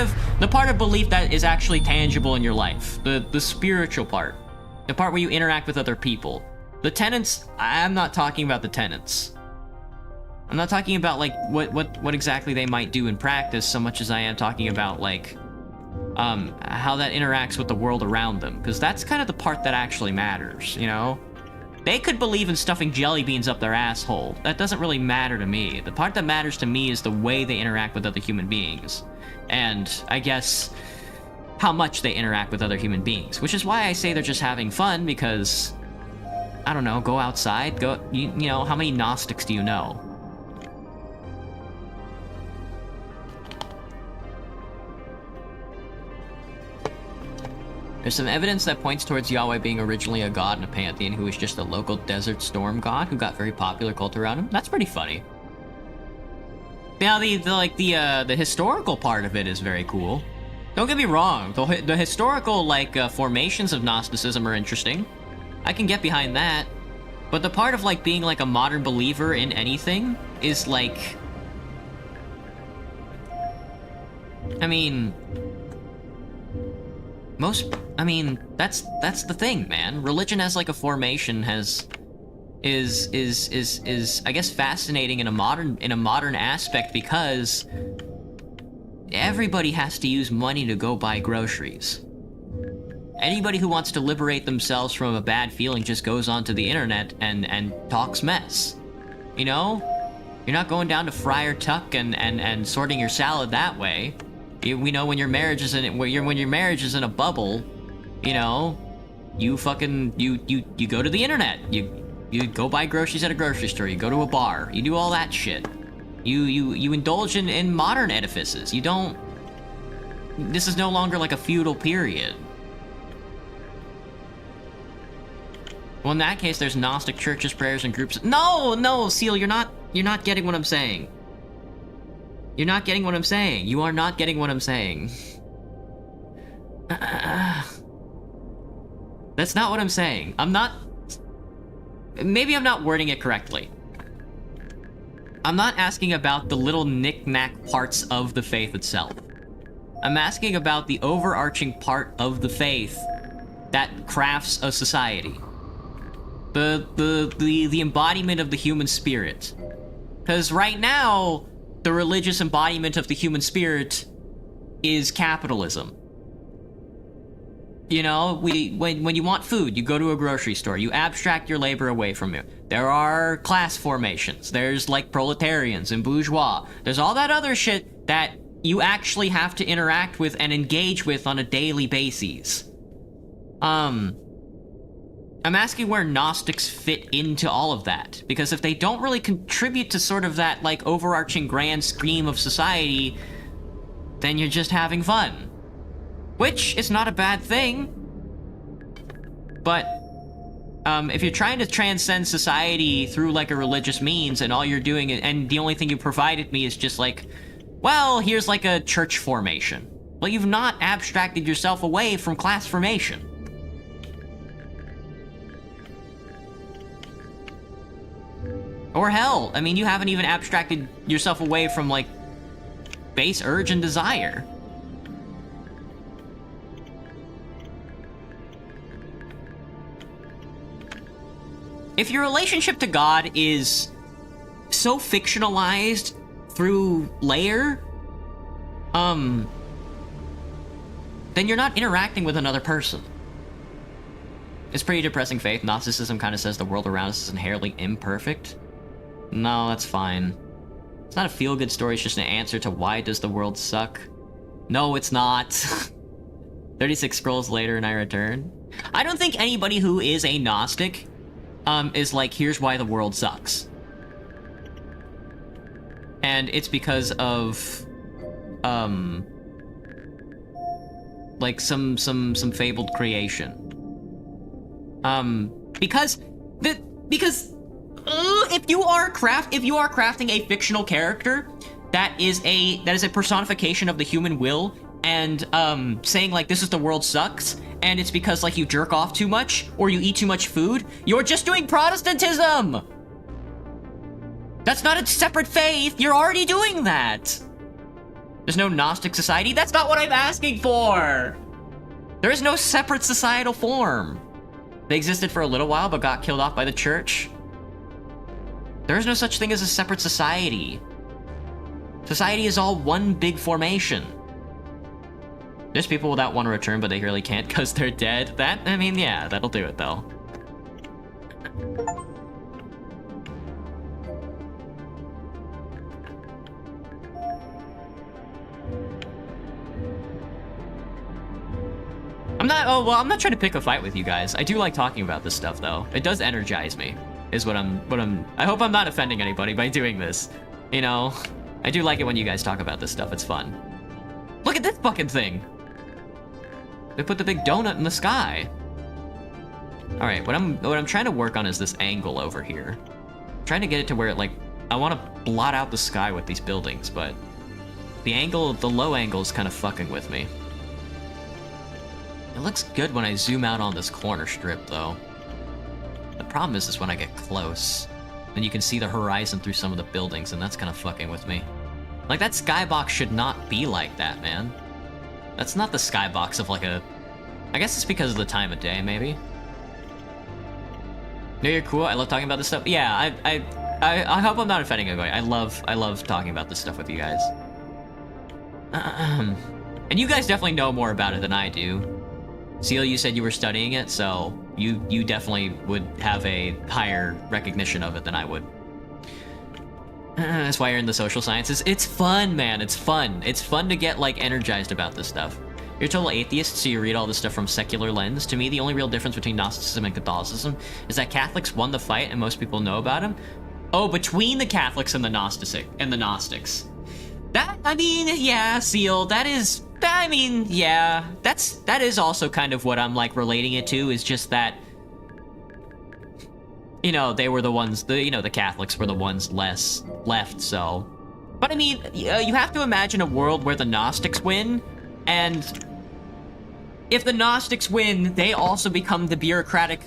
of belief that is actually tangible in your life. The spiritual part. The part where you interact with other people. The tenets, I'm not talking about the tenets. I'm not talking about, like, what exactly they might do in practice so much as I am talking about, like, how that interacts with the world around them, because that's kind of the part that actually matters, you know? They could believe in stuffing jelly beans up their asshole. That doesn't really matter to me. The part that matters to me is the way they interact with other human beings. And, I guess, how much they interact with other human beings. Which is why I say they're just having fun, because, I don't know, go outside, you know, how many Gnostics do you know? There's some evidence that points towards Yahweh being originally a god in a pantheon who was just a local desert storm god who got very popular cult around him. That's pretty funny. Now, the historical part of it is very cool. Don't get me wrong, the historical, like, formations of Gnosticism are interesting. I can get behind that. But the part of, like, being, like, a modern believer in anything is, like... I mean... that's the thing, man. Religion as, like, a formation is I guess fascinating in a modern aspect because everybody has to use money to go buy groceries. Anybody who wants to liberate themselves from a bad feeling just goes onto the internet and talks mess. You know? You're not going down to Friar Tuck and sorting your salad that way. We know when your marriage is in a bubble, you know, you go to the internet. You go buy groceries at a grocery store. You go to a bar. You do all that shit. You indulge in modern edifices. You don't... This is no longer like a feudal period. Well, in that case, there's Gnostic churches, prayers, and groups. No, Seal, you're not getting what I'm saying. You're not getting what I'm saying. You are not getting what I'm saying. That's not what I'm saying. Maybe I'm not wording it correctly. I'm not asking about the little knick-knack parts of the faith itself. I'm asking about the overarching part of the faith that crafts a society. The embodiment of the human spirit. Because right now, the religious embodiment of the human spirit is capitalism. You know, when you want food, you go to a grocery store. You abstract your labor away from you. There are class formations. There's, like, proletarians and bourgeois. There's all that other shit that you actually have to interact with and engage with on a daily basis. I'm asking where Gnostics fit into all of that. Because if they don't really contribute to sort of that, like, overarching grand scheme of society, then you're just having fun. Which is not a bad thing. But if you're trying to transcend society through like a religious means, and all you're doing, and the only thing you provided me is just like, well, here's like a church formation. Well, you've not abstracted yourself away from class formation. Or hell, I mean, you haven't even abstracted yourself away from like base urge and desire. If your relationship to God is so fictionalized through layer, then you're not interacting with another person. It's pretty depressing faith. Gnosticism kind of says the world around us is inherently imperfect. No, that's fine. It's not a feel-good story, it's just an answer to why does the world suck. No, it's not. 36 scrolls later and I return. I don't think anybody who is a Gnostic is like, here's why the world sucks. And it's because of, like some fabled creation. Because if you are crafting a fictional character that is a personification of the human will, and saying like this is the world sucks, and it's because like you jerk off too much or you eat too much food, you're just doing Protestantism. That's not a separate faith. You're already doing that. There's no Gnostic society. That's not what I'm asking for. There is no separate societal form. They existed for a little while but got killed off by the church. There is no such thing as a separate society. Society is all one big formation. There's people that want to return, but they really can't because they're dead. That, I mean, yeah, that'll do it, though. I'm not trying to pick a fight with you guys. I do like talking about this stuff, though. It does energize me, is what I hope I'm not offending anybody by doing this. You know, I do like it when you guys talk about this stuff. It's fun. Look at this fucking thing. They put the big donut in the sky. All right, what I'm trying to work on is this angle over here. I'm trying to get it to where it, like, I want to blot out the sky with these buildings, but the low angle is kind of fucking with me. It looks good when I zoom out on this corner strip, though. The problem is when I get close, then you can see the horizon through some of the buildings, and that's kind of fucking with me. Like, that skybox should not be like that, man. That's not the skybox of like a... I guess it's because of the time of day, maybe. No, you're cool. I love talking about this stuff. Yeah, I hope I'm not offending anybody. I love talking about this stuff with you guys. And you guys definitely know more about it than I do. Seal, you said you were studying it, so you definitely would have a higher recognition of it than I would. That's why you're in the social sciences. It's fun, man. It's fun. It's fun to get, like, energized about this stuff. You're a total atheist, so you read all this stuff from secular lens. To me, the only real difference between Gnosticism and Catholicism is that Catholics won the fight and most people know about them. Oh, between the Catholics and the Gnostics. That, I mean, yeah, Seal, that is, I mean, yeah, that is also kind of what I'm, like, relating it to, is just that, you know, they were the ones, the Catholics were the ones less left, so. But I mean, you have to imagine a world where the Gnostics win, and if the Gnostics win, they also become the bureaucratic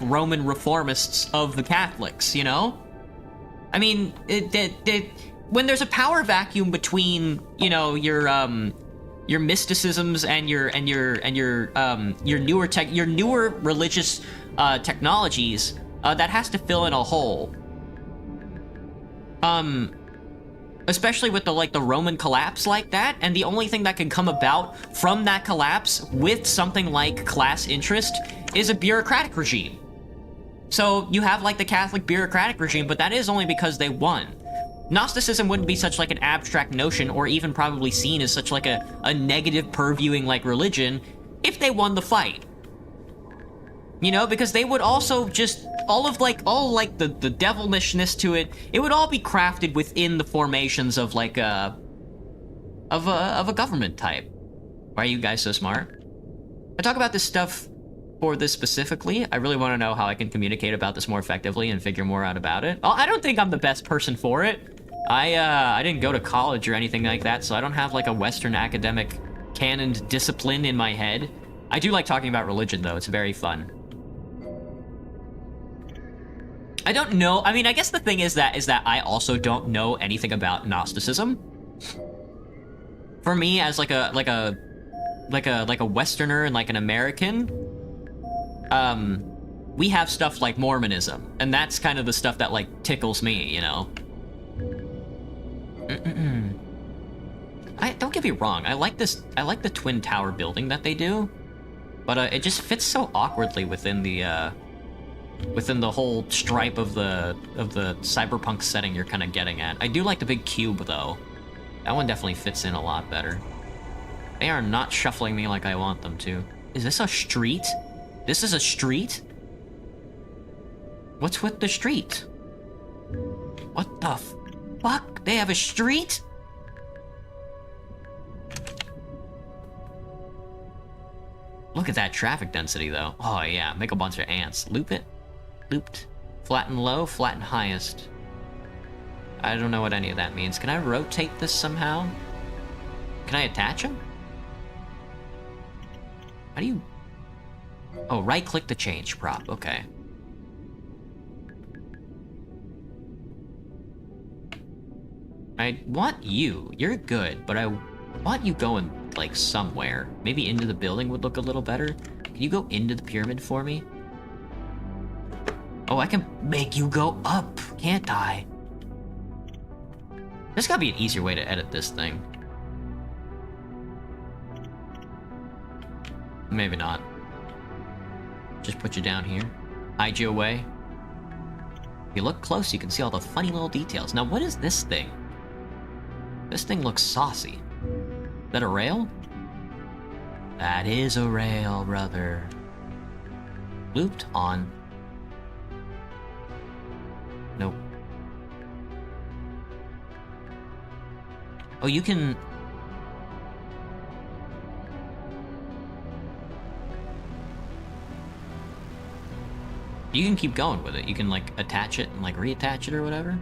Roman reformists of the Catholics, you know? I mean, when there's a power vacuum between, you know, your mysticisms and your newer religious technologies, that has to fill in a hole. Especially with the Roman collapse like that, and the only thing that can come about from that collapse with something like class interest is a bureaucratic regime. So you have like the Catholic bureaucratic regime, but that is only because they won. Gnosticism wouldn't be such like an abstract notion, or even probably seen as such like a negative purviewing like religion, if they won the fight. You know, because they would also just, all the devilishness to it, it would all be crafted within the formations of like of a government type. Why are you guys so smart? I talk about this stuff for this specifically. I really want to know how I can communicate about this more effectively and figure more out about it. Oh, I don't think I'm the best person for it. I didn't go to college or anything like that, so I don't have like a Western academic canon discipline in my head. I do like talking about religion though, it's very fun. I don't know, I mean, I guess the thing is that I also don't know anything about Gnosticism. For me, as like a Westerner and like an American, we have stuff like Mormonism, and that's kind of the stuff that like tickles me, you know. Don't get me wrong, I like the twin tower building that they do, but it just fits so awkwardly within the whole stripe of the cyberpunk setting you're kind of getting at. I do like the big cube though. That one definitely fits in a lot better. They are not shuffling me like I want them to. Is this a street? This is a street? What's with the street? What the fuck? They have a street? Look at that traffic density though. Oh yeah, make a bunch of ants. Loop it. Looped. Flatten low, flatten highest. I don't know what any of that means. Can I rotate this somehow? Can I attach them? How do you... Oh, right-click to change prop. Okay. I want you. You're good, but I want you going, like, somewhere. Maybe into the building would look a little better. Can you go into the pyramid for me? Oh, I can make you go up, can't I? There's gotta be an easier way to edit this thing. Maybe not. Just put you down here. Hide you away. If you look close, you can see all the funny little details. Now, what is this thing? This thing looks saucy. Is that a rail? That is a rail, brother. Looped on. Nope. Oh, you can... You can keep going with it. You can, like, attach it and, like, reattach it or whatever.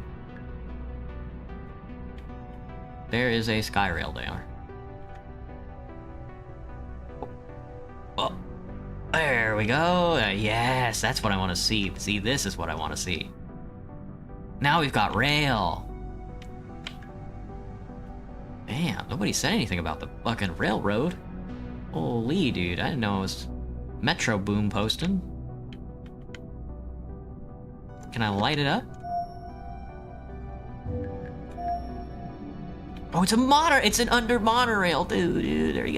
There is a sky rail there. Oh. There we go. Yes, that's what I want to see. See, this is what I want to see. Now we've got rail. Damn, nobody said anything about the fucking railroad. Holy, dude, I didn't know it was Metro Boom posting. Can I light it up? Oh, it's a it's an under monorail, dude, there he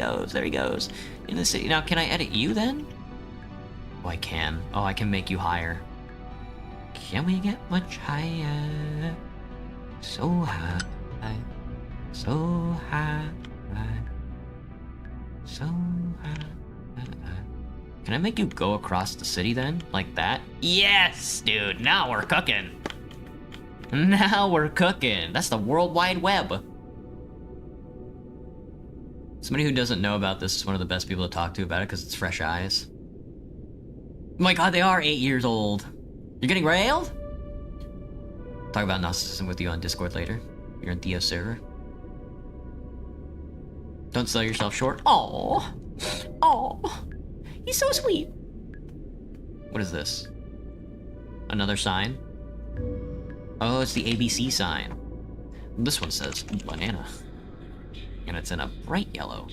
goes, in the city. Now, can I edit you then? Oh, I can. Oh, I can make you higher. Can we get much higher? So high. So high, so high. Can I make you go across the city then? Like that? Yes, dude, now we're cooking. Now we're cooking. That's the World Wide Web. Somebody who doesn't know about this is one of the best people to talk to about it because it's fresh eyes. Oh my god, they are 8 years old. You're getting railed? Talk about Gnosticism with you on Discord later. You're in Theo's server. Don't sell yourself short. Aww. Aww. He's so sweet. What is this? Another sign? Oh, it's the ABC sign. This one says banana. And it's in a bright yellow.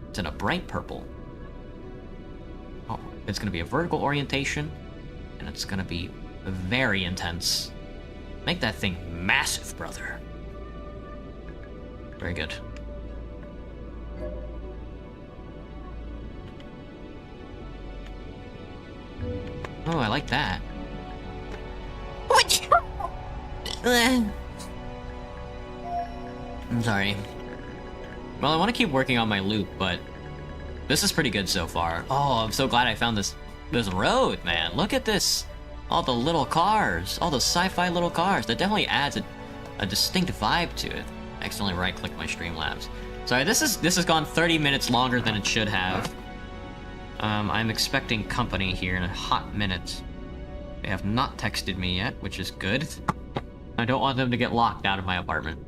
It's in a bright purple. Oh, it's gonna be a vertical orientation. And it's gonna be very intense. Make that thing massive, brother. Very good. Oh, I like that. I'm sorry. Well, I want to keep working on my loop, but this is pretty good so far. Oh, I'm so glad I found this road, man. Look at this. All the little cars, all the sci-fi little cars. That definitely adds a distinct vibe to it. I accidentally right-clicked my Streamlabs. Sorry, this has gone 30 minutes longer than it should have. I'm expecting company here in a hot minute. They have not texted me yet, which is good. I don't want them to get locked out of my apartment.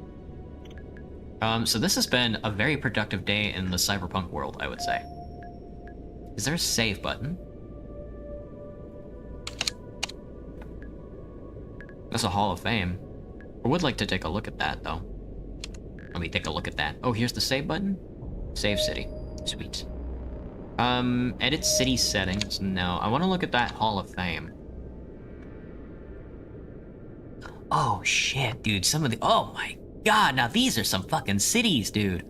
So this has been a very productive day in the cyberpunk world, I would say. Is there a save button? That's a Hall of Fame. I would like to take a look at that, though. Let me take a look at that. Oh, here's the save button? Save city. Sweet. Edit city settings. No, I want to look at that Hall of Fame. Oh, shit, dude. Some of the... Oh, my God. Now, these are some fucking cities, dude.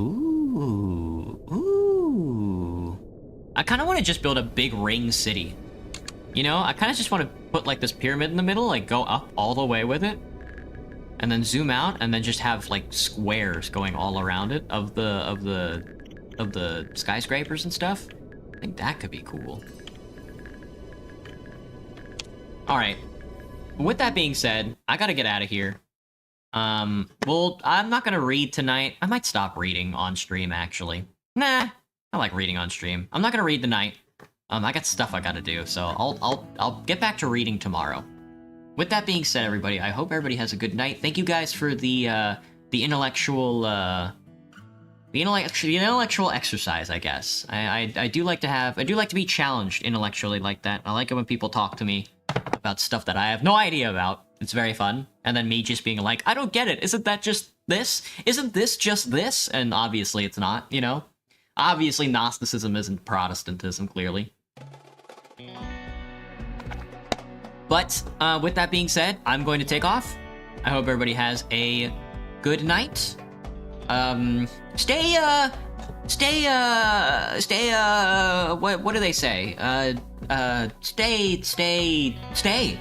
Ooh. Ooh. I kind of want to just build a big ring city. You know, I kind of just want to put, like, this pyramid in the middle, like, go up all the way with it. And then zoom out, and then just have, like, squares going all around it of the skyscrapers and stuff. I think that could be cool. Alright. With that being said, I gotta get out of here. Well, I'm not gonna read tonight. I might stop reading on stream, actually. Nah, I like reading on stream. I'm not gonna read tonight. I got stuff I gotta do, so I'll get back to reading tomorrow. With that being said, everybody, I hope everybody has a good night. Thank you guys for the intellectual exercise, I guess. I do like to be challenged intellectually like that. I like it when people talk to me about stuff that I have no idea about. It's very fun. And then me just being like, I don't get it. Isn't that just this? Isn't this just this? And obviously it's not, you know? Obviously Gnosticism isn't Protestantism, clearly. But with that being said, I'm going to take off. I hope everybody has a good night. Stay, what do they say? Stay.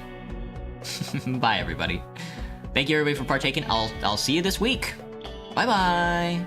Bye, everybody. Thank you, everybody, for partaking. I'll see you this week. Bye-bye.